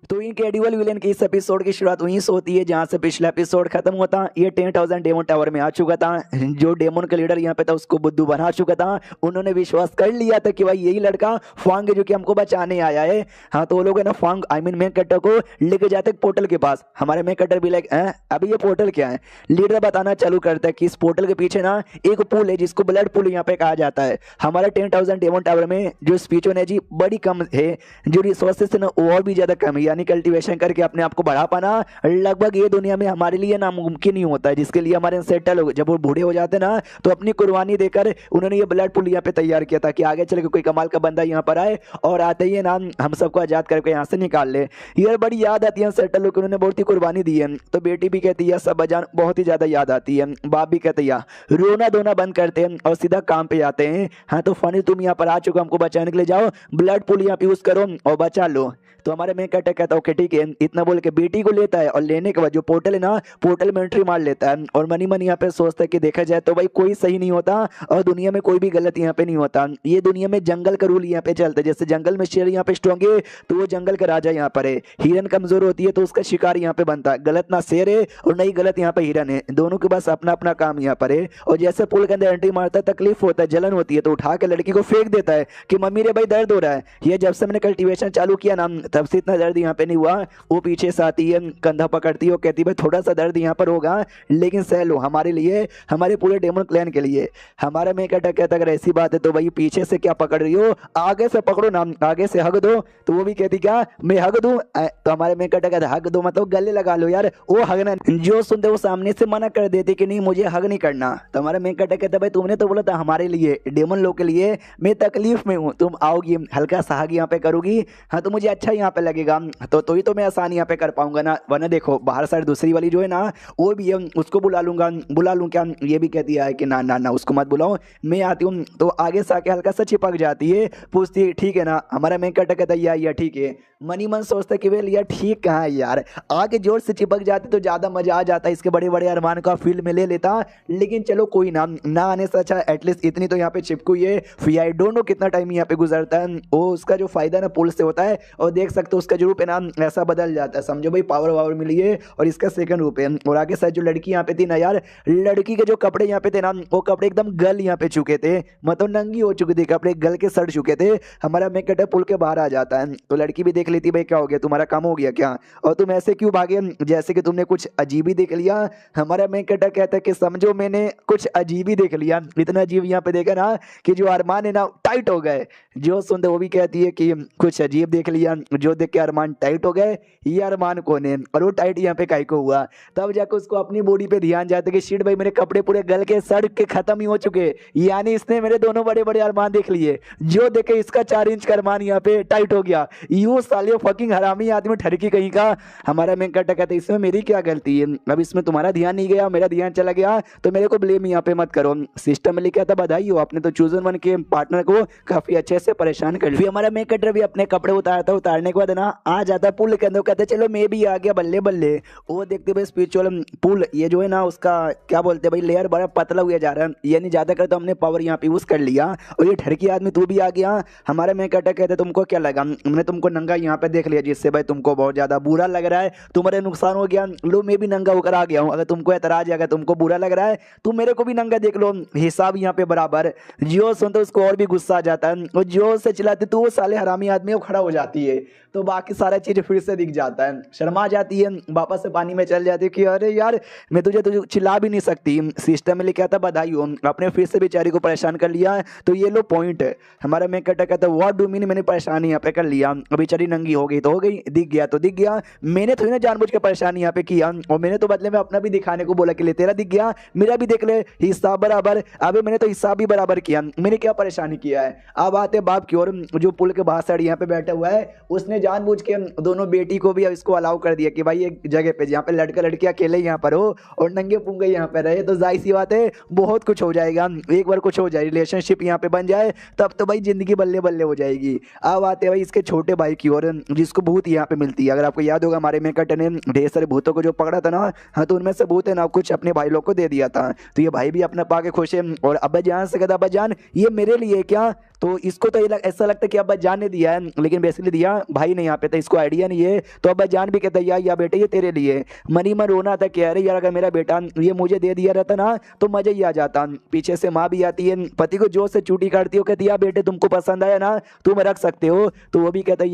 तो इनक्रेडिबल विलेन की इस एपिसोड की शुरुआत वहीं से होती है जहां से पिछला एपिसोड खत्म होता। ये 10,000 डेमन टावर में आ चुका था, जो डेमन का लीडर यहाँ पे था उसको बुद्धू बना चुका था। उन्होंने विश्वास कर लिया था कि भाई यही लड़का फांग है जो कि हमको बचाने आया है। हाँ तो वो लोग है ना फांग आई मीन मेन कट्टर को लेके जाते पोर्टल के पास। हमारे मेन कट्टर भी लाइक अभी ये पोर्टल क्या है, लीडर बताना चालू करता है कि इस पोर्टल के पीछे ना एक पुल है जिसको ब्लड पुल यहाँ पे कहा जाता है। हमारे 10,000 डेमन टावर में जो स्पीच एनर्जी बड़ी कम है, जो रिसोर्सेस है ना और भी ज्यादा कम है, यानी कल्टीवेशन करके अपने आप को बढ़ा पाना लगभग ये दुनिया में हमारे लिए नामुमकिन ही होता है, जिसके लिए हमारे सेटल जब वो बूढ़े हो जाते ना तो अपनी कुर्बानी देकर उन्होंने ये ब्लड पुल यहाँ पे तैयार किया था कि आगे चल के कोई कमाल का बंदा यहाँ पर आए और आते ही ना हम सबको आजाद करके यहाँ से निकाल ले। ये बड़ी याद आती है सेटल लोग, उन्होंने बहुत ही कुर्बानी दी है। तो बेटी भी कहती है सब बजान बहुत ही ज्यादा याद आती है। बाप भी कहते हैं रोना धोना बंद करते हैं और सीधा काम पे आते हैं। हाँ तो फनी तुम यहाँ पर आ चुके, हमको बचाने के लिए जाओ, ब्लड पुल यहाँ पे यूज करो और बचा लो। तो हमारे मेन कैरेक्टर कहता है ओके ठीक है, इतना बोल के बेटी को लेता है और लेने के बाद जो पोर्टल है ना, पोर्टल में एंट्री मार लेता है और मनी मन यहाँ पे सोचता है कि देखा जाए तो भाई कोई सही नहीं होता और दुनिया में कोई भी गलत यहाँ पे नहीं होता, ये दुनिया में जंगल का रूल यहाँ पे चलता है, जैसे जंगल में शेर यहाँ पे स्ट्रॉन्ग है तो वो जंगल का राजा यहाँ पर है, हिरन कमजोर होती है तो उसका शिकार यहाँ पे बनता है, गलत ना शेर है और नहीं गलत यहाँ पे हिरन है, दोनों के पास अपना अपना काम यहाँ पर है। और जैसे पुल के अंदर एंट्री मारता है तकलीफ होता है, जलन होती है तो उठा के लड़की को फेंक देता है कि मम्मी रे भाई दर्द हो रहा है। ये जब से मैंने कल्टीवेशन चालू किया ना तब से इतना दर्द यहाँ पे नहीं हुआ। वो पीछे से आती है, कंधा पकड़ती है और कहती है भाई थोड़ा सा दर्द यहाँ पर होगा लेकिन सह लो, हमारे लिए, हमारे पूरे डेमन क्लैन के लिए। हमारा मेन कैरेक्टर कहता अगर ऐसी बात है तो भाई पीछे से क्या पकड़ रही हो, आगे से पकड़ो ना, आगे से हग दो। तो वो भी कहती क्या मैं हग दूं, तो हमारे मेन कैरेक्टर कहता हग दो मतलब गले लगा लो यार, वो हगना। जो सुनते वो सामने से मना कर देते कि नहीं मुझे हग नहीं करना। तो हमारा मेन कैरेक्टर कहता भाई तुमने तो बोला था हमारे लिए, डेमन लोग के लिए, मैं तकलीफ में हूँ, तुम आओगी हल्का सा हग यहाँ पे करोगी, हाँ तो मुझे अच्छा यहाँ पे लगेगा, तो ही तो मैं आसानी यहाँ पे कर पाऊंगा ना, वरना देखो बाहर साइड दूसरी वाली जो है ना वो भी है, उसको बुला लूंगा, बुला लूँ क्या, ये भी कहती है कि ना ना ना उसको मत बुलाओ मैं आती हूँ। तो आगे से आके हल्का सा चिपक जाती है, पूछती है ठीक है ना। हमारा मेन कैरेक्टर कहता है या ठीक है। मनी मन सोचता है कि वेल यार ठीक कहाँ है यार, आगे जोर से चिपक जाती तो ज़्यादा मजा आ जाता, इसके बड़े बड़े अरमान का फील में ले लेता, लेकिन चलो कोई ना आने से अच्छा एटलीस्ट इतनी तो यहाँ पे चिपकू ये फिर आई डोंट नो कितना टाइम यहाँ पे गुजरता है। वो उसका जो फायदा ना पुल से होता है और देख सकते हो उसका जो रूप है ना ऐसा बदल जाता है, समझो भाई पावर वावर मिली है और इसका सेकंड रूप है। और आगे साइड जो लड़की यहाँ पे थी ना यार, लड़की के जो कपड़े यहाँ पे थे ना वो कपड़े एकदम गल यहाँ पे चुके थे, मतलब नंगी हो चुकी थी, कपड़े गल के सड़ चुके थे। हमारा मेन कैरेक्टर पुल के बाहर आ जाता है तो लड़की भी देख लेती भाई क्या हो गया, तुम्हारा काम हो गया क्या और तुम ऐसे क्यों भागे, जैसे कि तुमने कुछ अजीब ही देख लिया। हमारा मेन कैरेक्टर कहता है कि समझो मैंने कुछ अजीब ही देख लिया, इतना अजीब यहाँ पे देखा ना कि जो अरमान है ना टाइट हो गए। जो सुनते वो भी कहती है कि कुछ अजीब देख लिया, जो देख के अरमान टाइट हो गए, ये अरमान कौन है और वो टाइट यहाँ पे काहे को हुआ। तब जाकर उसको अपनी बॉडी पे ध्यान जाता है कि शिट भाई मेरे कपड़े पूरे गल के सड़ के खत्म ही हो चुके, यानी इसने मेरे दोनों बड़े बड़े अरमान देख लिए, जो देखे इसका 4 इंच का अरमान यहाँ पे टाइट हो गया। यूं साले फकिंग हरामी आदमी ठरकी कहीं का। हमारा मेन कैरेक्टर कहता है इसमें मेरी क्या गलती है, अब इसमें तुम्हारा ध्यान नहीं गया, मेरा ध्यान चला गया तो मेरे को ब्लेम यहाँ पे मत करो, सिस्टम में लिखा था बधाई हो आपने तो चूजन वन के पार्टनर को काफी अच्छे से परेशान कर लिया। हमारा मेन कैरेक्टर भी अपने कपड़े उतारता, उतारने के बाद ना आ जाता पुल के अंदर, कहते चलो मैं भी आ गया बल्ले बल्ले। वो देखते भाई स्पिरिचुअल पुल ये जो है ना उसका क्या बोलते हैं भाई लेयर बड़ा पतला हुआ जा रहा है, यानी ज्यादा कर तो हमने पावर यहाँ पे यूज कर लिया और ये ठरकी आदमी तू भी आ गया। हमारे मेन कैरेक्टर कहते तुमको क्या लगा, मैंने तुमको नंगा यहाँ पे देख लिया जिससे भाई तुमको बहुत ज्यादा बुरा लग रहा है, तुम्हारे नुकसान हो गया, लो मैं भी नंगा होकर आ गया हूँ, अगर तुमको एतराज है, अगर तुमको बुरा लग रहा है तुम मेरे को भी नंगा देख लो, हिसाब यहाँ पे बराबर। जियो सुनते उसको और भी गुस्सा आ जाता है और जियो से चिल्लाती तो वो साले हरामी आदमी वो खड़ा हो जाती है, तो बाकी सारा चीज फिर से दिख जाता है, शर्मा जाती है, वापस से पानी में चल जाती है कि अरे यार मैं तुझे चिल्ला भी नहीं सकती, सिस्टम में लिखा था बधाई हो, अपने फिर से बेचारी को परेशान कर लिया, तो ये लो पॉइंट है। हमारा मेन कैरेक्टर कहता है व्हाट डू मीन, मैंने परेशानी यहाँ पे कर लिया, बेचारी नंगी हो गई तो हो गई, दिख गया तो दिख गया, मैंने थोड़ी ना जानबूझ के परेशानी यहाँ पे किया और मैंने तो बदले में अपना भी दिखाने को बोला कि ले तेरा दिख गया मेरा भी देख ले, हिसाब बराबर। अबे मैंने तो हिसाब भी बराबर किया, मैंने क्या परेशानी किया है। अब आते बाप की ओर, जो पुल के बाहर साइड यहाँ पे बैठा हुआ है उसने जानबूझ के दोनों बेटी को भी अब इसको अलाउ कर दिया कि भाई एक जगह पे जहाँ पे लड़का लड़की अकेले यहाँ पर हो और नंगे पुंगे यहाँ पे रहे, तो जाहिर सी बात है बहुत कुछ हो जाएगा, एक बार कुछ हो जाए रिलेशनशिप यहाँ पे बन जाए तब तो भाई जिंदगी बल्ले बल्ले हो जाएगी। अब आते भाई इसके छोटे भाई की ओर जिसको भूत यहाँ पे मिलती है। अगर आपको याद होगा हमारे मेन कैरेक्टर ने ढेर सारे भूतों को जो पकड़ा था ना, हाँ तो उनमें से भूत है ना कुछ अपने भाई लोग को दे दिया था, तो ये भाई भी अपना पाके खुश है और अब्बा जान से कहता अब्बा जान ये मेरे लिए क्या, तो इसको तो ऐसा लगता है कि अब्बा जान ने दिया है, लेकिन बेसिकली दिया भाई ने यहाँ पे था, इसको आइडिया नहीं है, तो अब्बा जान भी कहता है या बेटे ये तेरे लिए। मनी मन रोना था कि अरे यार अगर मेरा बेटा ये मुझे दे दिया रहता ना तो मजा ही आ जाता। पीछे से माँ भी आती है, पति को जोर से चूटी काटती हो, कहती है बेटे तुमको पसंद आया ना तुम रख सकते हो, तो वो भी कहता है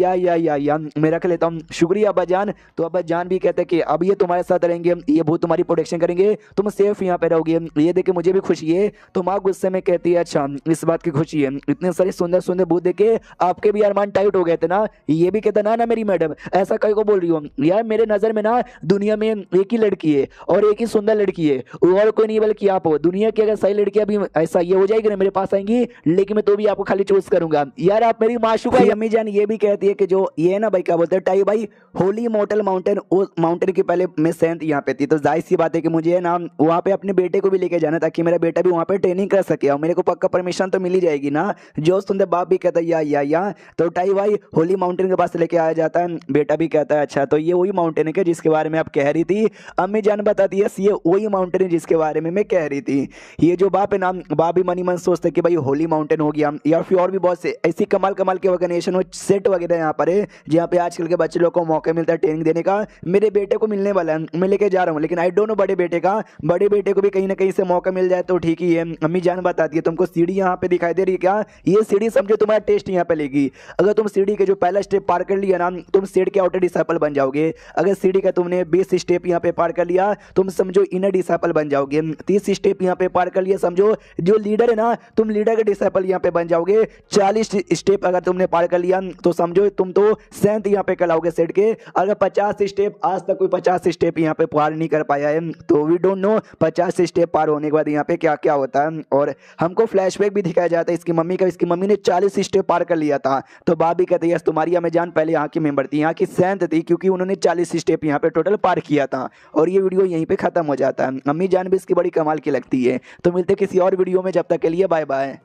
या मैं रख लेता हूँ, शुक्रिया अब्बा जान। तो अब्बा जान भी कहते हैं कि अब ये तुम्हारे साथ रहेंगे, ये भूत तुम्हारी प्रोटेक्शन करेंगे, तुम सेफ यहाँ पे रहोगे, ये देख के मुझे भी खुशी है। तो माँ गुस्से में कहती है अच्छा इस बात की खुशी है, इतने सारे सुंदर सुंदर भूत देखे आपके भी अरमान टाइट हो गए थे ना। ये भी कहता ना मेरी मैडम ऐसा कहीं को बोल रही हो यार, मेरे नजर में ना दुनिया में एक ही लड़की है और एक ही सुंदर लड़की है और कोई नहीं बल्कि आप हो। दुनिया की अगर सही लड़कियां भी ऐसा ये हो जाएगी ना मेरे पास आएंगी, लेकिन मैं तो भी आपको खाली चूज करूंगा यार, आप मेरी माशूका। अम्मी जान ये भी कहती है कि जो ये ना भाई क्या बोलते हैं टाई भाई होली मोटल माउंटेन, उस माउंटेन के पहले मैं सेंट यहाँ पे थी, तो जाहिर सी बात है कि मुझे ना वहाँ पे अपने बेटे को भी लेके जाना ताकि मेरा बेटा भी वहाँ पे ट्रेनिंग कर सके और मेरे को पक्का परमिशन तो मिल ही जाएगी ना। जो सुंदर बाप भी कहता है या तो टाई भाई होली माउंटेन के पास पास लेके आया जाता है। बेटा भी कहता है अच्छा तो ये वही माउंटेन है क्या जिसके बारे में आप कह रही थी? अम्मी जान बताती है ये वही माउंटेन है जिसके बारे में मैं कह रही थी। ये जो बाप है ना, बाप भी मनी मन सोचते कि भाई होली माउंटेन हो गया या फिर और भी बहुत से ऐसी कमाल कमाल के ऑर्गेनाइजेशन और सेट वगैरह यहाँ पर है जहाँ पे आजकल के बच्चे लोग को मौका मिलता है ट्रेनिंग देने का। मेरे बेटे को मिलने वाला है, मैं लेके जा रहा हूँ, लेकिन आई डोंट नो बड़े बेटे का, बड़े बेटे को भी कहीं ना कहीं से मौका मिल जाए तो ठीक ही है। अम्मी जान बताती है तुमको सीढ़ी यहाँ पे दिखाई दे रही है क्या? ये सीढ़ी समझो तुम्हारा टेस्ट यहाँ पे लेगी। अगर तुम सीढ़ी के जो पहला स्टेप पार कर लिया ना, तुम सेड के आउटर डिसाइपल बन जाओगे। अगर सीढ़ी का तुमने 20 स्टेप यहाँ पे पार कर लिया, तुम समझो इनर डिसाइपल बन जाओगे। 30 स्टेप यहाँ पे पार कर लिया, समझो जो लीडर है ना, तुम लीडर के डिसाइपल यहाँ पे बन जाओगे। 40 स्टेप अगर तुमने पार कर लिया तो समझो तुम तो सेंथ यहाँ पे कहलाओगे सेट के। अगर 50 स्टेप, आज तक कोई 50 स्टेप यहाँ पे पार नहीं कर पाया है तो वी डोंट नो 50 स्टेप पार होने के बाद यहाँ पे क्या क्या होता है। और हमको फ्लैशबैक भी दिखाया जाता है इसकी मम्मी का, इसकी मम्मी ने 40 स्टेप पार कर लिया था। तो बाप भी कहते हैं यस तुम्हारी अम्मी जान पहले यहाँ की मेंबर थी, यहाँ की सेंथ थी, क्योंकि उन्होंने 40 स्टेप यहाँ पे टोटल पार किया था। और ये वीडियो यहीं पे खत्म हो जाता है। अम्मी जान भी इसकी बड़ी कमाल की लगती है। तो मिलते किसी और वीडियो में, जब तक के लिए बाय बाय।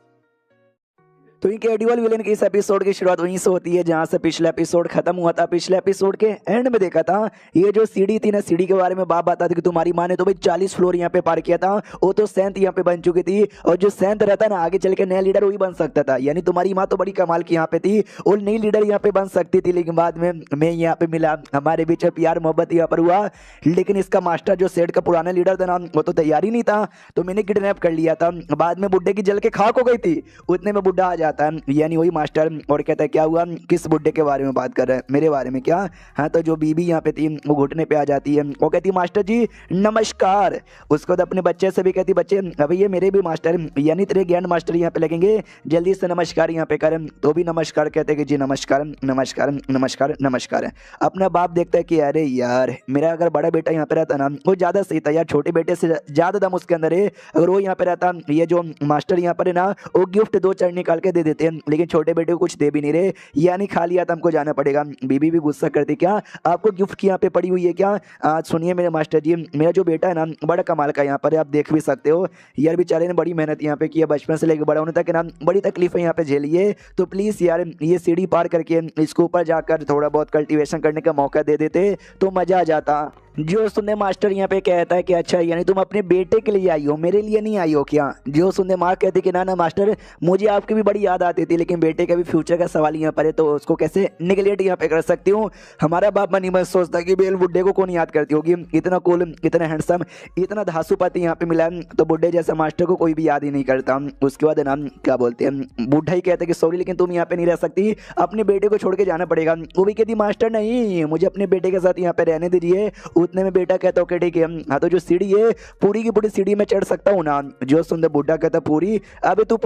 तो इनक्रेडिबल विलेन की इस एपिसोड की शुरुआत वहीं से होती है जहां से पिछला एपिसोड खत्म हुआ था। पिछले एपिसोड के एंड में देखा था ये जो सीढ़ी थी ना, सीढ़ी के बारे में बाप बताते कि तुम्हारी माँ ने तो भाई 40 फ्लोर यहाँ पे पार किया था, वो तो सेंथ यहाँ पे बन चुकी थी। और जो सेंथ रहता ना आगे चल के नया लीडर वही बन सकता था। यानी तुम्हारी माँ तो बड़ी कमाल की यहाँ पे थी और नई लीडर यहाँ पे बन सकती थी। लेकिन बाद में मैं यहाँ पे मिला, हमारे बीच में प्यार मोहब्बत यहाँ पर हुआ। लेकिन इसका मास्टर जो सेट का पुराना लीडर था ना, वो तो तैयार ही नहीं था, तो मैंने किडनैप कर लिया था। बाद में बुड्ढे की जल के खाक हो गई थी, उतने में बुड्ढा आ जाता है, यानी वही मास्टर। और कहता है क्या हुआ, किस बुड्ढे के बारे में बात कर रहे हैं, मेरे बारे में क्या? हाँ, तो जो बीबी यहाँ पे थी वो घुटने पे आ जाती है, वो कहती मास्टर जी नमस्कार। उसको तो अपने बच्चे से भी कहती बच्चे अभी ये मेरे भी मास्टर यानी तेरे ज्ञान मास्टर यहाँ पे लगेंगे, जल्दी से नमस्कार यहाँ पे करें। तो भी नमस्कार कहते कि जी नमस्कार नमस्कार नमस्कार नमस्कार। अपना बाप देखता है कि अरे यार मेरा अगर बड़ा बेटा यहाँ पे रहता ना वो ज़्यादा सही था यार, छोटे बेटे से ज़्यादा दम उसके अंदर है। अगर वो यहाँ पे रहता, ये जो मास्टर यहाँ पर है ना वो गिफ्ट 2 चढ़ निकाल के दे देते हैं, लेकिन छोटे बेटे को कुछ दे भी नहीं रहे, यानी खाली हाथ हमको जाना पड़ेगा। बीबी भी गुस्सा करती क्या आपको गिफ्ट की यहाँ पे पड़ी हुई है क्या? सुनिए मेरे मास्टर जी, मेरा जो बेटा है ना बड़ा कमाल का यहाँ पर है, आप देख भी सकते हो यार, बेचारे ने बड़ी मेहनत यहाँ पे की है, बचपन से लेकर बड़ा होने तक ना बड़ी तकलीफें यहाँ पे झेली है। तो प्लीज़ यार ये सीढ़ी पार करके इसको ऊपर जाकर थोड़ा बहुत कल्टीवेशन करने का मौका दे देते तो मज़ा आ जाता। जो सुनने मास्टर यहाँ पे कहता है कि अच्छा यानी तुम अपने बेटे के लिए आई हो, मेरे लिए नहीं आई हो क्या? जो सुनने माँ कहती कि ना ना मास्टर मुझे आपकी भी बड़ी याद आती थी, लेकिन बेटे का भी फ्यूचर का सवाल यहाँ पर है, तो उसको कैसे निगलेक्ट यहाँ पे कर सकती हूँ? हमारा बाप मनी मन सोचता कि बेल बुड्ढे को कौन याद करती होगी, इतना कूल इतना हैंडसम इतना धासु पति यहाँ पे मिला, तो बुड्ढे जैसा मास्टर को कोई भी याद ही नहीं करता। उसके बाद नाम क्या बोलते हैं, बुढ़ा ही कहते कि सॉरी लेकिन तुम यहाँ पे नहीं रह सकती, अपने बेटे को छोड़ के जाना पड़ेगा। वो भी कहती मास्टर नहीं, मुझे अपने बेटे के साथ यहाँ पे रहने दीजिए। उतने में बेटा कहता ओके ठीक है, हाँ तो जो सीढ़ी है पूरी की पूरी सीढ़ी में चढ़ सकता हूँ ना? जो सुंदर बुड्ढा कहता पूरी, अबे तू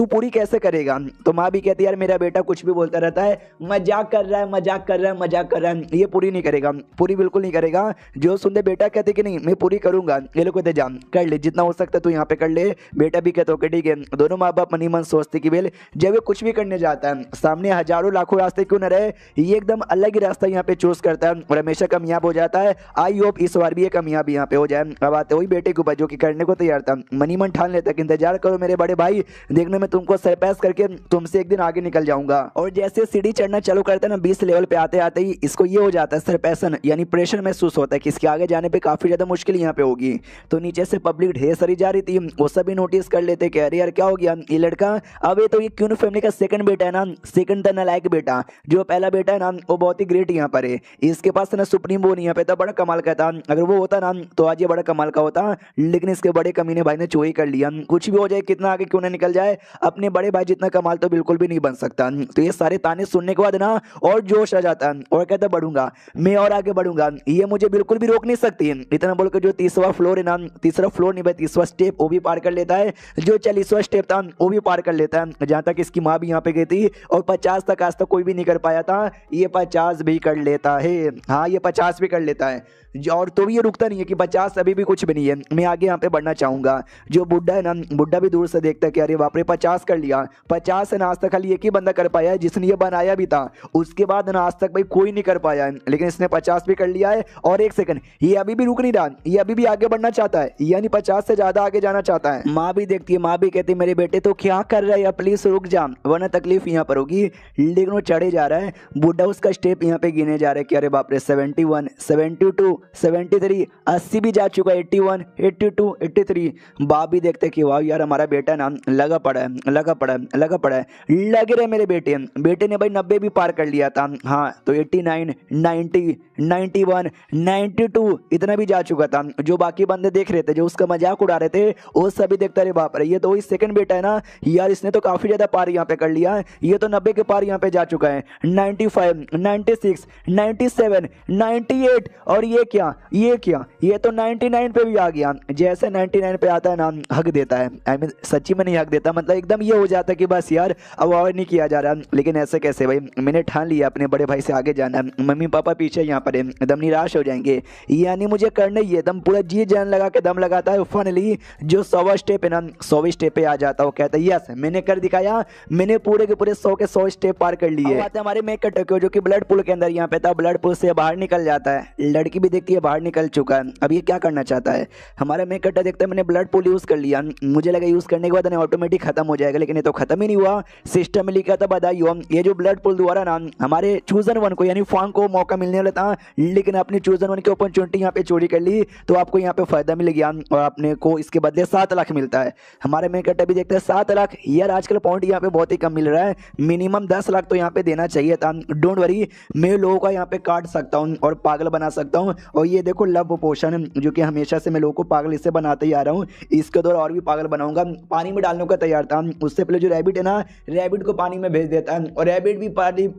पूरी कैसे करेगा? तो माँ भी कहती यार मेरा बेटा कुछ भी बोलता रहता है, मजाक कर रहा है मजाक कर रहा है मजाक कर रहा है, ये पूरी नहीं करेगा, पूरी बिल्कुल नहीं करेगा। जो सुंदर बेटा कहते कि नहीं मैं पूरी करूंगा, ये लोग कहते जान कर ले जितना हो सकता है तू यहाँ पे कर ले। बेटा भी कहता ओके ठीक है। दोनों माँ बाप मनी मन सोचते कि बेल जब ये कुछ भी करने जाता है सामने हजारों लाखों रास्ते क्यों न रहे, ये एकदम अलग ही रास्ता यहाँ पे चूज करता है और हमेशा कामयाब हो जाता है। आई होप इस बार भी ये कामयाब यहाँ पे हो जाए। अब आते वही बेटे के ऊपर जो कि करने को तैयार था। मनी मन ठान लेता कि इंतजार करो मेरे बड़े भाई, देखने में तुमको सरपास करके तुमसे एक दिन आगे निकल जाऊंगा। और जैसे सीढ़ी चढ़ना चालू करता है ना 20 लेवल पे आते आते ही इसको ये हो जाता है सरपैसन, यानी प्रेशर महसूस होता है कि इसके आगे जाने पे काफी ज्यादा मुश्किल यहाँ पे होगी। तो नीचे से पब्लिक ढेर सारी जा रही थी, वो सभी नोटिस कर लेते कह रहे यार क्या हो गया ये लड़का, अब ये तो ये क्यून फैमिली का सेकंड बेटा है ना, सेकंड था नालायक बेटा। जो पहला बेटा है ना वो बहुत ही ग्रेट यहाँ पर है, इसके पास ना सुप्रीम वो नहीं यहाँ पे था, बड़ा कमाल का था। अगर वो होता ना तो आज ये बड़ा कमाल का होता, लेकिन इसके बड़े कमीने भाई ने चोरी कर लिया। कुछ भी हो जाए कितना आगे क्यों ना निकल जाए, अपने बड़े भाई जितना कमाल तो बिल्कुल भी नहीं बन सकता। तो ये सारे ताने सुनने के बाद ना और जोश आ जाता है और कहता बढ़ूंगा मैं और आगे बढ़ूंगा, ये मुझे बिल्कुल भी रोक नहीं सकती। इतना बोलकर जो 30वां फ्लोर है ना, तीसरा फ्लोर नहीं भाई 30वां स्टेप वो भी पार कर लेता है। जो 40वां स्टेप था वो भी पार कर लेता है, जहां तक इसकी माँ भी यहाँ पे गई थी। और 50 तक आज तक कोई भी नहीं कर पाया था, ये 50 भी कर लेता है। हाँ ये 50 भी कर लेता है। और तो भी ये रुकता नहीं है कि 50 अभी भी कुछ भी नहीं है, मैं आगे यहाँ पे बढ़ना चाहूंगा। जो बुड्ढा है ना, बुड्ढा भी दूर से देखता है कि अरे बाप रे 50 कर लिया। 50 है ना आज तक खाली एक ही बंदा कर पाया है जिसने ये बनाया भी था, उसके बाद ना आज तक भाई कोई नहीं कर पाया है, लेकिन इसने 50 भी कर लिया है। और एक सेकंड, ये अभी भी रुक नहीं रहा, ये अभी भी आगे बढ़ना चाहता है, यानी 50 से ज्यादा आगे जाना चाहता है। माँ भी देखती है, माँ भी कहती है मेरे बेटे तो क्या कर रहा है, प्लीज रुक जा वरना तकलीफ यहाँ पर होगी। लेकिन वो चढ़े जा रहा है, बुड्ढा उसका स्टेप यहाँ पे गिने जा रहा है कि अरे बाप रे 71, 72, 73, 80 भी जा चुका है, 81, 82, 83। बाप भी देखते कि वाह यार हमारा बेटा ना लगा पड़ा है, लगा पड़ा है, लगा पड़ा है, लगे रहे मेरे बेटे। बेटे ने भाई 90 भी पार कर लिया था, हाँ तो 89, 90, 91, 92 इतना भी जा चुका था। जो बाकी बंदे देख रहे थे, जो उसका मजाक उड़ा रहे थे, वो सभी देखता रहे बाप रे ये तो वही सेकंड बेटा है ना यार, इसने तो काफी ज्यादा पार यहाँ पे कर लिया है, ये तो 90 के पार यहाँ पे जा चुका है। 95, 96, 97, 98 और ये क्या, ये क्या, ये तो 99 पे भी आ गया। जैसे 99 पे आता है ना हक देता है, आई मीन सच्ची में नहीं हक देता, मतलब एकदम ये हो जाता है कि बस यार अब और नहीं किया जा रहा। लेकिन ऐसे कैसे भाई, मैंने ठान लिया अपने बड़े भाई से आगे जाना, मम्मी पापा पीछे यहाँ पर एकदम निराश हो जाएंगे, यानी मुझे करना ही है, दम पूरा जी जान लगा के दम लगाता है। फाइनली जो 100वां स्टेप है ना, 100वें स्टेप पे आ जाता है, वो कहता है यस मैंने कर दिखाया, मैंने पूरे के पूरे 100 के 100 स्टेप पार कर लिए। आते हमारे मेक टोक्यो जो कि ब्लड पूल के अंदर यहाँ पे था, ब्लड पूल से बाहर निकल जाता है, लड़की भी देखती है बाहर निकल चुका है। अब ये क्या करना चाहता है, हमारा मेक कट्टा देखता है मैंने ब्लड पूल यूज कर लिया, मुझे लगा यूज करने के बाद ऑटोमेटिक खत्म हो जाएगा, लेकिन ये तो खत्म ही नहीं हुआ। सिस्टम में लिखा था बधाई हो, ये जो ब्लड पूल द्वारा ना हमारे चूजन वन को यानी फांग को मौका मिलने वाला था, लेकिन अपनी चूजन वन की अपॉर्चुनिटी यहाँ पे चोरी कर ली, तो आपको यहाँ पे फायदा मिल गया और आपने को इसके बदले 7 लाख मिलता है। हमारे मेक कट्टा भी देखते हैं 7 लाख, यार आजकल पॉइंट यहाँ पे बहुत ही कम मिल रहा है, मिनिमम 10 लाख तो यहाँ पे देना चाहिए था। डोंट वरी, मैं लोगों का यहाँ पे काट सकता हूँ और पागल बना सकता हूँ। और ये देखो लव पोशन जो कि हमेशा से मैं लोगों को पागल इससे बनाते ही आ रहा हूँ, इसके दौर और भी पागल बनाऊंगा। पानी में डालने का तैयार था, उससे पहले जो रैबिट है ना, रैबिट को पानी में भेज देता है और रैबिट भी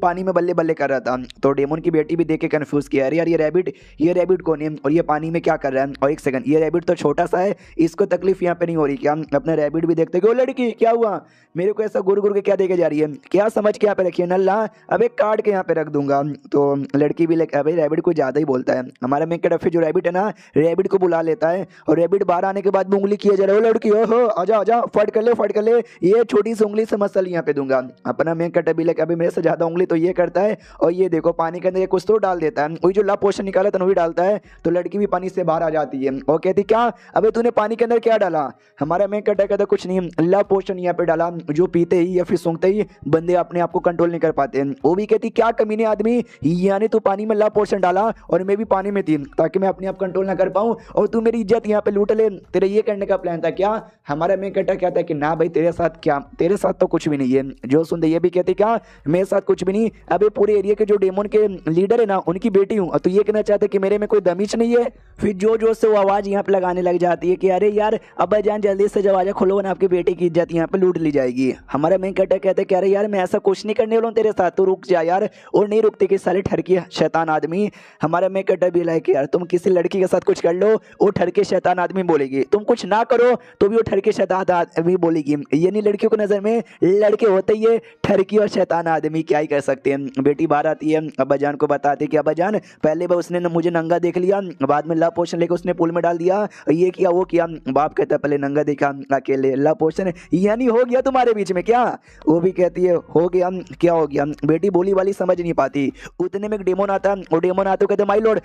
पानी में बल्ले बल्ले कर रहा था। तो डेमन की बेटी भी देख के कंफ्यूज किया, अरे यार ये रैबिट कौन है और ये पानी में क्या कर रहा है। और एक सेकंड, ये रैबिट तो छोटा सा है, इसको तकलीफ यहाँ पे नहीं हो रही क्या। अपना रैबिट भी देखते कि ओ लड़की क्या हुआ, मेरे को ऐसा गुर गुर के क्या देके जा रही है, क्या समझ के यहाँ पे रखी है नल्ला, अब एक काट के यहाँ पे रख दूंगा। तो लड़की भी अबे रैबिट को ज्यादा ही बोलता है। हमारा मेक डफी जो रैबिट है ना, रैबिट को बुला लेता है और रैबिट बाहर आने के बाद उंगली किया जा रहा है, लड़की ओहो आजा आजा फट कर ले, फट कर ले, ये छोटी सी उंगली से मसल यहाँ पे दूंगा। अपना मेक डफी लेके अभी मेरे से ज्यादा उंगली तो ये करता है। और ये देखो पानी के अंदर ये कुछ तो डाल देता है, वही जो लव पोशन निकाला था वही डालता है, तो लड़की भी पानी से बाहर आ जाती है और कहती क्या अबे तूने पानी के अंदर क्या डाला। हमारा मेक कटा कहता कुछ नहीं, लव पोशन यहाँ पे डाला, जो पीते ही या फिर सूंघते ही बंदे अपने आप को कंट्रोल नहीं कर पाते। वो भी कहती क्या कमीने आदमी, यानी तू पानी में लव पोशन डाला और मैं भी पानी में थी ताकि मैं अपने आप कंट्रोल ना कर पाऊं और तू मेरी इज्जत यहाँ पे लूट ले, तेरे ये करने का प्लान था क्या। हमारा मेक कटा कहता है कि ना भाई तेरे साथ क्या, तेरे साथ तो कुछ भी नहीं है। जो सुनते ये भी कहती क्या मेरे साथ कुछ भी नहीं, अबे पूरे एरिया के जो डेमन के लीडर है ना उनकी बेटी हूँ, तो ये कहना चाहते कि मेरे में कोई दमिश नहीं है। फिर जो से वो आवाज यहाँ पे लगाने लग जाती है कि अरे यार अब्बा जान जल्दी से दरवाजा खोलो ना, आपकी बेटी की इज्जत यहाँ पे लूट ली जाएगी। हमारा मेन कटर कहते कि अरे यार मैं ऐसा कुछ नहीं करने वाला हूँ तेरे साथ, तू रुक जा यार। और नहीं रुकते कि साले ठरकी शैतान आदमी। हमारा मेन कटर भी लाइक यार तुम किसी लड़की के साथ कुछ कर लो वो ठरके शैतान आदमी बोलेगी, तुम कुछ ना करो तो भी वो ठरके शैतान आदमी बोलेगी। ये नहीं लड़कियों की नजर में लड़के होते ही ठरकी और शैतान आदमी, क्या ही कर सकते हैं। बेटी बाहर आती है, अब्बा जान को बताती कि अब्बा जान पहले बार उसने मुझे नंगा देख लिया, बाद में लव पोशन लेकर उसने पूल में डाल दिया, ये किया वो किया। बाप कहता पहले नंगा देखा अकेले, लव पोशन यानी हो गया तुम्हारे बीच में क्या। वो भी कहती है हो गया, क्या हो गया। बेटी बोली वाली समझ नहीं पाती। उतने में एक डेमन आता, और डेमन आते कहते my lord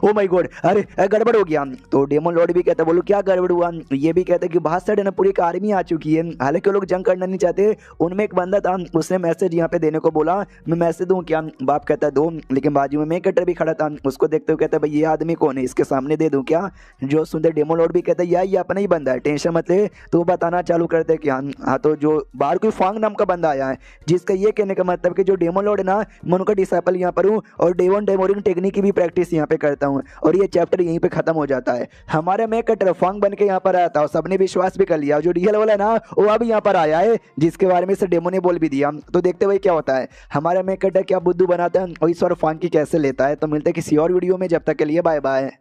O my God, अरे गड़बड़ हो गया। तो डेमन लॉर्ड भी कहता बोलो क्या गड़बड़ हुआ। ये भी कहता कि बाहर से ना पूरी एक आर्मी आ चुकी है, हालांकि लोग जंग करना नहीं चाहते। उनमें एक बंदा था, उसने मैसेज यहाँ पे देने को बोला, मैं मैसेज दूं क्या। बाप कहता दो, लेकिन बाजू में मेक कटर भी खड़ा था, उसको देखते हुए कहता भाई ये आदमी कौन है, इसके सामने दे दूं क्या। जो सुनते डेमो लॉर्ड भी कहता है ये अपना ही बंदा है, टेंशन मत ले। तो बताना चालू करते कि हाँ तो जो बाहर कोई फांग नाम का बंदा आया है, जिसका ये कहने का मतलब कि जो डेमो लॉर्ड है ना मैं उनका डिसाइपल यहाँ पर हूँ और डेमन डेमोरिंग टेक्निक की भी प्रैक्टिस यहाँ पे करता हूँ। और ये चैप्टर यहीं पे खत्म हो जाता है। हमारा मेक कटर फांग बन के यहाँ पर आया था और सबने विश्वास भी कर लिया। जो डीएल वाला है ना वो अभी यहाँ पर आया है, जिसके बारे में से डेमो ने बोल भी दिया। तो देखते हुए क्या होता है, हमारा मेक कटर क्या बुद्धू बनाता है और इस बार फांग की कैसे लेता है। तो मिलते हैं किसी और वीडियो में, जब तक के लिए बाय बाय।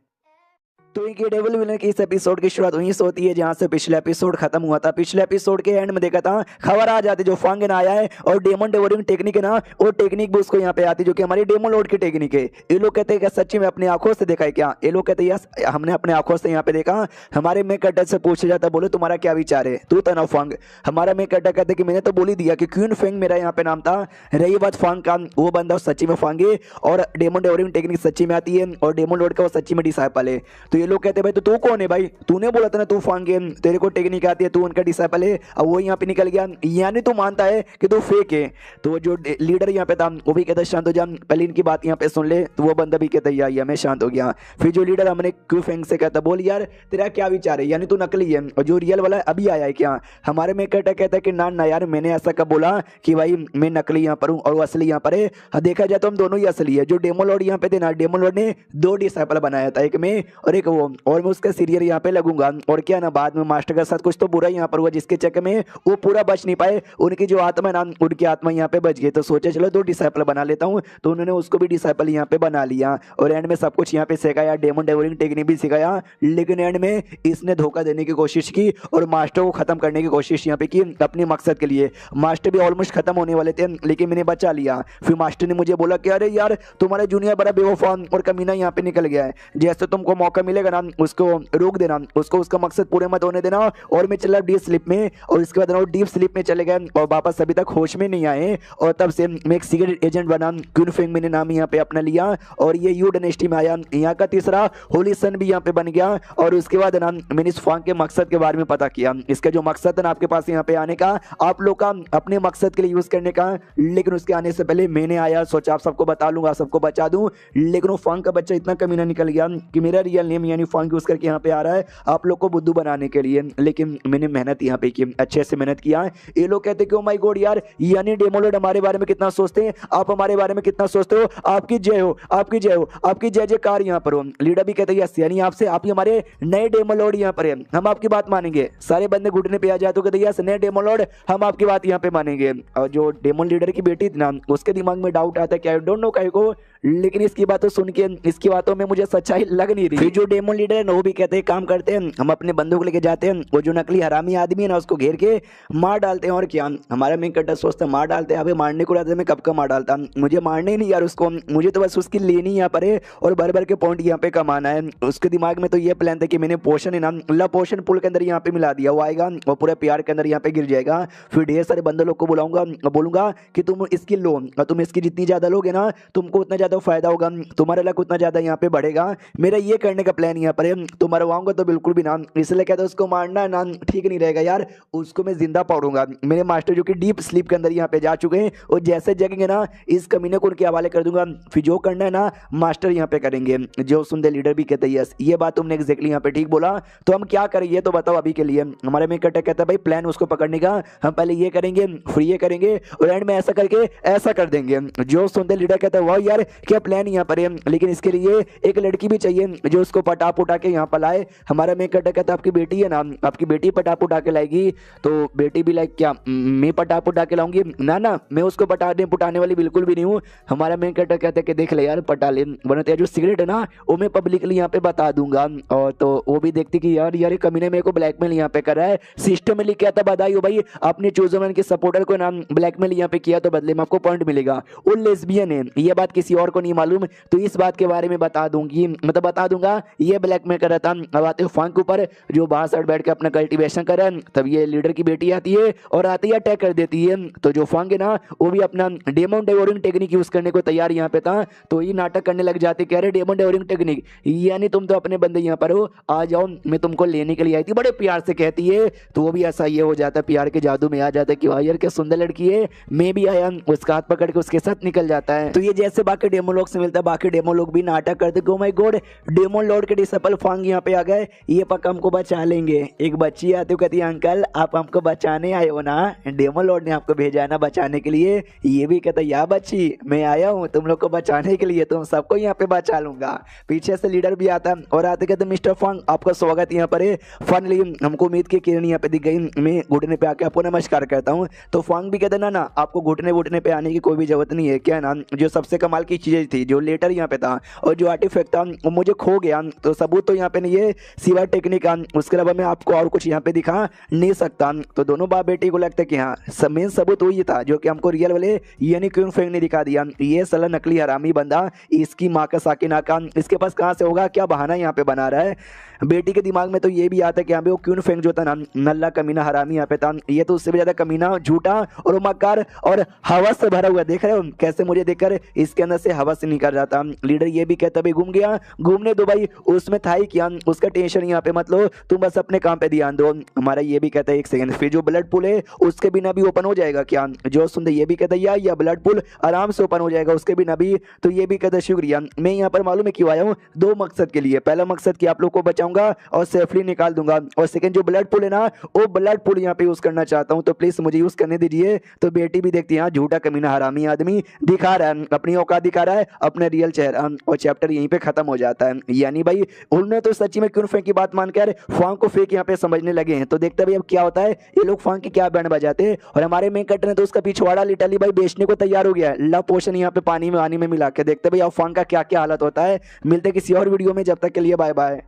तो इनक्रेडिबल विलन की इस एपिसोड की शुरुआत वहीं से होती है जहां से पिछले एपिसोड खत्म हुआ था। पिछले एपिसोड के एंड में देखा था खबर आ जाती जो फांग ना आया है और डेमन डेवोरिंग टेक्निक है ना, वो टेक्निक भी उसको यहाँ पे आती जो कि हमारी डेमन लॉर्ड की टेक्निक है। ये लोग कहते हैं कि सच्ची में अपनी आंखों से देखा है क्या? ये लोग कहते हैं यस हमने अपने आंखों से यहाँ पे देखा। हमारे में कटर से पूछा जाता बोले तुम्हारा क्या विचार है, तू तना फांग। हमारा में कटर कहते कि मैंने तो बोल ही दिया कि क्वीन फेंग मेरा यहाँ पे नाम था। रही बात फांग का, वो बंदा सच्ची में फांग है और डेमन डेवोरिंग टेक्निक सच्ची में आती है और डेमन लॉर्ड का वो सच्ची में डिसाइपल है। तो ये लोग कहते हैं भाई तो तू कौन है भाई? तूने बोला था ना तू फांग है, तेरे को टेक्निक आती है, तू उनका डिसाइपल है। अब वो यहाँ पे निकल गया, यानी तू मानता है कि तू फेक है। तो जो लीडर यहाँ पे था वो भी कहता शांत हो जा, पहले इनकी बात यहाँ पे सुन ले। तो वो बंदा भी कहता या मैं शांत हो गया। फिर जो लीडर हमने क्यू फेंग से कहता बोल यार तेरा क्या विचार है, यानी तू नकली है और जो रियल वाला अभी आया है क्या? हमारे में कहता है कि ना ना यार मैंने ऐसा कब बोला कि भाई मैं नकली यहाँ पर हूँ और वो असली यहाँ पर है। देखा जाए तो हम दोनों ही असली है। जो डेमो लॉर्ड यहाँ पे थे ना, डेमो लॉर्ड ने 2 डिसाइपल बनाया था, एक मैं और एक वो, और मैं उसका सीरियल यहाँ पे लगूंगा। और क्या ना बाद में मास्टर के साथ कुछ तो बुरा यहाँ पर हुआ जिसके चक्कर में वो पूरा बच नहीं पाए। उनकी जो आत्मा ना, उनकी आत्मा यहाँ पे बच गई। तो सोचे चलो 2 डिसाइपल बना लेता हूँ, तो उन्होंने उसको भी डिसाइपल यहाँ पे बना लिया और एंड में सब कुछ यहाँ पे सिखाया, डेमन डेवोरिंग टेक्निक भी सिखाया। लेकिन एंड में इसने धोखा देने की कोशिश की और मास्टर को खत्म करने की कोशिश यहाँ पे की अपने मकसद के लिए। मास्टर भी ऑलमोस्ट खत्म होने वाले थे लेकिन मैंने बचा लिया। फिर मास्टर ने मुझे बोला कि अरे यार तुम्हारे जूनियर बड़ा बेवफा और कमीना यहाँ पे निकल गया है, जैसे तुमको मौका मिलेगा ना उसको रोक देना, उसको उसका मकसद पूरे मत होने देना। और मैं चला डीप स्लिप में और इसके बाद डीप स्लिप में चले गए और वापस अभी तक होश में नहीं आए। और तब से मैं एक सीक्रेट एजेंट बना, क्वीन फेंग मैंने नाम यहाँ पे अपना लिया और ये यू डायनेस्टी में आया। यहाँ का तीसरा होली सन भी यहाँ पे बन गया। और उसके बाद ना मैंने इस फांग के मकसद के बारे में पता किया। इसका जो मकसद है ना आपके पास यहाँ पे आने का, आप लोग का अपने मकसद के लिए यूज करने का, लेकिन उसके आने से पहले मैंने आया सोचा आप सबको बता लूंगा, सबको बचा दूं। लेकिन वो फांग का बच्चा इतना कमीना निकल गया कि मेरा रियल नेम यानी फांग यूज करके यहाँ पे आ रहा है आप लोग को बुद्धू बनाने के लिए। लेकिन मैंने मेहनत यहाँ पे की, अच्छे से मेहनत किया। ये लोग कहते कि ओ माय गॉड यार यानी डेमो लॉर्ड हमारे बारे में कितना सोचते हैं, आप हमारे बारे में कितना सोचते हो, आपकी जय हो, आपकी जय हो, आपकी जय जयकार यहाँ पर हो। लीडर भी कहते यस यानी आपसे आप ही हमारे नए डेमो लॉर्ड यहाँ पर है, हम आपकी बात मानेंगे। सारे बंदे घुटने पे आ जाए तो कहते यस नए डेमो लॉर्ड हम आपकी बात यहाँ पे मानेंगे। और जो डेमन लीडर की बेटी थी ना उसके दिमाग में डाउट आता है क्या, आई डोंट नो काहे को, लेकिन इसकी बातों सुन के इसकी बातों में मुझे सच्चाई लग नहीं रही। फिर जो डेमन लीडर है वो भी कहते हैं काम करते हैं, हम अपने बंदूक लेके जाते हैं, वो जो नकली हरामी आदमी है ना उसको घेर के मार डालते हैं। और क्या हमारा मेन कटर सोचता है मार डालते हैं, अभी मारने को रहता है मैं कब का मार डालता, मुझे मारने ही नहीं यार उसको, मुझे तो बस उसकी लेनी यहाँ पर है और भर भर के पॉइंट यहाँ पे कमाना है। उसके दिमाग में तो ये प्लान था कि मैंने पोशन है ना अल्लाह पोशन पुल के अंदर यहाँ पे मिला दिया, वो आएगा और पूरे प्यार के अंदर यहाँ पे गिर जाएगा। फिर ढेर सारे बंदे लोग को बुलाऊंगा, बोलूंगा कि तुम इसकी लो और तुम इसकी जितनी ज्यादा लोगे ना तुमको उतना ज्यादा फायदा होगा, तुम्हारा लक उतना ज्यादा यहाँ पे बढ़ेगा। मेरा ये करने का प्लान यहाँ पर है, तो मरवाऊंगा तो बिल्कुल भी ना, इसलिए कहते उसको मारना ना ठीक नहीं रहेगा यार, उसको मैं जिंदा पकड़ूंगा। मेरे मास्टर जो कि डीप स्लीप के अंदर यहाँ पे जा चुके हैं और जैसे जगेंगे ना इस कमीने को उनके हवाले कर दूंगा। फिर जो करना है ना मास्टर यहाँ पे करेंगे। जो सुनते लीडर भी कहते यस ये बात तुमने एग्जैक्टली यहाँ पे ठीक बोला, तो हम क्या करें ये तो बताओ अभी के लिए। हमारे में कटर कहता है भाई प्लान उसको पकड़ने का, हम पहले ये करेंगे फिर ये करेंगे और एंड में ऐसा करके ऐसा कर देंगे। जो सुनते लीडर कहता है वाह यार क्या प्लान यहाँ पर है, लेकिन इसके लिए एक लड़की भी चाहिए जो उसको पटा पुटा के यहाँ पर लाए। हमारा में कटर कहता है आपकी बेटी है ना, आपकी बेटी पटा पुटा के लाएगी, तो बेटी भी लाइक क्या मैं पटा पुटा के लाऊंगी, ना ना मैं उसको पटाने पुटाने वाली बिल्कुल भी नहीं हूँ। हमारा मेन कटर कहता है कि देख ले यार पटा ले, वरना तेरा जो सिगरेट है ना वो मैं पब्लिकली यहाँ पे बता दूंगा। और तो वो भी देखती कि यार यार कमीने मेरे को ब्लैकमेल यहाँ पे कर रहा है, सिस्टम में लिखा था बधाई हो भाई अपने चूजमैन के सपोर्टर को नाम ब्लैकमेल यहाँ पे किया तो बदले में आपको पॉइंट मिलेगा। वो लेस्बियन है ये बात किसी और को नहीं मालूम, तो इस बात के बारे में बता दूंगी, मतलब बता दूंगा ये ब्लैकमेल कर रहा था। अब आते हो फंक ऊपर जो बाहर साइड बैठ के अपना कल्टीवेशन कर रहा है, तब ये लीडर की बेटी आती है और आती है अटैक कर देती है। तो जो फंक है ना वो भी अपना डेमन डेवोरिंग टेक्निक यूज करने को तैयार यहाँ पे था, तो ये नाटक करने लग जाते कह रहे डेमन डेवोरिंग टेक्निक यानी तुम तो अपने बंदे यहाँ पर हो, आ जाओ मैं तुमको लेने के लिए आई थी, बड़े प्यार से कहती है। तो वो भी ऐसा ये हो जाता है प्यार के जादू में आ जाता है कि वाह यार क्या सुंदर लड़की है, मैं भी आया, उसका हाथ पकड़ के उसके साथ निकल जाता है। तो ये जैसे बाकी डेमो लोग से मिलता है बाकी डेमो लोग भी नाटक करते कि oh my god demon lord के डिसेबल फांग यहाँ पे आ गए, ये पक्का हमको बचा लेंगे। एक बच्ची आती है कहती है अंकल आप हमको बचाने आए हो ना, डेमन लॉर्ड ने आपको भेजा है ना बचाने के लिए। ये भी कहता है या बच्ची मैं आया हूँ तुम लोग को बचाने के लिए, तुम सबको यहाँ पे बचा लूंगा। पीछे से लीडर भी आता है और आते कहते मिस्टर फांग आपका स्वागत यहाँ पर है, फाइनली हमको उम्मीद की किरण यहाँ पे दिख गई, मैं घुटने पे आके आपको नमस्कार करता हूँ। तो फांग भी कहते ना आपको घुटने वुटने पे आने की कोई भी जरूरत नहीं है, क्या ना जो सबसे कमाल की चीजें थी जो लेटर यहाँ पे था और जो आर्टिफैक्ट था वो मुझे खो गया, तो सबूत तो यहाँ पे नहीं है सिवाय टेक्निक का, उसके अलावा मैं आपको और कुछ यहाँ पे दिखा नहीं सकता। तो दोनों बाप बेटी को लगता है कि हाँ मेन सबूत वही था जो कि हमको रियल वाले यानी क्यून फेंग ने दिखा दिया। ये साला नकली हरामी बंदा, इसकी माँ का साकी नाका इसके पास कहाँ से होगा, क्या बहाना यहाँ पे बना रहा है। बेटी के दिमाग में तो ये भी आता है कि यहाँ पे वो क्यून फेंग जो था ना नल्ला कमीना हरामी यहाँ पे था, ये तो उससे भी ज्यादा कमीना झूठा और मक्कार और हवस से भरा हुआ। देख रहे हो कैसे मुझे देखकर इसके अंदर से हवस निकल जाता। लीडर ये भी कहता भाई घूम गया, घूमने दो भाई, उसमें था ही क्या, उसका टेंशन यहाँ पे मत लो, तुम बस अपने काम पे ध्यान दो। हमारा ये भी कहता है एक सेकंड, फिर जो ब्लड पूल है उसके बिना भी ओपन हो जाएगा क्या, जो सुनते ये भी कहता है या ब्लड पूल आराम से ओपन हो जाएगा उसके बिना भी। तो ये भी कहता है शुक्रिया, मैं यहाँ पर मालूम है क्यों आया हूँ, दो मकसद के लिए। पहला मकसद कि आप लोग को बचाऊंगा और सेफली निकाल दूंगा, और सेकंड जो ब्लड पूल है ना वो ब्लड पूल यहाँ पे यूज करना चाहता हूँ, तो प्लीज मुझे यूज करने दीजिए। तो बेटी भी देखती है झूठा कमीना हरामी आदमी दिखा रहा है, अपनी औकात दिखा रहा है, अपने रियल चेहरा, और चैप्टर यहीं पे खत्म हो जाता है। यानी भाई उन्होंने तो सच्ची में क्यों फेंक की बात मानकर फांग को फेक यहाँ पे समझने लगे हैं। तो देखते भाई अब क्या होता है, ये लोग फांग की क्या बैंड बजाते हैं। और हमारे मेन कटर ने तो उसका पिछवाड़ा लिटरली भाई बेचने को तैयार हो गया है, लव पोशन यहाँ पे पानी में मिला के। देखते भाई अब फांग का क्या क्या हालत होता है। मिलते किसी और वीडियो में, जब तक के लिए बाय बाय।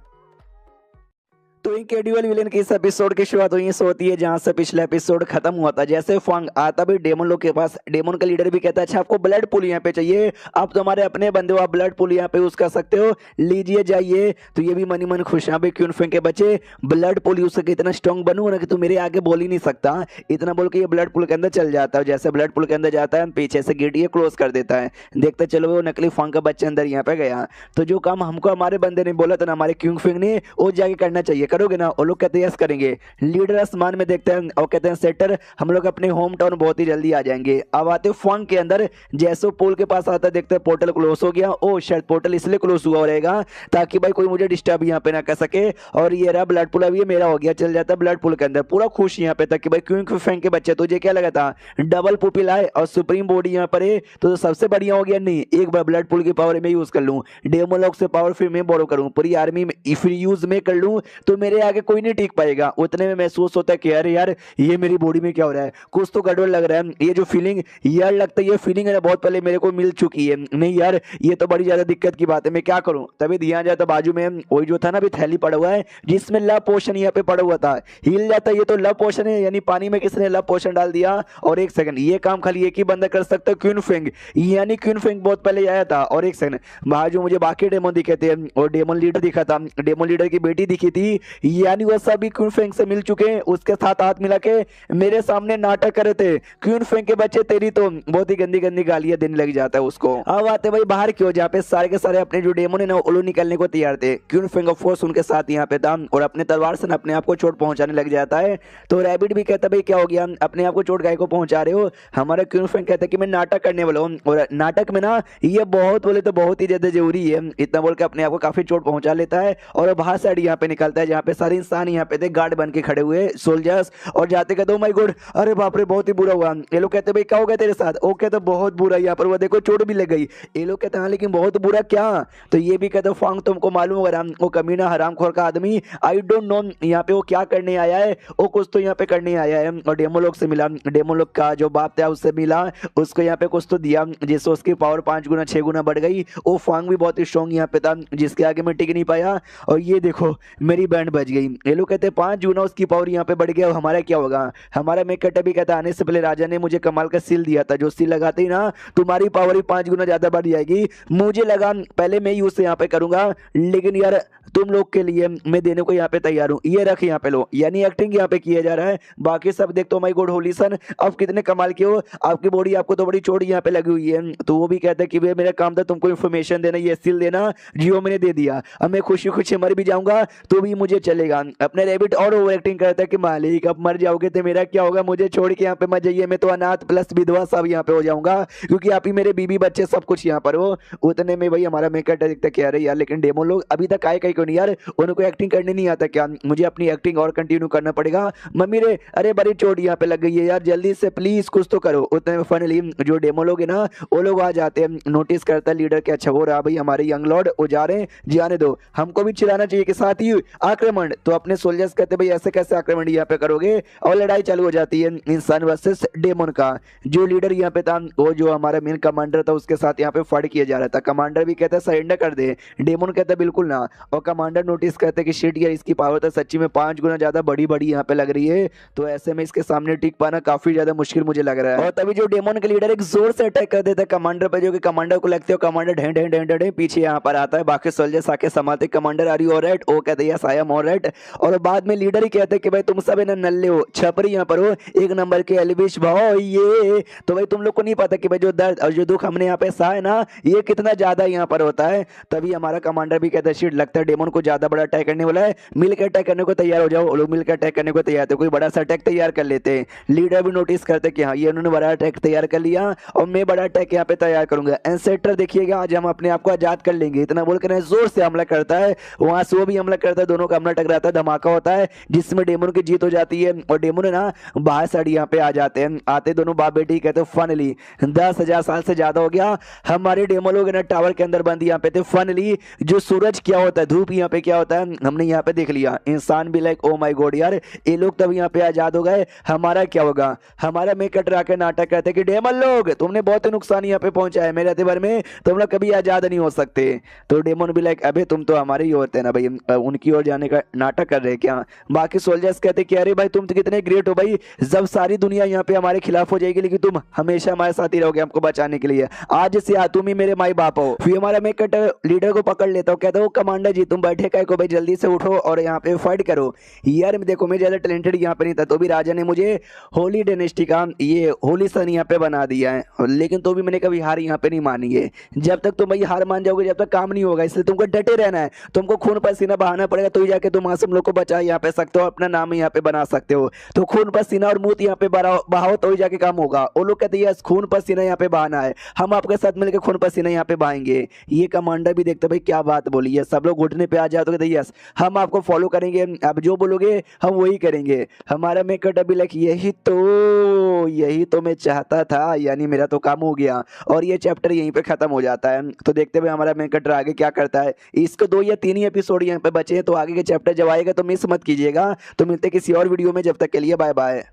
तो इनक्रेडिबल विलेन की इस एपिसोड की शुरुआत वहीं से होती है जहां से पिछला एपिसोड खत्म हुआ था। जैसे फांग आता भी डेमन लोग के पास, डेमन का लीडर भी कहता है अच्छा आपको ब्लड पूल यहाँ पे चाहिए, आप तो हमारे अपने बंदे हो, आप ब्लड पूल यहाँ पे यूज कर सकते हो, लीजिए जाइए। तो ये भी मनी मन खुश यहाँ पे क्यों फेंक के बचे, ब्लड पूल यूज करके इतना स्ट्रॉन्ग बनू ना कि तू मेरे आगे बोल ही नहीं सकता, इतना बोल के ये ब्लड पूल के अंदर चल जाता है। जैसे ब्लड पूल के अंदर जाता है पीछे से गेट ये क्लोज कर देता है। देखते चलो वो नकली फांग का बच्चा अंदर यहाँ पे गया। तो जो काम हमको हमारे बंदे ने बोला था ना हमारे क्यूंग फेंग ने, वो जाके करना चाहिए, करोगे ना। वो लोग यस करेंगे। लीडर आसमान में देखते हैं और कहते हैं सेटर हम लोग अपने होम टाउन बहुत ही जल्दी आ जाएंगे। अब आते फंग के अंदर, जैसे पोल के पास आता देखते हैं पोर्टल क्लोज हो गया। ओ शायद पोर्टल इसलिए क्लोज हुआ रहेगा ताकि भाई कोई मुझे डिस्टर्ब यहाँ पे ना कर सके। और ये रहा ब्लड पूल, अब ये मेरा हो गया, चल जाता है ब्लड पूल के अंदर, पूरा खुश यहाँ पे तक कि भाई क्यों फैंक के बच्चे तुझे क्या लगा था डबल पुपिल आए और सुप्रीम बॉडी यहाँ पर है तो सबसे बढ़िया हो गया। नहीं एक बार ब्लड पूल की पावर में यूज कर लूं, डेमोलॉग से पावर फिर मैं बोरो करूं, पूरी आर्मी में फिर यूज में कर लूं तो मेरे आगे कोई नहीं टिक पाएगा। उतने में महसूस होता है कि अरे यार ये मेरी बॉडी में क्या हो रहा है, कुछ तो गड़बड़ लग रहा है। ये जो फीलिंग यार लगता है ये फीलिंग है बहुत पहले मेरे को मिल चुकी है, नहीं यार ये तो बड़ी ज्यादा दिक्कत की बात है, मैं क्या करूं। तभी ध्यान जाता बाजू में वही जो था ना अभी थैली पड़ा हुआ है जिसमें लव पोशन यहाँ पे पड़ा हुआ था, हिल जाता ये तो लव पोशन है, यानी पानी में किसने लव पोशन डाल दिया। और एक सेकंड ये काम खाली एक ही बंदा कर सकता है, क्वीन फेंग, यानी क्वीन फेंग बहुत पहले आया था। और एक सेकंड बाहर जो मुझे बाकी डेमन दिखे थे और डेमन लीडर दिखा था, डेमन लीडर की बेटी दिखी थी, यानी वह सभी क्वीन फेंग से मिल चुके हैं, उसके साथ हाथ मिला के मेरे सामने नाटक करे थे। क्वीन फेंग के बच्चे तेरी तो बहुत ही गंदी गंदी गालियां देने लग जाता है उसको। अब आते भाई बाहर क्यों, जहाँ पे सारे के सारे अपने जो डेमन है ना उल्लू निकलने को तैयार थे। क्वीन फेंग ऑफ कोर्स उनके साथ यहाँ पे था और अपने तलवार से अपने आप को चोट पहुंचाने लग जाता है। तो रैबिट भी कहता भाई क्या हो गया, अपने आप को चोट गाय को पहुंचा रहे हो। हमारा क्वीन फेंग कहता है कि मैं नाटक करने वाला हूँ और नाटक में ना ये बहुत बोले तो बहुत ही ज्यादा जरूरी है, इतना बोल के अपने आप को काफी चोट पहुंचा लेता है। और बाहर साइड यहाँ पे निकलता है जहाँ पे सारे इंसान यहाँ पे थे गार्ड बन के खड़े हुए सोल्जर्स, और जाते कहते माय गॉड अरे बाप रे बहुत ही बुरा हुआ। ये लोग कहते भाई क्या हो गया तेरे साथ, वो कहते बहुत बुरा, यहाँ पर वो देखो चोट भी लग गई। ये लोग कहते हाँ लेकिन बहुत बुरा क्या, तो ये भी कहते फांग तुमको मालूम होगा वो कमीना हरामखोर का आदमी, आई डोंट नो यहाँ पे वो क्या करने आया है, वो कुछ तो यहाँ पे करने आया है। और डेमो लोग से मिला, डेमो लोग का जो बाप था उससे मिला, उसको यहाँ पे कुछ तो दिया जिससे उसकी पावर 5 गुना 6 गुना बढ़ गई। वो फांग भी बहुत ही स्ट्रॉन्ग यहाँ पे था जिसके आगे मैं टिक नहीं पाया। और ये देखो मेरी बैंड बच गई। ये लोग कहते 5 गुना उसकी पावर यहाँ पे बढ़ गया, हमारा क्या होगा। हमारा मेकट भी कहता आने से पहले राजा ने मुझे कमाल का सील दिया था, जो सील लगाते ही ना तुम्हारी पावर ही 5 गुना ज्यादा बढ़ जाएगी। मुझे लगा पहले मैं यूज यहाँ पे करूंगा, लेकिन यार तुम लोग के लिए मैं देने को यहाँ पे तैयार हूँ, ये रख यहाँ पे लो, यानी एक्टिंग यहाँ पे किया जा रहा है। बाकी सब देख तो माय गॉड होली सन अब कितने कमाल के हो, आपकी बॉडी आपको तो बड़ी चोट यहाँ पे लगी हुई है। तो वो भी कहता है कि भाई मेरा काम था तुमको इन्फॉर्मेशन देना, ये सील देना, जियो मैंने दे दिया, अब मैं खुशी खुशी मर भी जाऊंगा तो भी मुझे चलेगा। अपने रैबिट और ओवर एक्टिंग करता है कि मालिक अब मर जाओगे तो मेरा क्या होगा, मुझे छोड़ के यहाँ पे मत जाइए, मैं तो अनाथ प्लस विधवा सब यहाँ पे हो जाऊंगा क्योंकि आप ही मेरे बीबी बच्चे सब कुछ यहाँ पर हो। उतने में भाई हमारा मेकअप देखता कह रहे यार लेकिन डेमो लोग अभी तक आए कहीं क्यों नहीं यार, उनको एक्टिंग करने नहीं आता क्या, मुझे अपनी एक्टिंग और कंटिन्यू करना पड़ेगा। मम्मी रे अरे बड़ी चोट यहाँ पे लग गई है यार, जल्दी से प्लीज कुछ तो करो। उतने में फाइनली जो डेमो लोग है ना वो लोग आ जाते हैं, नोटिस करता है लीडर के अच्छा हो रहा भाई हमारे यंग लॉर्ड वो जा रहे हैं, जाने दो, हमको भी चिल्लाना चाहिए कि साथ ही आकर डेमन। तो अपने सोल्जर्स कहते भाई ऐसे कैसे आक्रमण यहाँ पे करोगे, और लड़ाई चालू हो जाती है इंसान वर्सेस डेमन का। जो लीडर यहाँ पे था वो जो हमारा मेन कमांडर था उसके साथ यहाँ पे फाइट किया जा रहा था। कमांडर भी कहता है सरेंडर कर दे, डेमन कहता है बिल्कुल ना। और कमांडर नोटिस करते कि शिट यार इसकी पावर तो सच्ची में 5 गुना ज्यादा बड़ी बड़ी यहाँ पे लग रही है, तो ऐसे में इसके सामने टिक पाना काफी ज्यादा मुश्किल मुझे लग रहा है। और तभी जो डेमन के लीडर एक जोर से अटैक कर देता है कमांडर पर, जो कि कमांडर को लगते हो कमांडर ढें ढें ढें ढें पीछे यहाँ पर आता है। बाकी सोल्जर्स आके संभालते कमांडर आर यू ऑलराइट, ओ कहते हैं यस आई एम ऑलराइट। और बाद में लीडर ही कहते हैं कि भाई तुम सब नल्ले हो, छपरी यहाँ पर हो, एक नंबर के एलविश भाई ये तो भाई तुम लोग को नहीं पता कि भाई जो दर्द और जो दुख हमने यहाँ पे सहा है ना ये कितना ज्यादा यहाँ पर होता है। तभी हमारा कमांडर भी कहता है शिट लगता है डेमन को ज्यादा बड़ा अटैक करने वाला है, मिलकर अटैक करने को तैयार हो जाओ। लोग मिलकर अटैक करने को तैयार थे, कोई बड़ा सा अटैक तैयार कर लेते हैं। लीडर भी नोटिस करते कि हाँ ये उन्होंने बड़ा अटैक तैयार कर लिया और मैं बड़ा अटैक यहाँ पे तैयार करूंगा। एंसेस्टर देखिएगा आज हम अपने आप को आजाद कर लेंगे, इतना बोलकर जोर से हमला करता है। वहां से वो भी हमला करता है, दोनों का हमला टकराता है, धमाका होता है जिसमें डेमन की जीत हो जाती है। और डेमन ना बाहर साइड यहाँ पे आ जाते हैं, आते दोनों बाप बेटी कहते फाइनली 10,000 साल से ज्यादा हो गया हमारे डेमो लोग ना टावर के अंदर बंद यहाँ पे थे। फाइनली जो सूरज क्या होता है, धूप यहाँ पे क्या होता है हमने यहाँ पे देख लिया। इंसान भी लाइक ओ माय गॉड यार ये लोग तब यहाँ पे आजाद हो गए, हमारा क्या होगा। हमारा में कटरा के नाटक करते कि डेमन लोग तुमने बहुत ही नुकसान यहाँ पे पहुंचा है, मेरे भर में तुम लोग कभी आजाद नहीं हो सकते। तो डेमन भी लाइक अबे तुम तो हमारे ही होते हैं ना भाई, उनकी ओर जाने का नाटक कर रहे क्या। बाकी सोल्जर्स कहते कि अरे भाई तुम तो कितने ग्रेट हो भाई, जब सारी दुनिया यहाँ पे हमारे खिलाफ हो जाएगी लेकिन तुम हमेशा हमारे साथ ही रहोगे हमको बचाने के लिए, आज से तुम ही मेरे माई बाप हो। फिर हमारा मैं कट लीडर को पकड़ लेता हूँ, कहता हूँ कमांडर जी तुम बैठे काय को भाई, जल्दी से उठो और यहाँ पे फाइट करो। यार देखो मैं ज्यादा टैलेंटेड यहाँ पे नहीं था, तो भी राजा ने मुझे होली डायनेस्टी का ये होली सन यहाँ पे बना दिया है, लेकिन तो भी मैंने कभी हार यहाँ पे नहीं मानी है। जब तक तुम भाई हार मान जाओगे जब तक काम नहीं होगा, इसलिए तुमको डटे रहना है, तुमको खून पसीना बहाना पड़ेगा तो ही जाके तुम मासूम लोग को बचा यहाँ पे सकते हो, अपना नाम यहाँ पे बना सकते हो। तो खून पसीना और मूत यहाँ पे बहाओ तो ही जाके काम होगा। वो लोग कहते हैं खून पसीना यहाँ पे बहाना है, हम आपके साथ मिलकर खून पसीना यहाँ पे बहाएंगे। ये कमांडर भी देखते भाई क्या बात बोली है, सब लोग घुटने पे आ जाए तो कहते यस हम आपको फॉलो करेंगे, आप जो बोलोगे हम वही करेंगे। हमारा मेकट अभी लाइक यही तो मैं चाहता था, यानी मेरा तो काम हो गया और ये चैप्टर यहीं पे खत्म हो जाता है। तो देखते हुए हमारा मेकट आगे क्या करता है। इसको 2 या 3 ही एपिसोड यहाँ पे बचे हैं, तो आगे के चैप्टर जब आएगा तो मिस मत कीजिएगा। तो मिलते किसी और वीडियो में, जब तक के लिए बाय बाय।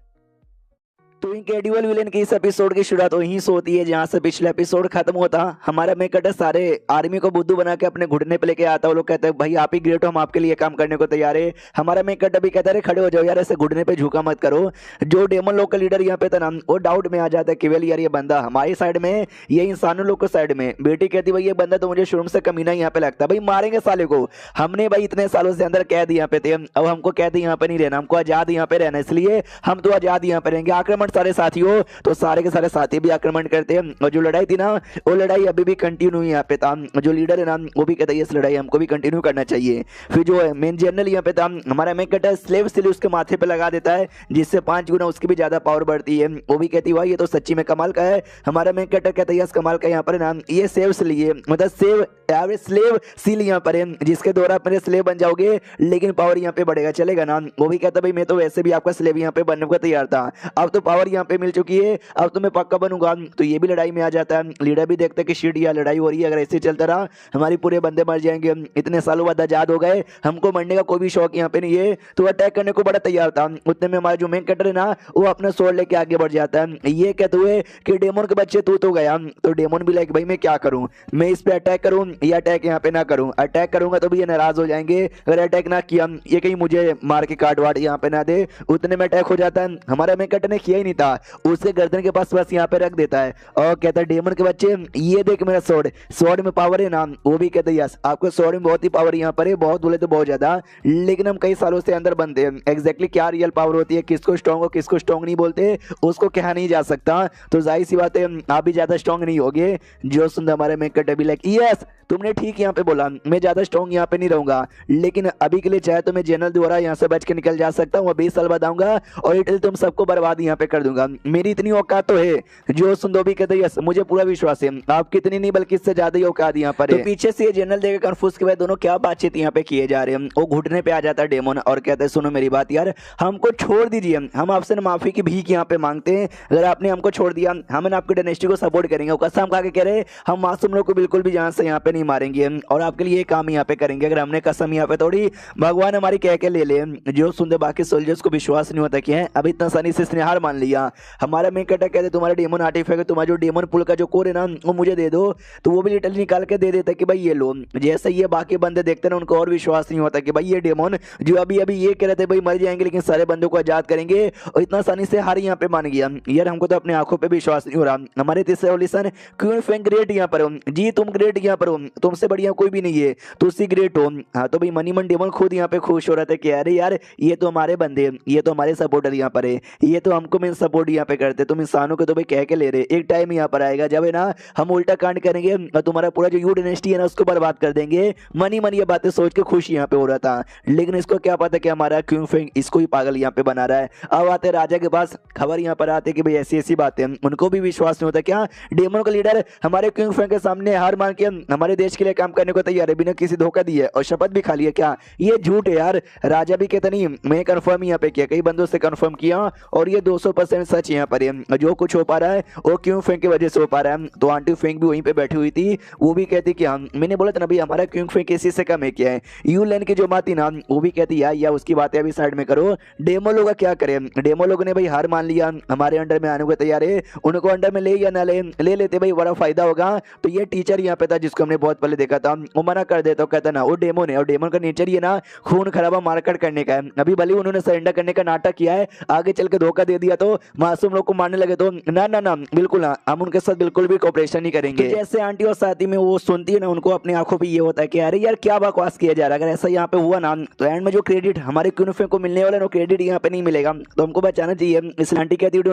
तो इनक्रेडिबल विलेन की इस एपिसोड की शुरुआत वहीं से होती है जहां से पिछला एपिसोड खत्म होता। हमारा मेकट सारे आर्मी को बुद्धू बना के अपने घुटने पे लेके आता है। वो लोग कहते हैं भाई आप ही ग्रेट हो, हम आपके लिए काम करने को तैयार है। हमारा मेकट अभी कहता है खड़े हो जाओ यार, ऐसे घुटने पे झुका मत करो। जो डेमन लोग का लीडर यहाँ पे था ना वो डाउट में आ जाता है कि वेल यार ये बंदा हमारी साइड में, ये इंसानों लोग को साइड में। बेटी कहती भाई ये बंदा तो मुझे शुरू से कमीना यहाँ पे लगता है, भाई मारेंगे साले को, हमने भाई इतने सालों से अंदर कैद यहाँ पे थे, अब हमको कैद यहाँ पे नहीं रहना, हमको आजाद यहाँ पे रहना, इसलिए हम तो आजाद यहाँ पे रहेंगे। आक्रमण सारे साथियों, तो सारे के सारे साथी भी आक्रमण करते हैं। और जो लड़ाई थी ना वो लड़ाई अभी भी कंटिन्यू यहाँ पे था। जो लीडर है ना वो भी कहता है इस लड़ाई हमको भी कंटिन्यू करना चाहिए। फिर जो मेन जनरल यहाँ पे था हमारा मैं कहता है स्लेव सिली उसके माथे पे लगा देता है, जिससे 5 गुना उसकी भी ज्यादा पावर बढ़ती है। वो भी कहती है भाई ये तो सच्ची में कमाल का है। हमारा मैं कहता है कमाल का यहाँ पर नाम ये सेव सिली है, मतलब स्लेव सील यहाँ पर है, जिसके द्वारा आप मेरे स्लेव बन जाओगे लेकिन पावर यहाँ पे बढ़ेगा, चलेगा ना। वो भी कहता भाई मैं तो वैसे भी आपका स्लेव यहाँ पे बनने को तैयार था, अब तो पावर यहाँ पे मिल चुकी है, अब तो मैं पक्का बनूंगा। तो ये भी लड़ाई में आ जाता है। लीडर भी देखते कि शिट या लड़ाई हो रही है, अगर ऐसे चलता रहा हमारी पूरे बंदे मर जाएंगे, इतने सालों बाद आजाद हो गए, हमको मरने का कोई भी शौक यहाँ पे नहीं है। तो अटैक करने को बड़ा तैयार था। उतने में हमारा जो मेन कैरेक्टर है ना वो अपना स्वॉर्ड लेके आगे बढ़ जाता है। ये कहते हुए कि डेमन के बच्चे तू तो गया। तो डेमन भी लाइक भाई मैं क्या करूं, मैं इस पे अटैक करूं या अटैक यहाँ पे ना करूं। अटैक करूंगा तो भी ये नाराज हो जाएंगे, अगर अटैक ना किया ये कहीं मुझे मार के काट वाट यहाँ पे ना दे। उतने में अटैक हो जाता है। हमारा मेन कैरेक्टर ने किया ही नहीं था, उसके गर्दन के पास बस यहाँ पे रख देता है और कहता है डेमन के बच्चे ये देख मेरा स्वॉर्ड में पावर है ना। वो भी कहते हैं यस आपको स्वॉर्ड में बहुत ही पावर यहाँ पर है, बहुत बोले तो बहुत ज्यादा, लेकिन हम कई सालों से अंदर बनते हैं। एग्जैक्टली क्या रियल पावर होती है, किसको स्ट्रॉन्ग और किसको स्ट्रॉन्ग नहीं बोलते, उसको कहा नहीं जा सकता। तो जाहिर सी बात है आप भी ज्यादा स्ट्रॉन्ग नहीं होगे। जो सुन हमारे में कट लाइक यस तुमने ठीक यहाँ पे बोला, मैं ज्यादा स्ट्रॉन्ग यहाँ पे नहीं रहूंगा, लेकिन अभी के लिए चाहे तो मैं जनरल द्वारा यहाँ से बच के निकल जा सकता हूँ। 20 साल बाद आऊंगा और इटली तुम सबको बर्बाद यहाँ पे कर कर दूंगा। मेरी इतनी औकात तो है। जो सुंदोबी कहते हैं यस मुझे पूरा विश्वास है, आपकी इतनी नहीं बल्कि इससे ज्यादा ही औकात यहाँ पर है। तो पीछे से ये जनरल देखकर कंफ्यूज के बाद दोनों क्या बातचीत यहाँ पे किए जा रहे हैं। वो घुटने पे आ जाता है डेमोन और कहते हैं सुनो मेरी बात यार, हमको छोड़ दीजिए, हम आपसे माफी की भीख यहाँ पे मांगते हैं। अगर आपने हमको छोड़ दिया हम आपकी डायनेस्टी को सपोर्ट करेंगे। वो कसम खा के कह रहे हम मासूम लोग को बिल्कुल भी जान से यहाँ पे नहीं मारेंगे और आपके लिए ये काम यहाँ पे करेंगे। अगर हमने कसम यहाँ पे तोड़ी भगवान हमारी कह के ले ले। जो सुनते बाकी सोल्जर्स को विश्वास नहीं होता कि है अब इतना आसानी से इसने हार मान लिया। हमारा मेन कटा कहते तुम्हारे डेमन आर्टिफैक्ट तुम्हारा जो डेमन पुल का जो कोर है ना वो मुझे दे दो। तो वो भी लिटरली निकाल के दे देता कि भाई ये लो। जैसे ये बाकी बंदे देखते ना उनको और विश्वास नहीं होता कि भाई ये डेमन जो अभी अभी ये कह रहे थे भाई मर जाएंगे लेकिन सारे बंदों को आजाद करेंगे और इतना आसानी से हार यहाँ पे मान गया। यार हमको तो अपने आंखों पे विश्वास नहीं हो रहा। हमारे तीसरे ओलिसन क्यों फैंग ग्रेट यहाँ पर हो जी, तुम ग्रेट यहाँ पर हो, तुमसे बढ़िया कोई भी नहीं है, तुसी ग्रेट हो। हाँ तो भाई मनी मन डेमन खुद यहाँ पे खुश हो रहा था कि अरे यार ये तो हमारे बंदे, ये तो हमारे सपोर्टर यहाँ पर है, ये तो हमको मेन सपोर्ट यहाँ पे करते। तुम इंसानों को तो भाई कह के ले रहे। एक टाइम यहाँ पर आएगा जब है ना हम उल्टा कांड करेंगे और तुम्हारा पूरा जो यू डायनेस्टी है ना उसको बर्बाद कर देंगे। मनी मन ये बातें सोच के खुश यहाँ पे हो रहा था, लेकिन इसको क्या पता कि हमारा क्यूंग फेंग इसको ही पागल यहाँ पे बना रहा है। अब आते राजा के पास खबर यहाँ पर आते कि भाई ऐसी ऐसी बातें, उनको भी विश्वास नहीं होता क्या डेमन का लीडर हमारे क्यूंग फेंग के सामने हार मान के हमारे देश के लिए काम करने को तैयार है बिना किसी धोखा दिए और शपथ भी खा लिया। क्या ये झूठ है यार? राजा भी कहता नहीं मैं कंफर्म यहाँ पे किया, कई बंदों से कंफर्म किया और ये 200% सच यहाँ पर है। जो कुछ हो पा रहा है वो क्यूंग फेंग की वजह से हो पा रहा है। तो आंटी फेंग भी वहीं पे बैठी हुई थी, वो भी कहती कि हम मैंने बोला था ना भाई हमारा क्यूंग फेंग किसी से कम है क्या है। यू लैन की जो बात थी ना वो भी कहती या उसकी बातें अभी साइड में करो। डेमो लोग क्या करें, डेमो लोग ने भाई हार मान लिया, हमारे अंडर में आने को तैयार है, उनको अंडर में ले या ना ले लेते भाई बड़ा फायदा होगा। तो ये टीचर यहाँ पे था जिसको हमने बहुत पहले देखा था, वो मना कर देता, कहता ना वो डेमन है और डेमन का नेचर ये ना खून खराबा मारकाट करने का है। अभी भले उन्होंने सरेंडर करने का नाटक किया है, आगे चल के धोखा दे दिया तो मासूम लोग को मारने लगे तो ना ना ना बिल्कुल ना, हम उनके साथ बिल्कुल भी कोऑपरेशन नहीं करेंगे। तो जैसे आंटी और साथी में वो सुनती है ना उनको अपनी आंखों पे ये होता है कि अरे यार क्या बकवास किया जा रहा है। अगर ऐसा यहाँ पे हुआ ना तो एंड में जो क्रेडिट हमारे क्यूनफे को मिलने वाला है क्रेडिट यहाँ पे नहीं मिलेगा। तो हमको बचाना चाहिए। इस आंटी कहती है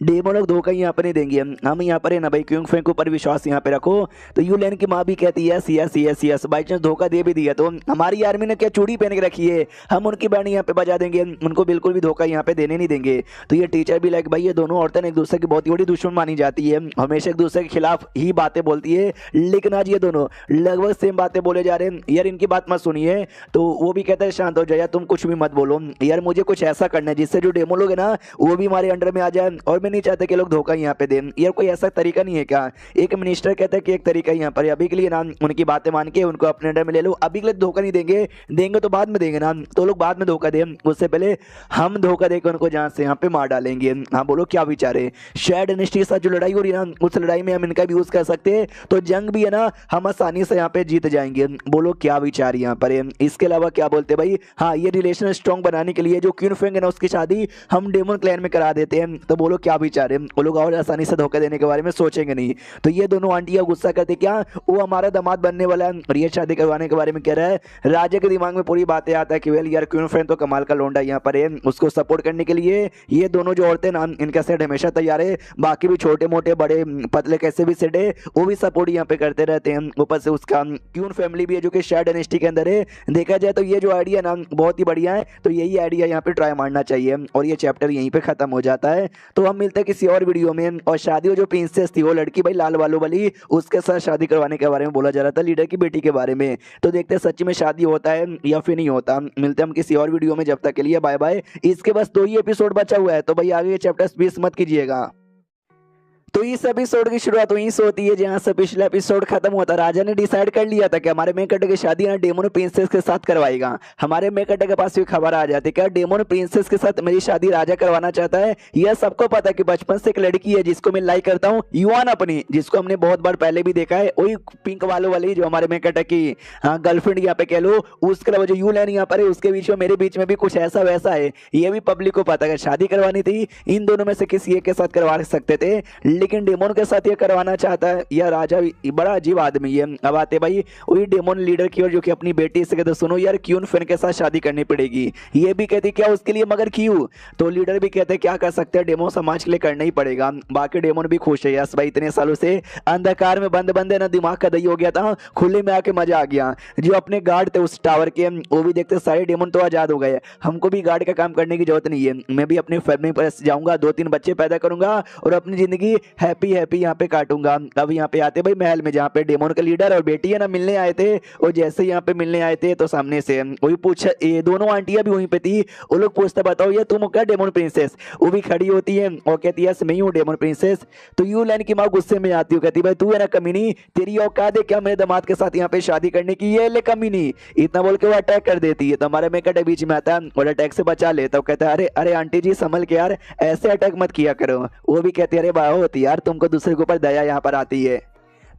डेमो लोग धोखा यहाँ पे नहीं देंगे, हम यहाँ पर है ना भाई क्यूनफे के ऊपर विश्वास यहाँ पे रखो। तो यू लैन की माँ भी कहती है yes yes yes, by chance धोखा दे भी दिया तो हमारी आर्मी ने क्या चूड़ी पहन के रखी है, हम उनकी बैंड यहाँ पे बजा देंगे, उनको बिल्कुल भी धोखा यहाँ पे देने नहीं देंगे। तो ये टीचर भी लाइक भाई ये दोनों औरतें एक दूसरे की बहुत ही बड़ी दुश्मन मानी जाती है, हमेशा एक दूसरे के खिलाफ ही बातें बोलती है, लेकिन आज ये दोनों लगभग सेम बातें बोले जा रहे हैं। यार इनकी बात मत सुनिए। तो वो भी कहता है शांत हो जाए, तुम कुछ भी मत बोलो यार, मुझे कुछ ऐसा करना है जिससे जो डेमो लोग है ना वो भी हमारे अंडर में आ जाए और मैं नहीं चाहता कि लोग धोखा यहाँ पे दें। यार कोई ऐसा तरीका नहीं है क्या? एक मिनिस्टर कहता है कि एक तरीका यहाँ पर अभी के लिए ना उनकी बातें मान के उनको अपने अंडर में ले लो, अभी के लिए धोखा नहीं देंगे, देंगे तो बाद में देंगे ना, तो लोग बाद में धोखा दें उससे पहले हम धोखा देकर उनको जान से यहाँ पे मार डालेंगे। हाँ बोलो क्या विचार है? शेयर डायनेस्टी के साथ जो लड़ाई हो रही है ना उस लड़ाई में हम इनका भी यूज कर सकते हैं, तो जंग भी है ना हम आसानी से यहाँ पे जीत जाएंगे। बोलो क्या विचार यहाँ पर है? इसके अलावा क्या बोलते भाई? हाँ ये रिलेशन स्ट्रॉन्ग बनाने के लिए जो क्वीन फेंग है ना उसकी शादी हम डेमन क्लैन में करा देते हैं। तो बोलो क्या विचार है? वो लोग और आसानी से धोखा देने के बारे में सोचेंगे नहीं। तो ये दोनों आंटियां गुस्सा करते क्या वो हमारा दामाद बनने वाला है और ये शादी करवाने के बारे में कह रहा है। राजा के दिमाग में पूरी बातें आता है कि वेल यार क्वीन फेंग तो कमाल का लोंडा यहाँ पर है, उसको सपोर्ट करने के लिए ये दोनों जो औरतें ना इनका सेट हमेशा तैयार है, बाकी भी छोटे मोटे बड़े पतले कैसे भी सेट है वो भी सपोर्ट यहाँ पे करते रहते हैं। ऊपर से उसका क्यून फैमिली भी है जो कि शेयर डायनेस्टी के अंदर है। देखा जाए तो ये जो आइडिया ना बहुत ही बढ़िया है, तो यही आइडिया यहाँ पे ट्राई मारना चाहिए और ये चैप्टर यहीं पे खत्म हो जाता है। तो हम मिलते हैं किसी और वीडियो में। और शादी जो प्रिंसेस थी वो लड़की भाई लाल वालों वाली उसके साथ शादी करवाने के बारे में बोला जा रहा था, लीडर की बेटी के बारे में। तो देखते हैं सच्ची में शादी होता है या फिर नहीं होता। मिलते हैं हम किसी और वीडियो में, जब तक के लिए बाय बाय। इसके बस 2 ही एपिसोड बचा हुआ है तो भाई आगे चैप्टर्स मिस मत कीजिएगा। तो इस एपिसोड की शुरुआत वहीं से होती है जहां से पिछला एपिसोड खत्म होता। राजा ने डिसाइड कर लिया था कि हमारे मेकटे की शादी ना डेमोन प्रिंसेस के साथ करवाएगा। हमारे मेकटे के पास भी खबर आ जाती है कि डेमोन प्रिंसेस के साथ मेरी शादी राजा करवाना चाहता है। यह सबको पता है कि बचपन से एक लड़की है जिसको मैं लाइक करता हूँ, युवान अपनी, जिसको हमने बहुत बार पहले भी देखा है, वही पिंक वालों वाली जो हमारे मेकटे की गर्लफ्रेंड यहाँ पे कह लो। उसके अलावा जो यू लैन यहाँ पर है उसके बीच में मेरे बीच में भी कुछ ऐसा वैसा है, ये भी पब्लिक को पता है। शादी करवानी थी इन दोनों में से किसी एक के साथ करवा सकते थे, लेकिन डेमोन के साथ ये करवाना चाहता है। यह राजा भी बड़ा अजीब आदमी है। अब आते भाई वही डेमोन लीडर की ओर, जो कि अपनी बेटी से कहते सुनो यार क्यून फैन के साथ शादी करनी पड़ेगी। ये भी कहती क्या उसके लिए, मगर क्यों? तो लीडर भी कहते क्या कर सकते हैं, डेमो समाज के लिए करना ही पड़ेगा। बाकी डेमोन भी खुश है, यस भाई इतने सालों से अंधकार में बंद बंद ना दिमाग का दही हो गया था, खुले में आके मजा आ गया। जो अपने गार्ड थे उस टावर के वो भी देखते सारे डेमन तो आजाद हो गए, हमको भी गार्ड का काम करने की जरूरत नहीं है। मैं भी अपनी फैमिली पर जाऊंगा, 2-3 बच्चे पैदा करूंगा और अपनी जिंदगी हैप्पी हैप्पी यहाँ पे काटूंगा। अब यहाँ पे आते भाई महल में, जहाँ पे डेमन का लीडर और बेटी है ना मिलने आए थे। और जैसे यहाँ पे मिलने आए थे तो सामने से वही पूछा, ये दोनों आंटियां भी वहीं पे थी। वो लोग पूछते बताओ ये तुम क्या डेमन प्रिंसेस? वो भी खड़ी होती है और कहती है मैं ही हूँ डेमन प्रिंसेस। तो यू लाइन की माँ गुस्से में आती है, कहती भाई तू है ना कमीनी, तेरी औकात है क्या मेरे दामाद के साथ यहाँ पे शादी करने की? ये ले कमीनी, इतना बोल के वो अटैक कर देती है। तो हमारा मेकट बीच में आता है और अटैक से बचा लेता है। कहता है अरे अरे आंटी जी संभल के यार, ऐसे अटैक मत किया करो। वो भी कहती है अरे वाह होती यार, तुमको दूसरे के ऊपर दया यहाँ पर आती है।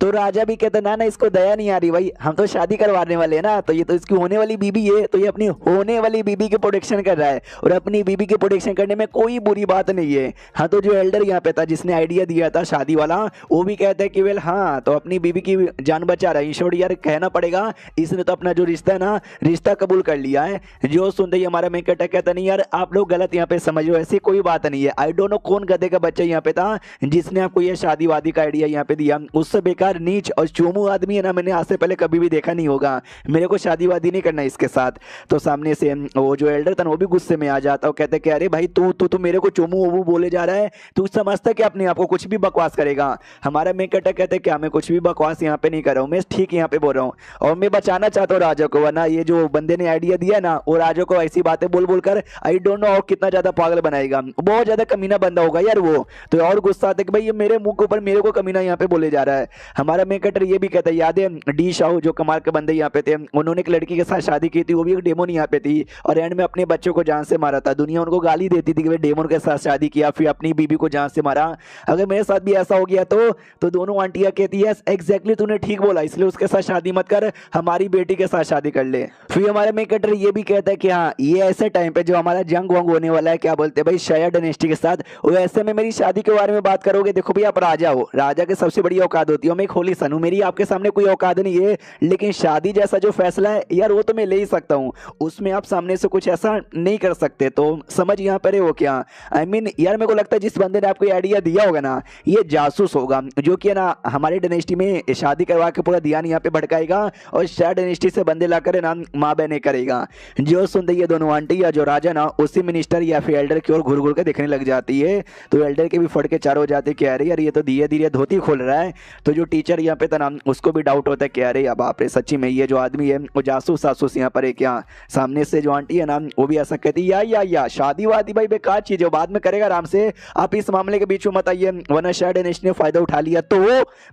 तो राजा भी कहता ना ना इसको दया नहीं आ रही भाई, हम तो शादी करवाने वाले हैं ना, तो ये तो इसकी होने वाली बीबी है, तो ये अपनी होने वाली बीबी की प्रोटेक्शन कर रहा है और अपनी बीबी की प्रोटेक्शन करने में कोई बुरी बात नहीं है। हाँ तो जो एल्डर यहाँ पे था जिसने आइडिया दिया था शादी वाला, वो भी कहता है कि वेल हाँ तो अपनी बीबी की जान बचा रहा है। इंश्योर यार कहना पड़ेगा, इसने तो अपना जो रिश्ता है ना रिश्ता कबूल कर लिया है। जो सुनते ही हमारा मेकट कहता नहीं यार आप लोग गलत यहाँ पे समझ लो, ऐसी कोई बात नहीं है। आई डोंट नो कौन गधे का बच्चा यहाँ पे था जिसने आपको ये शादी वादी का आइडिया यहाँ पे दिया। उससे बेकार नीच और चोमू आदमी है ना, मैंने आज से पहले कभी भी देखा नहीं होगा। मेरे को शादी वादी नहीं करना इसके साथ। तो सामने से वो जो एल्डर था वो भी गुस्से में आ जाता है, कहते कि अरे भाई तू मेरे को चोमू वोमू बोले जा रहा है, तू समझता कि अपने आप को कुछ भी बकवास करेगा। हमारा मेकट कहते क्या मैं कुछ भी बकवास यहाँ पे नहीं कर रहा हूँ, मैं ठीक यहाँ पे बोल रहा हूँ और मैं बचाना चाहता हूँ राजा को। वरना ये जो बंदे ने आइडिया दिया ना वो राजा को ऐसी बातें बोल बोल कर आई डोंट नो कितना ज्यादा पागल बनाएगा। बहुत ज्यादा कमीना बंदा होगा यार वो। तो और गुस्सा आता है कि भाई ये मेरे मुंह के ऊपर मेरे को कमीना यहाँ पे बोले जा रहा है। हमारा मेकटर ये भी कहता है याद है डी शाहू जो कमाल के बंदे यहाँ पे थे, उन्होंने एक लड़की के साथ शादी की थी, वो भी एक डेमोन यहाँ पे थी और एंड में अपने बच्चों को जान से मारा था। दुनिया उनको गाली देती थी कि भाई डेमोन के साथ शादी किया फिर अपनी बीबी को जान से मारा। अगर मेरे साथ भी ऐसा हो गया तो दोनों आंटियां कहती है एग्जैक्टली तूने ठीक बोला, इसलिए उसके साथ शादी मत कर, हमारी बेटी के साथ शादी कर ले। फिर हमारे मेकटर ये भी कहता है कि हाँ ये ऐसे टाइम पे जो हमारा जंग वंग होने वाला है, क्या बोलते हैं भाई शाया डायनेस्टी के साथ, वो ऐसे में मेरी शादी के बारे में बात करोगे। देखो भाई आप राजा हो, राजा की सबसे बड़ी औकात होती है, मैं एक होली सन हूं, मेरी आपके सामने कोई औकात नहीं है, लेकिन शादी जैसा जो फैसला है यार वो तो मैं ले ही सकता हूँ, उसमें आप सामने से कुछ ऐसा नहीं कर सकते। तो समझ यहाँ पर है वो क्या आई मीन यार मेरे को लगता है जिस बंदे ने आपको आइडिया दिया होगा ना ये जासूस होगा, जो कि है ना हमारे डायनेस्टी में शादी करवा के पूरा ध्यान यहाँ पे भड़काएगा और शायद डायनेस्टी से बंदे लाकर है ना माँ बहने करेगा। जो सुनते ये दोनों आंटी या जो राजा ना उसी मिनिस्टर या फिर एल्डर की ओर घूर घूर के देखने लग जाती है। तो एल्डर के भी फट के चारों हो जाते कि अरे यार ये तो धीरे धीरे धोती खोल रहा है। तो जो टीचर यहाँ पे था ना उसको भी डाउट होता है कि अरे अब बाप रे सच्ची में ये जो आदमी है वो जासूस सासूस यहाँ पर है क्या। सामने से जो आंटी है ना वो भी ऐसा कहती या शादी वादी भाई बेकार चीज है, बाद में करेगा आराम से, आप इस मामले के बीच में मत आइए, वरना शायद ने फायदा उठा लिया। तो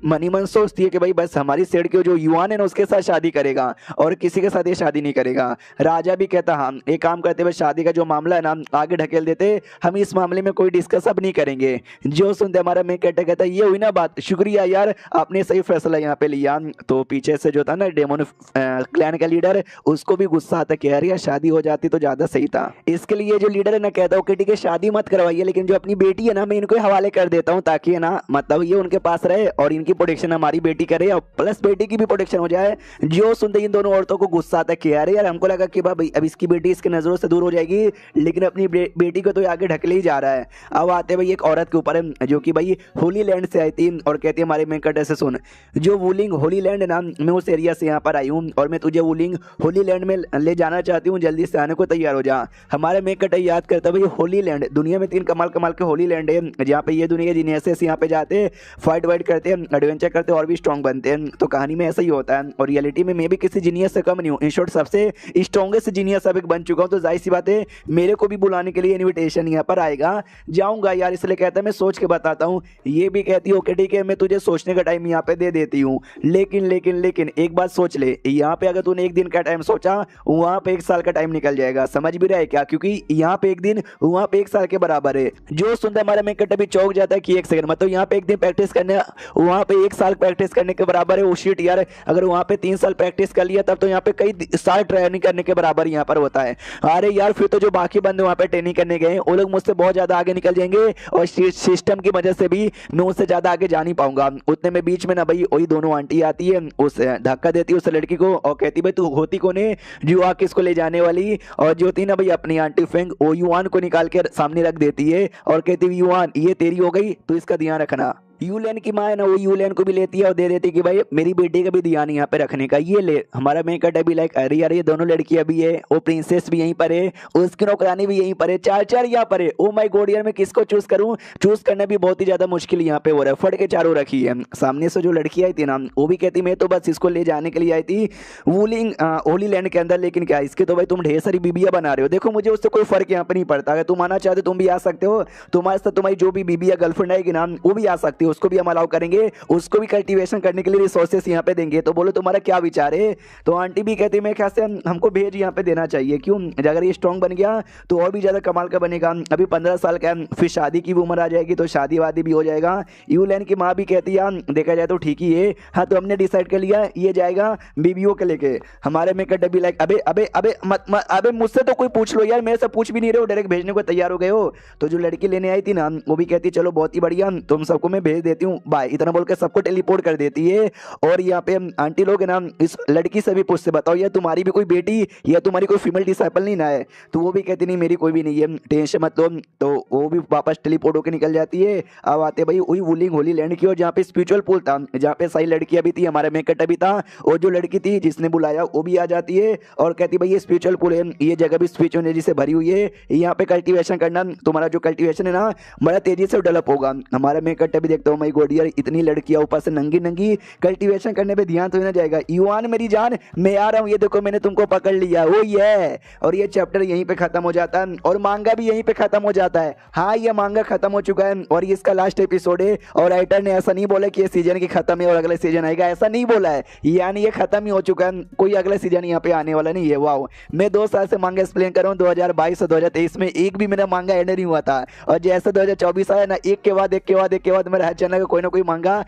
मनी मन सोचती है कि भाई बस हमारी सेठ के जो युवान है ना उसके साथ शादी करेगा और किसी के साथ ये शादी नहीं करेगा। राजा भी कहता हाँ एक काम करते हुए शादी का जो मामला है ना आगे ढकेल देते, हम इस मामले में कोई डिस्कस अब नहीं करेंगे। जो सुनते हमारा मैं कहता ये हुई ना बात, शुक्रिया यार आपने सही फैसला यहाँ पे लिया। तो पीछे से जो था ना डेमोन क्लैन का लीडर उसको भी गुस्सा आता कि यार शादी हो जाती तो ज्यादा सही था। इसके लिए जो लीडर है ना कहता हूँ कि ठीक है शादी मत करवाइए, लेकिन जो अपनी बेटी है ना मैं इनको हवाले कर देता हूँ ताकि है ना मतलब ये उनके पास रहे और इनकी प्रोटेक्शन हमारी बेटी करे और प्लस बेटी की भी प्रोटेक्शन हो जाए। जो सुनते इन दोनों औरतों को गुस्सा आता कि यार हमको लगा कि भाई अब इसकी बेटी इसके नजरों से दूर हो जाएगी, लेकिन अपनी बेटी को तो आगे ढकले ही जा रहा है। अब आते भाई एक औरत के ऊपर जो कि भाई होली लैंड से आई थी और कहती है हमारे मेकट से सुन जो वूलिंग होली लैंड है ना मैं उस एरिया से यहाँ पर आई हूँ और मैं तुझे वूलिंग होली लैंड में ले जाना चाहती हूँ, जल्दी से आने को तैयार हो जा। हमारे मेकट याद करता भाई होली लैंड दुनिया में 3 कमाल कमाल के होली लैंड है जहाँ पे ये दुनिया के जीनियसेस यहाँ पे जाते फाइट वाइट करते हैं एडवेंचर करते और भी स्ट्रॉन्ग बनते हैं। तो कहानी में ऐसा ही होता है और रियलिटी में मैं भी किसी जीनियस से कम नहीं हूँ, इन शॉर्ट सबसे स्ट्रॉन्गेस्ट जीनियस अब एक बन चुका हूँ। तो जाहिर सी बात है मेरे को भी बुलाने के लिए इन्विटेशन यहाँ पर आएगा, जाऊँगा यार, इसलिए कहता है मैं सोच के बताता हूँ। ये भी कहती है ओके ठीक है मैं तुझे सोचने का टाइम टाइम यहाँ पे दे देती हूँ। लेकिन लेकिन लेकिन एक बात सोच ले, यहाँ पे अगर तूने एक दिन का टाइम सोचा, वहाँ पे एक साल का टाइम निकल जाएगा। समझ भी रहा है क्या? क्योंकि यहाँ पे एक दिन वहाँ पे एक साल के बराबर है। जो सुनता हमारा मेन कट अभी चौक जाता है कि एक सेकंड, मतलब यहाँ पे एक दिन प्रैक्टिस करने, वहाँ पे एक साल प्रैक्टिस करने के बराबर है। ओ शिट यार, अगर वहाँ पे 3 साल प्रैक्टिस कर लिया तब तो यहाँ पे कई साल ट्रेनिंग करने के बराबर यहाँ पर होता है। अरे यार फिर तो जो बाकी बंदे वहाँ पे ट्रेनिंग करने गए वो लोग मुझसे बहुत ज्यादा आगे निकल जाएंगे, और सिस्टम की वजह से भी मैं उससे ज्यादा आगे जा नहीं पाऊंगा। उतने में बीच में ना भाई वही दोनों आंटी आती है, उसे धक्का देती है उस लड़की को और कहती भाई तू होती कौन है जो आके इसको ले जाने वाली। और जो थी ना भाई अपनी आंटी फेंग, वो युआन को निकाल के सामने रख देती है और कहती युआन ये तेरी हो गई, तो इसका ध्यान रखना। यूलेन की माँ है ना, वो यूलेन को भी लेती है और दे देती है कि भाई मेरी बेटी का भी ध्यान यहाँ पे रखने का, ये ले। हमारा मेकअप अभी लाइक अरे यार ये दोनों लड़कियां भी है, वो प्रिंसेस भी यहीं पर है, उसकी नौकरानी भी यहीं पर है, चार चार यहाँ पर है। ओ माय गॉड यार मैं किसको चूज करूँ? चूज करना भी बहुत ही ज्यादा मुश्किल यहाँ पे हो रहा है। फट के चारों रखी है। सामने से जो लड़की आई थी ना, वो भी कहती मैं तो बस इसको ले जाने के लिए आई थी वूलिंग होली लैंड के अंदर, लेकिन क्या इसके तो भाई तुम ढेर सारी बीबियां बना रहे हो। देखो मुझे उससे कोई फर्क यहाँ पर नहीं पड़ता, अगर तुम आना चाहते तुम भी आ सकते हो, तुम्हारे साथ तुम्हारी जो भी बीबी या गर्लफ्रेंड आएगी ना वो भी आ सकती है, उसको भी हम अलाउ करेंगे, उसको भी कल्टीवेशन करने के लिए रिसोर्सेस यहाँ पे देंगे। तो बोलो तुम्हारा क्या विचार है? तो आंटी भी कहती है मेरे ख्याल से हमको भेज यहाँ पे देना चाहिए, क्यों? अगर ये स्ट्रॉन्ग बन गया तो और भी ज्यादा कमाल का बनेगा। अभी 15 साल का है, फिर शादी की भी उम्र आ जाएगी तो शादी वादी भी हो जाएगा। यूलेन की माँ भी कहती है देखा जाए तो ठीक ही है। हाँ तो हमने डिसाइड कर लिया ये जाएगा बीबीओ के लेके। हमारे में कट भी लाइक अबे अबे अबे मत अबे मुझसे तो कोई पूछ लो यार, मेरे से पूछ भी नहीं रहे हो, डायरेक्ट भेजने को तैयार हो गए हो। तो जो लड़की लेने आई थी ना वो भी कहती चलो बहुत ही बढ़िया, तुम सबको मैं भेज देती हूँ बाय, इतना बोल के सबको टेलीपोर्ट कर देती है। और यहाँ पे आंटी लोग है ना इस लड़की से भी पूछते बताओ यार तुम्हारी भी कोई बेटी या तुम्हारी कोई फीमेल डिसाइपल नहीं ना है? तो वो भी कहती नहीं मेरी कोई भी नहीं है, टेंशन मत लो। तो वो भी वापस टेलीपोर्ट होकर निकल जाती है। अब आते भाई वही वुलिंग होली लैंड की, और जहाँ पे स्पिरिचुअल पूल था, जहाँ पे सारी लड़कियां भी थी, हमारा मेकट भी था, और जो लड़की थी जिसने बुलाया वो भी आ जाती है और कहती भाई ये स्पिरिचुअल पूल है, ये जगह भी स्पिरिचुअल एनर्जी से भरी हुई है, यहाँ पे कल्टीवेशन करना, तुम्हारा जो कल्टीवेशन है ना बड़ा तेजी से डेवलप होगा। हमारा मेकट भी देखता हूँ माई गॉड यार इतनी लड़कियां ऊपर से नंगी नंगी, कल्टीवेशन करने पे ध्यान तो ना जाएगा। युआन मेरी जान मैं आ रहा हूँ, ये देखो मैंने तुमको पकड़ लिया, वो ये। और ये चैप्टर यहीं पे खत्म हो जाता है और मांगा भी यहीं पे खत्म हो जाता है। हाँ ये मांगा खत्म हो चुका है और ये इसका लास्ट एपिसोड है। और राइटर ने ऐसा नहीं बोला कि ये सीजन की खत्म है और अगला सीजन आएगा, ऐसा नहीं बोला है, यानी ये खत्म ही हो चुका है, कोई अगला सीजन यहाँ पे आने वाला नहीं है। वाह, मैं 2 साल से मांगा एक्सप्लेन कर रहा हूँ, 2022 और 2023 में एक भी मेरा मांगा एंड नहीं हुआ था। और जैसे 2024 आया ना, एक के बाद एक के बाद एक के बाद मेरा हर चैनल का कोई ना कोई मांगा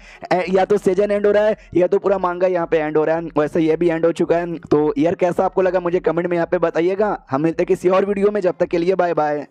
या तो सीजन एंड हो रहा है या तो पूरा मांगा यहाँ पे एंड हो रहा है। वैसे ये भी एंड हो चुका है। तो यार कैसा आपको लगा मुझे कमेंट में यहाँ पे बताइएगा। हम मिलते हैं किसी और वीडियो में, जब तक के लिए बाय बाय।